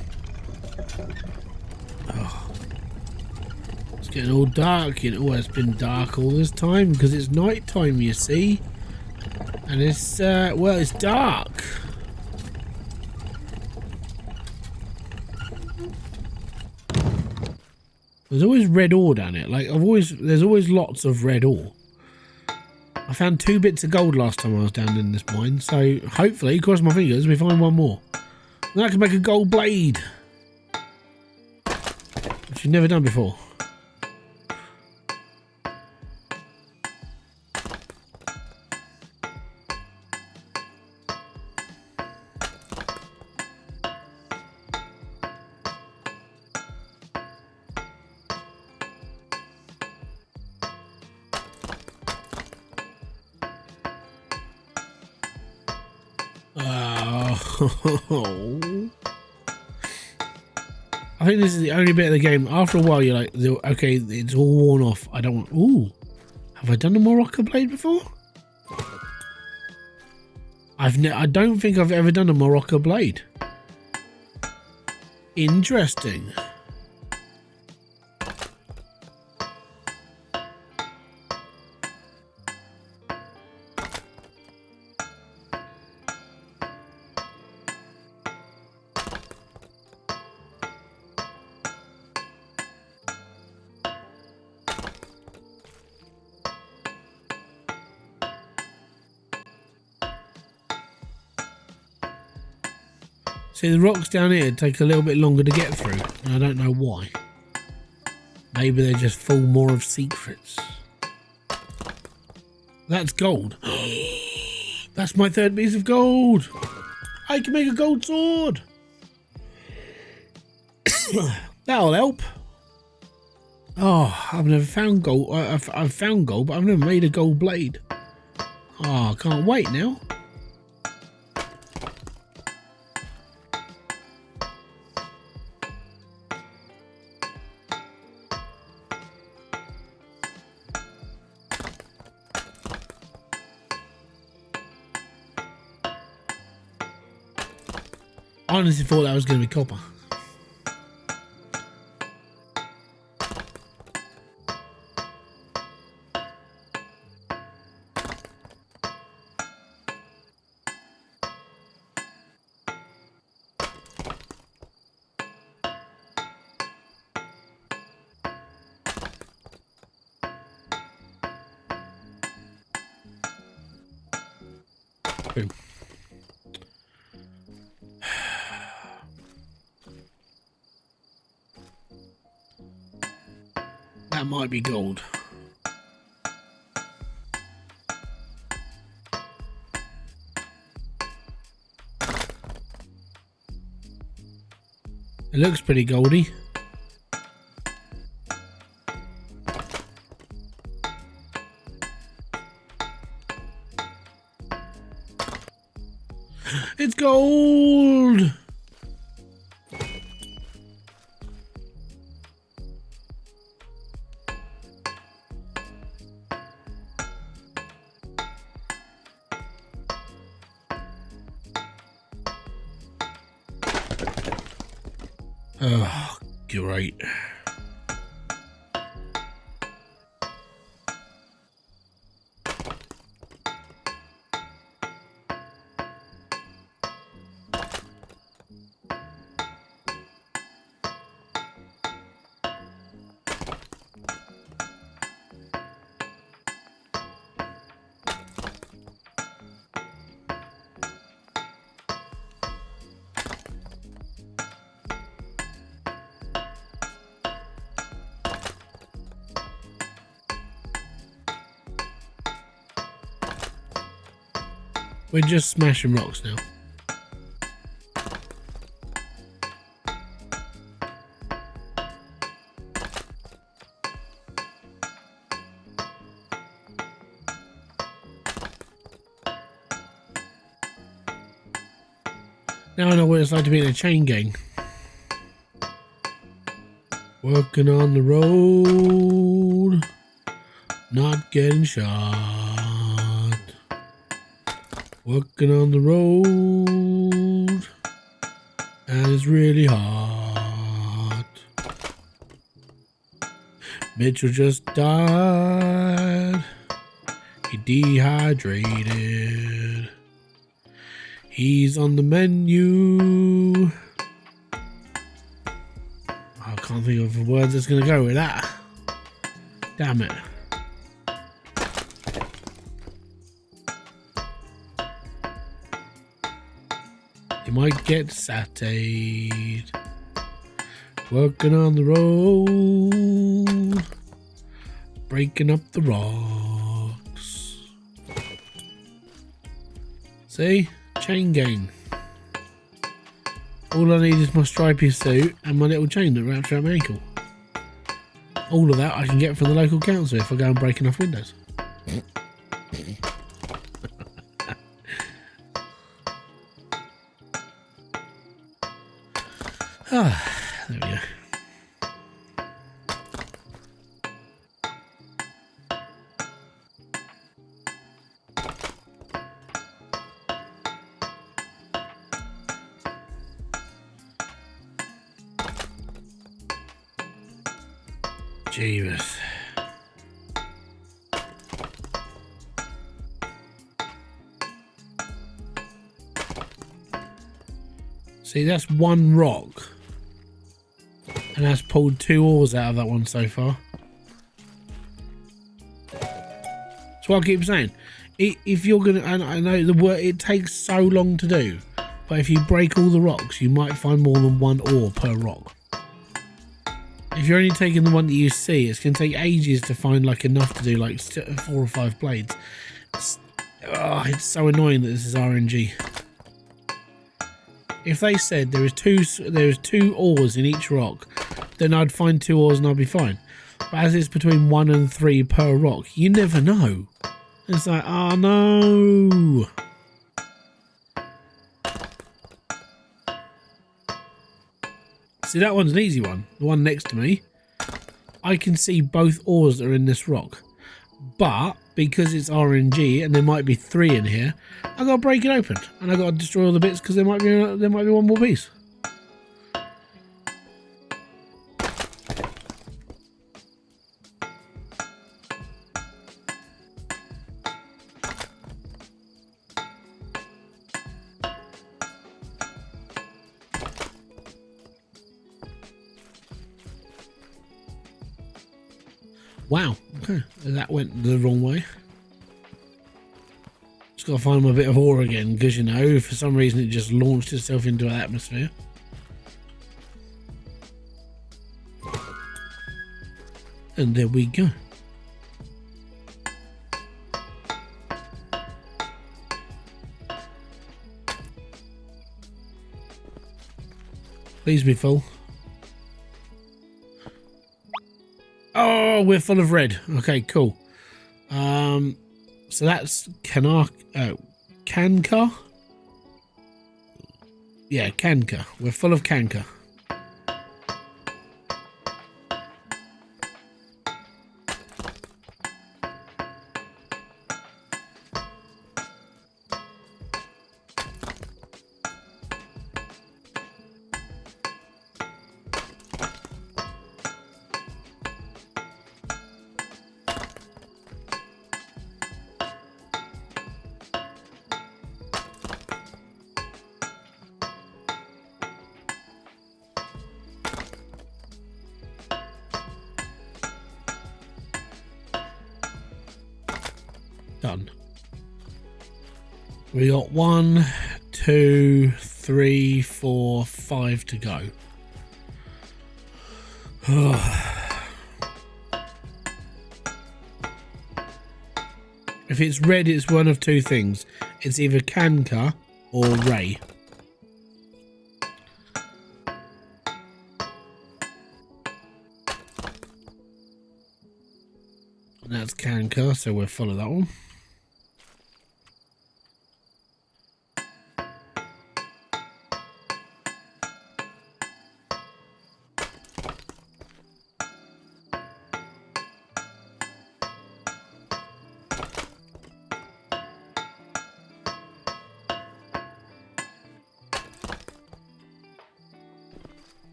Oh. It's getting all dark. You know, it's been dark all this time because it's night time, you see. And it's, well, it's dark. There's always red ore down it. Like, there's always lots of red ore. I found 2 bits of gold last time I was down in this mine, so hopefully, cross my fingers, we find one more. Then I can make a gold blade, which you've never done before. I think this is the only bit of the game. After a while, you're like, okay, it's all worn off. I don't want. Ooh, have I done a Morocco blade before? I don't think I've ever done a Morocco blade. Interesting. See, the rocks down here take a little bit longer to get through, and I don't know why. Maybe they're just full more of secrets. That's gold. That's my 3rd piece of gold. I can make a gold sword. That'll help. Oh, I've never found gold. I've found gold, but I've never made a gold blade. Oh, I can't wait now. I honestly thought that was going to be copper. Boom. That might be gold. It looks pretty goldy. It's gold! Oh, great. We're just smashing rocks now. Now I know what it's like to be in a chain gang. Working on the road, not getting shot. Working on the road, and it's really hot. Mitchell just died. He dehydrated. He's on the menu. I can't think of a word that's going to go with that. Damn it. You might get saturated. Working on the road. Breaking up the rocks. See? Chain gang. All I need is my stripy suit and my little chain that wraps around my ankle. All of that I can get from the local council if I go and break enough windows. Ah, there we go. Jeebus. See, that's one rock. And that's pulled 2 ores out of that one so far. That's what I keep saying. If you're gonna, and I know the work, it takes so long to do, but if you break all the rocks, you might find more than 1 ore per rock. If you're only taking the one that you see, it's going to take ages to find like enough to do like 4 or 5 blades. It's so annoying that this is RNG. If they said there was 2 ores in each rock, then I'd find 2 ores and I'd be fine. But as it's between 1 and 3 per rock, you never know. It's like, oh no. See, that one's an easy one. The one next to me, I can see both ores that are in this rock. But because it's RNG and there might be 3 in here, I gotta break it open and I gotta destroy all the bits because there might be 1 more piece. Wow, okay, that went the wrong way. Just gotta find my bit of ore again, because you know, for some reason it just launched itself into an atmosphere. And there we go. Please be full. Oh, we're full of red. Okay, cool. So that's Kanka. Yeah, Kanka. We're full of Kanka. Done. We got 1, 2, 3, 4, 5 to go. If it's red, it's one of two things. It's either Kanka or Ray. And that's Kanka, so we'll follow that one.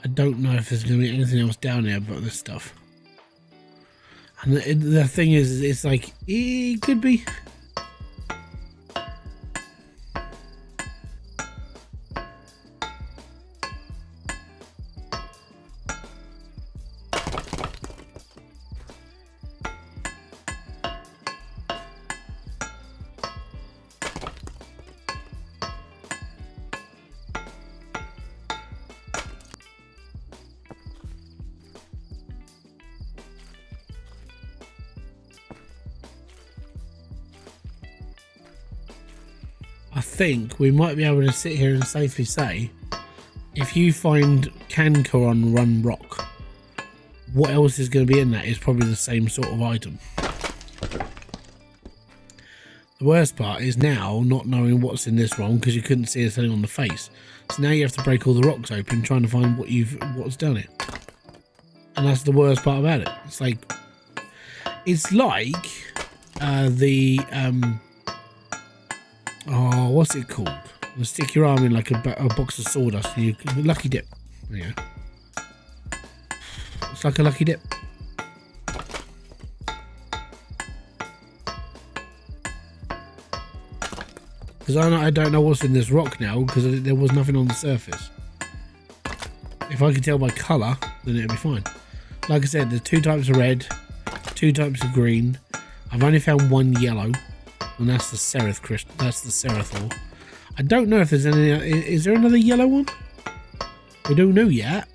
I don't know if there's going to be anything else down there but this stuff. And the thing is, it's like, it could be. I think we might be able to sit here and safely say, if you find Kanka on Run Rock, what else is going to be in that is probably the same sort of item. The worst part is now not knowing what's in this one because you couldn't see anything on the face. So now you have to break all the rocks open trying to find what's done it. And that's the worst part about it. It's like oh, what's it called? You stick your arm in like a box of sawdust and you lucky dip. Yeah. It's like a lucky dip. Because I don't know what's in this rock now because there was nothing on the surface. If I could tell by colour, then it'd be fine. Like I said, there's 2 types of red, 2 types of green. I've only found 1 yellow. And that's the Seraph crystal. That's the Serathor. I don't know if there's any. Is there another yellow one? We don't know yet.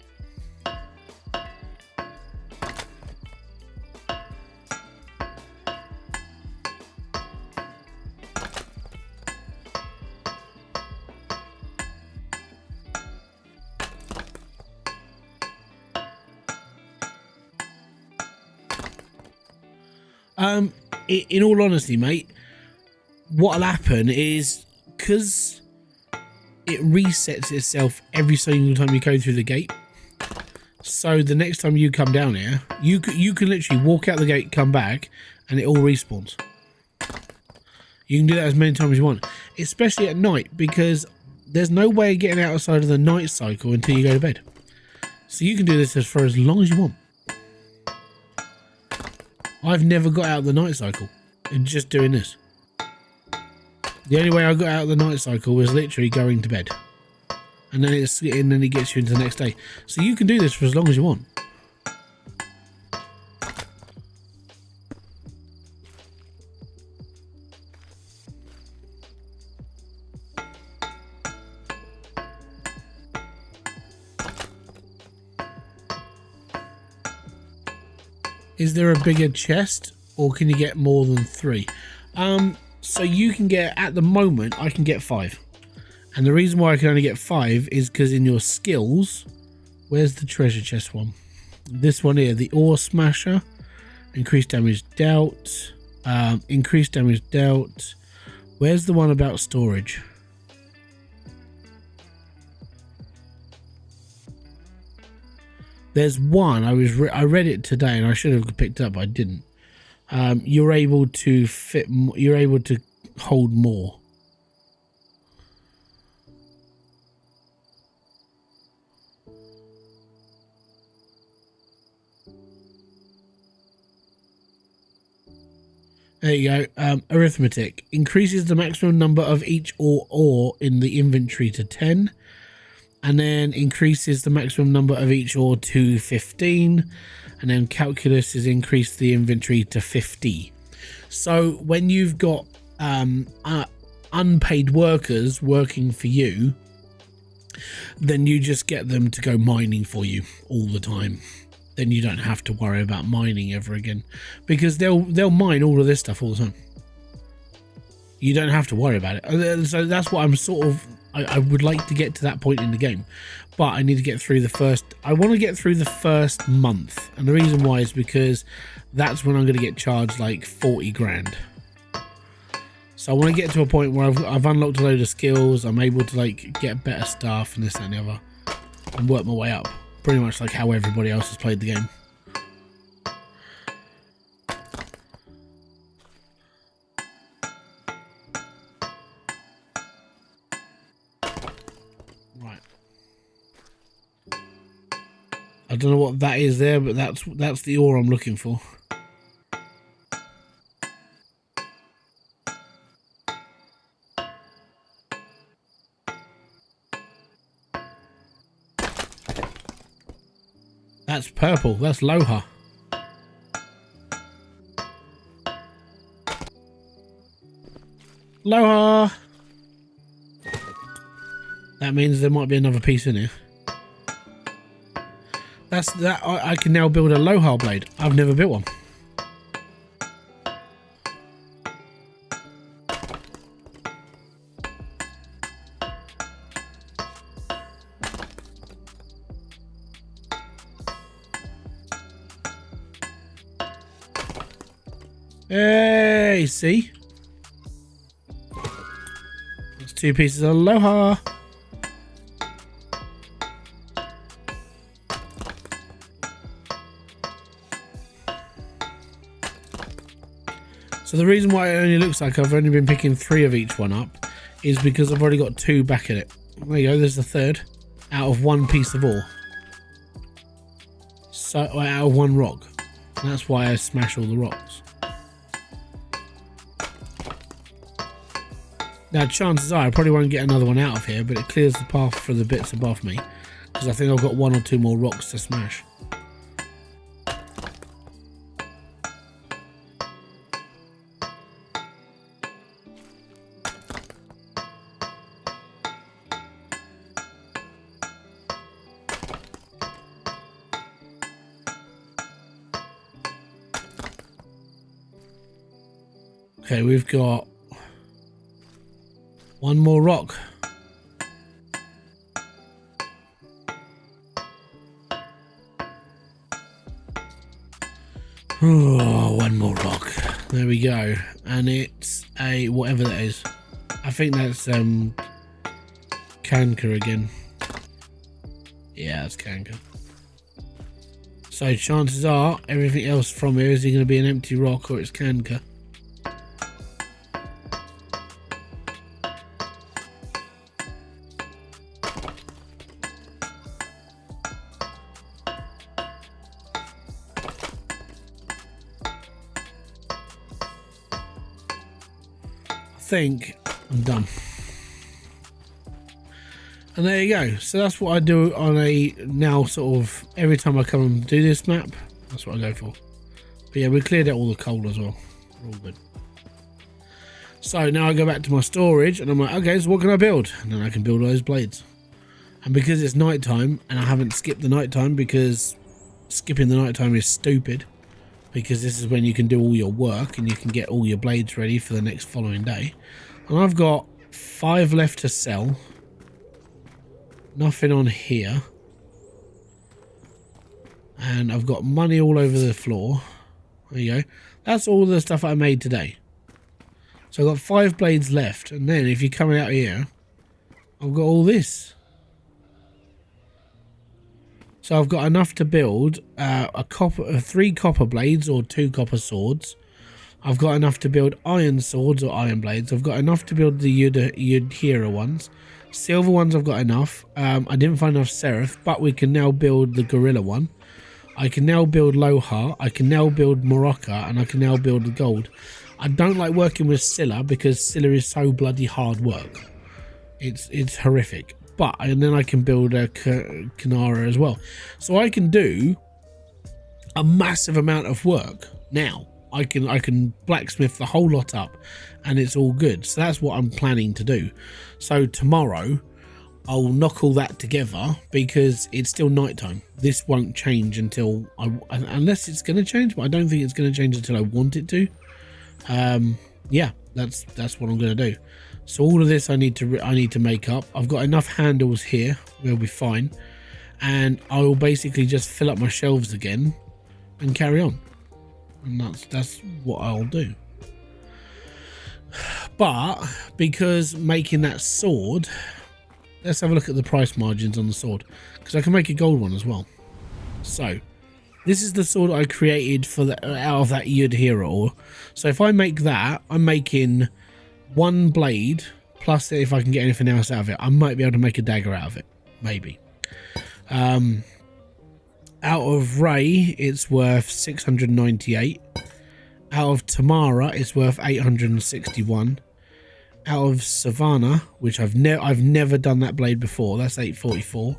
In all honesty, mate, what'll happen is, because it resets itself every single time you go through the gate, so the next time you come down here, you can literally walk out the gate, come back, and it all respawns. You can do that as many times as you want, especially at night, because there's no way of getting outside of the night cycle until you go to bed. So you can do this for as long as you want. I've never got out of the night cycle in just doing this. The only way I got out of the night cycle was literally going to bed, and then it gets you into the next day. So you can do this for as long as you want. Is there a bigger chest, or can you get more than 3? So you can get, at the moment, I can get 5. And the reason why I can only get 5 is because in your skills, where's the treasure chest one? This one here, the ore smasher, increased damage dealt, increased damage dealt. Where's the one about storage? There's one, I read it today and I should have picked up, but I didn't. You're able to fit, you're able to hold more. There you go. Arithmetic increases the maximum number of each ore in the inventory to 10, and then increases the maximum number of each ore to 15, and then calculus is increased the inventory to 50. So when you've got unpaid workers working for you, then you just get them to go mining for you all the time. then you don't have to worry about mining ever again, because they'll mine all of this stuff all the time. You don't have to worry about it. So that's what I'm sort of, I would like to get to that point in the game, but I need to get through the first, I want to get through the first month, and the reason why is because that's when I'm going to get charged like 40 grand. So I want to get to a point where I've unlocked a load of skills, I'm able to like get better stuff and this and the other, and work my way up, pretty much like how everybody else has played the game. Right. I don't know what that is there, but that's the ore I'm looking for. That's purple. That's Loha. Loha. That means there might be another piece in here. That's that. I can now build a Loha blade. I've never built one. Hey, see? That's 2 pieces of Loha. So the reason why it only looks like I've only been picking 3 of each one up is because I've already got 2 back at it. There you go, there's the 3rd out of 1 piece of ore. So out of 1 rock. And that's why I smash all the rocks. Now chances are I probably won't get another one out of here, but it clears the path for the bits above me, because I think I've got 1 or 2 more rocks to smash. Okay, we've got 1 more rock. Oh, 1 more rock. There we go. And it's a whatever that is. I think that's Kanka again. Yeah, that's Kanka. So chances are everything else from here is either going to be an empty rock or it's Kanka. I think I'm done. And there you go. So that's what I do on a now sort of every time I come and do this map. That's what I go for. But yeah, we cleared out all the coal as well. We're all good. So now I go back to my storage and I'm like, okay, so what can I build? And then I can build those blades. And because it's night time and I haven't skipped the night time, because skipping the night time is stupid, because this is when you can do all your work and you can get all your blades ready for the next following day. And I've got 5 left to sell. Nothing on here. And I've got money all over the floor. There you go. That's all the stuff I made today. So I've got 5 blades left. And then if you come out here, I've got all this. So I've got enough to build 3 copper blades or 2 copper swords. I've got enough to build iron swords or iron blades. I've got enough to build the Yudhira ones. Silver ones I've got enough. I didn't find enough Seraph, but we can now build the Gorilla one. I can now build Loha. I can now build Morocca, and I can now build the gold. I don't like working with Scylla because Scylla is so bloody hard work. It's horrific. But and then I can build a Kanara as well. So I can do a massive amount of work now. I can blacksmith the whole lot up and it's all good. So that's what I'm planning to do. So tomorrow I'll knock all that together because it's still nighttime. This won't change until unless it's going to change, but I don't think it's going to change until I want it to. Yeah, that's what I'm going to do. So all of this I need to make up. I've got enough handles here. We'll be fine, and I will basically just fill up my shelves again and carry on. And that's what I'll do. But because making that sword, let's have a look at the price margins on the sword, because I can make a gold one as well. So this is the sword I created for out of that Yudhira ore. So if I make that, I'm making one blade, plus if I can get anything else out of it, I might be able to make a dagger out of it, maybe. Out of Ray, it's worth 698. Out of Tamara, it's worth 861. Out of Savannah, which I've never done that blade before, that's 844.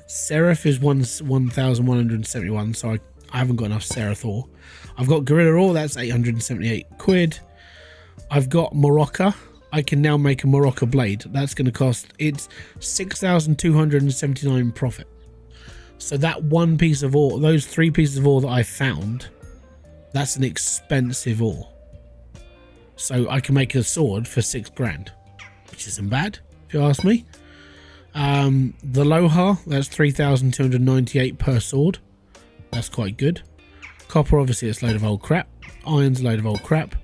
Seraph is 1171, so I haven't got enough Seraph ore. I've got Gorilla ore, that's 878 quid. I've got Morocco. I can now make a Morocco blade. That's going to cost, it's 6,279 profit. So that one piece of ore, those 3 pieces of ore that I found, that's an expensive ore. So I can make a sword for 6 grand, which isn't bad if you ask me. The Loha, that's 3,298 per sword. That's quite good. Copper, obviously, it's a load of old crap. Iron's a load of old crap.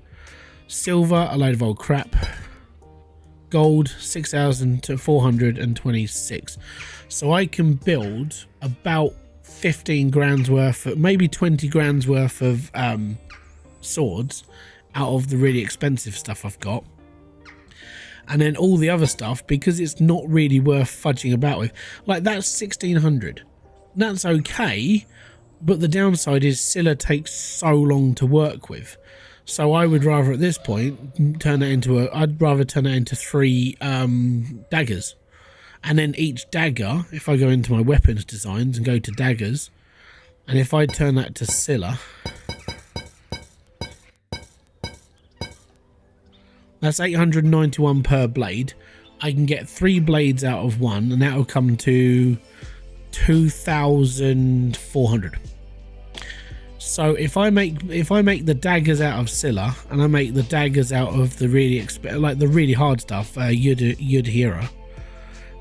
Silver, a load of old crap. Gold, 6,426. So I can build about 15 grand's worth, maybe 20 grand's worth of swords out of the really expensive stuff I've got. And then all the other stuff, because it's not really worth fudging about with, like that's 1,600. That's okay, but the downside is Scylla takes so long to work with. So I would rather at this point turn it into I'd rather turn it into 3 daggers. And then each dagger, if I go into my weapons designs and go to daggers, and if I turn that to Scylla, that's 891 per blade. I can get 3 blades out of one, and that will come to 2,400. So if I make the daggers out of Scylla, and I make the daggers out of the really the really hard stuff, Yudhira,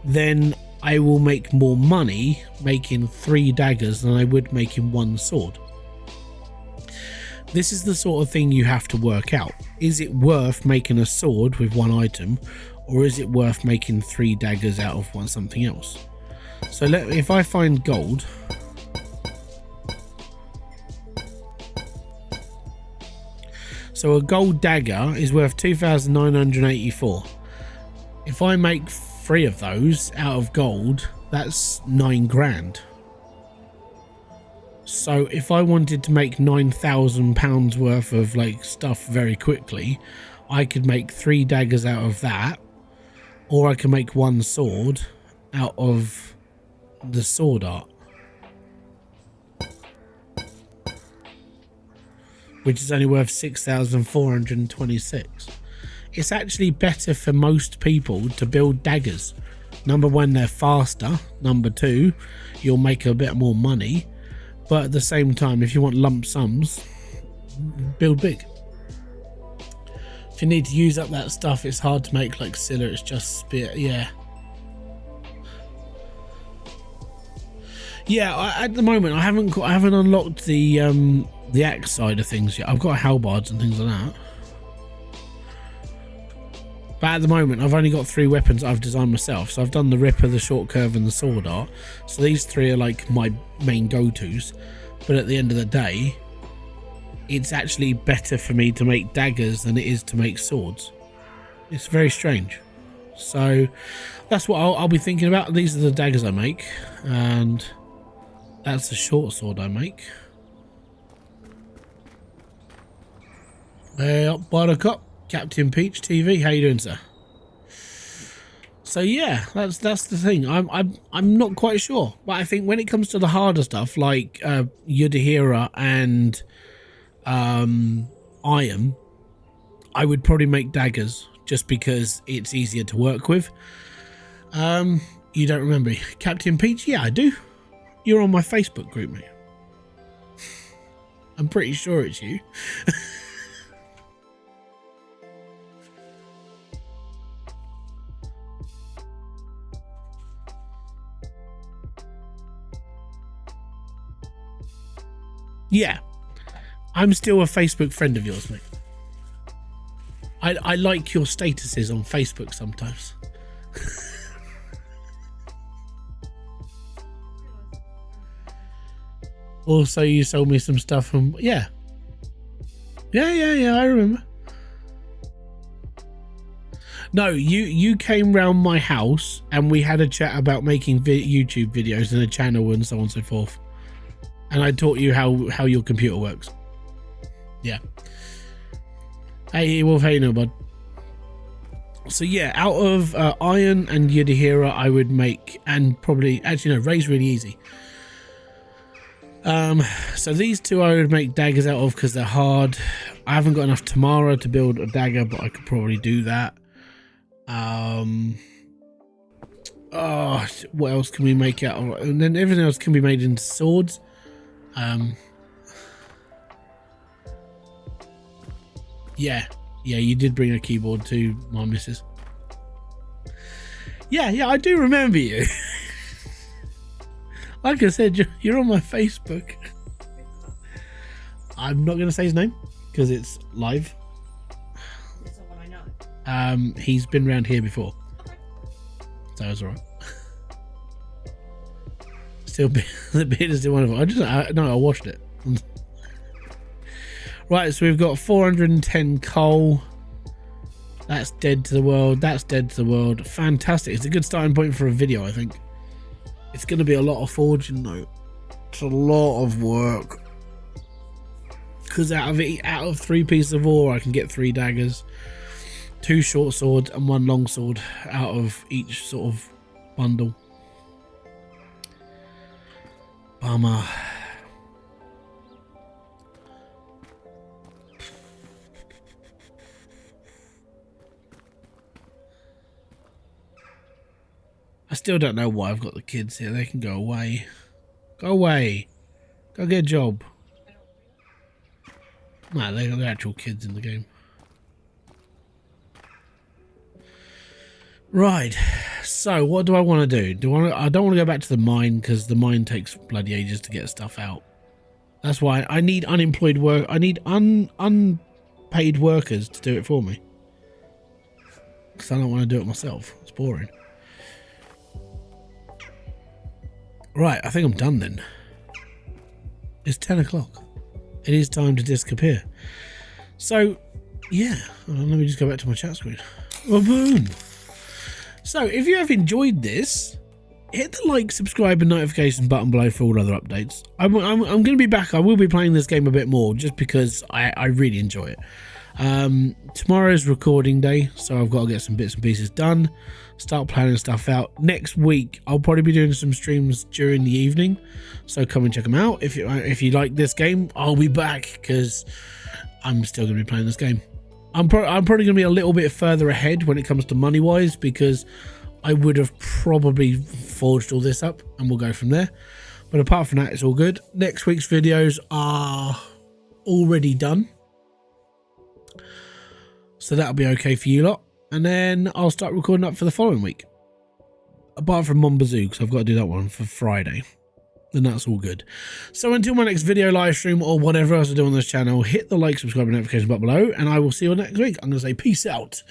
then I will make more money making 3 daggers than I would making 1 sword. This is the sort of thing you have to work out. Is it worth making a sword with 1 item, or is it worth making 3 daggers out of something else? So if I find gold, so a gold dagger is worth 2,984. If I make 3 of those out of gold, that's 9 grand. So if I wanted to make £9,000 worth of stuff very quickly, I could make 3 daggers out of that, or I can make 1 sword out of the sword art, which is only worth 6,426. It's actually better for most people to build daggers. Number 1, they're faster. Number 2, you'll make a bit more money. But at the same time, if you want lump sums, build big. If you need to use up that stuff, it's hard to make like Scylla. It's just yeah. Yeah, at the moment I haven't unlocked the axe side of things yet. I've got halberds and things like that. But at the moment, I've only got 3 weapons I've designed myself. So I've done the Ripper, the Short Curve, and the Sword Art. So these 3 are like my main go-tos. But at the end of the day, it's actually better for me to make daggers than it is to make swords. It's very strange. So that's what I'll be thinking about. These are the daggers I make. And that's the short sword I make. Hey up, Buttercup. Captain Peach TV, how you doing, sir? So yeah, that's the thing. I'm not quite sure, but I think when it comes to the harder stuff like Yudhira and Iron, I would probably make daggers just because it's easier to work with. You don't remember Captain Peach? Yeah, I do. You're on my Facebook group, mate. I'm pretty sure it's you. Yeah, I'm still a Facebook friend of yours, mate. I like your statuses on Facebook sometimes. Also, you sold me some stuff from... Yeah, I remember. No, you came round my house and we had a chat about making YouTube videos and a channel and so on and so forth. And I taught you how your computer works. Yeah. Hey, Wolf, how you know, bud? So yeah, out of iron and Yudhira, I would make, and probably, actually no, Ray's really easy. So these two I would make daggers out of because they're hard. I haven't got enough Tamara to build a dagger, but I could probably do that. Oh, what else can we make out of? And then everything else can be made into swords. Yeah, you did bring a keyboard to my missus. Yeah, I do remember you. Like I said, you're on my Facebook. I'm not going to say his name because it's live. It's someone I know. He's been around here before. So that was alright. Still, the beard is still one of them. I washed it. Right, so we've got 410 coal. That's dead to the world. That's dead to the world. Fantastic. It's a good starting point for a video, I think. It's going to be a lot of forging, though. It's a lot of work. Because out of 3 pieces of ore, I can get 3 daggers, 2 short swords, and 1 long sword out of each sort of bundle. Bummer. I still don't know why I've got the kids here. They can go away. Go away. Go get a job. Nah, they're the actual kids in the game. Right. So, what do I want to do? I don't want to go back to the mine because the mine takes bloody ages to get stuff out. That's why I need unemployed work. I need unpaid workers to do it for me. Because I don't want to do it myself. It's boring. Right, I think I'm done then. It's 10 o'clock. It is time to disappear. So, yeah. Let me just go back to my chat screen. Oh, boom. So, if you have enjoyed this, hit the like, subscribe and notification button below for all other updates. I'm going to be back. I will be playing this game a bit more just because I really enjoy it. Tomorrow's recording day, so I've got to get some bits and pieces done, start planning stuff out. Next week I'll probably be doing some streams during the evening, so come and check them out. If you like this game, I'll be back because I'm still going to be playing this game. I'm probably going to be a little bit further ahead when it comes to money wise because I would have probably forged all this up and we'll go from there. But apart from that, it's all good. Next week's videos are already done, so that'll be okay for you lot. And then I'll start recording up for the following week. Apart from Mombazoo, because I've got to do that one for Friday. Then that's all good. So until my next video, live stream, or whatever else I do on this channel, hit the like, subscribe, and notification button below. And I will see you next week. I'm going to say peace out.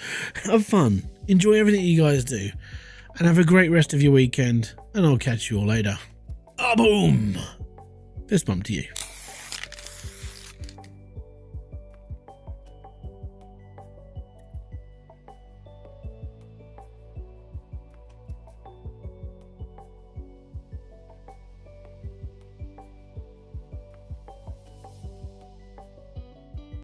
Have fun. Enjoy everything you guys do. And have a great rest of your weekend. And I'll catch you all later. Ah, boom. Fist bump to you.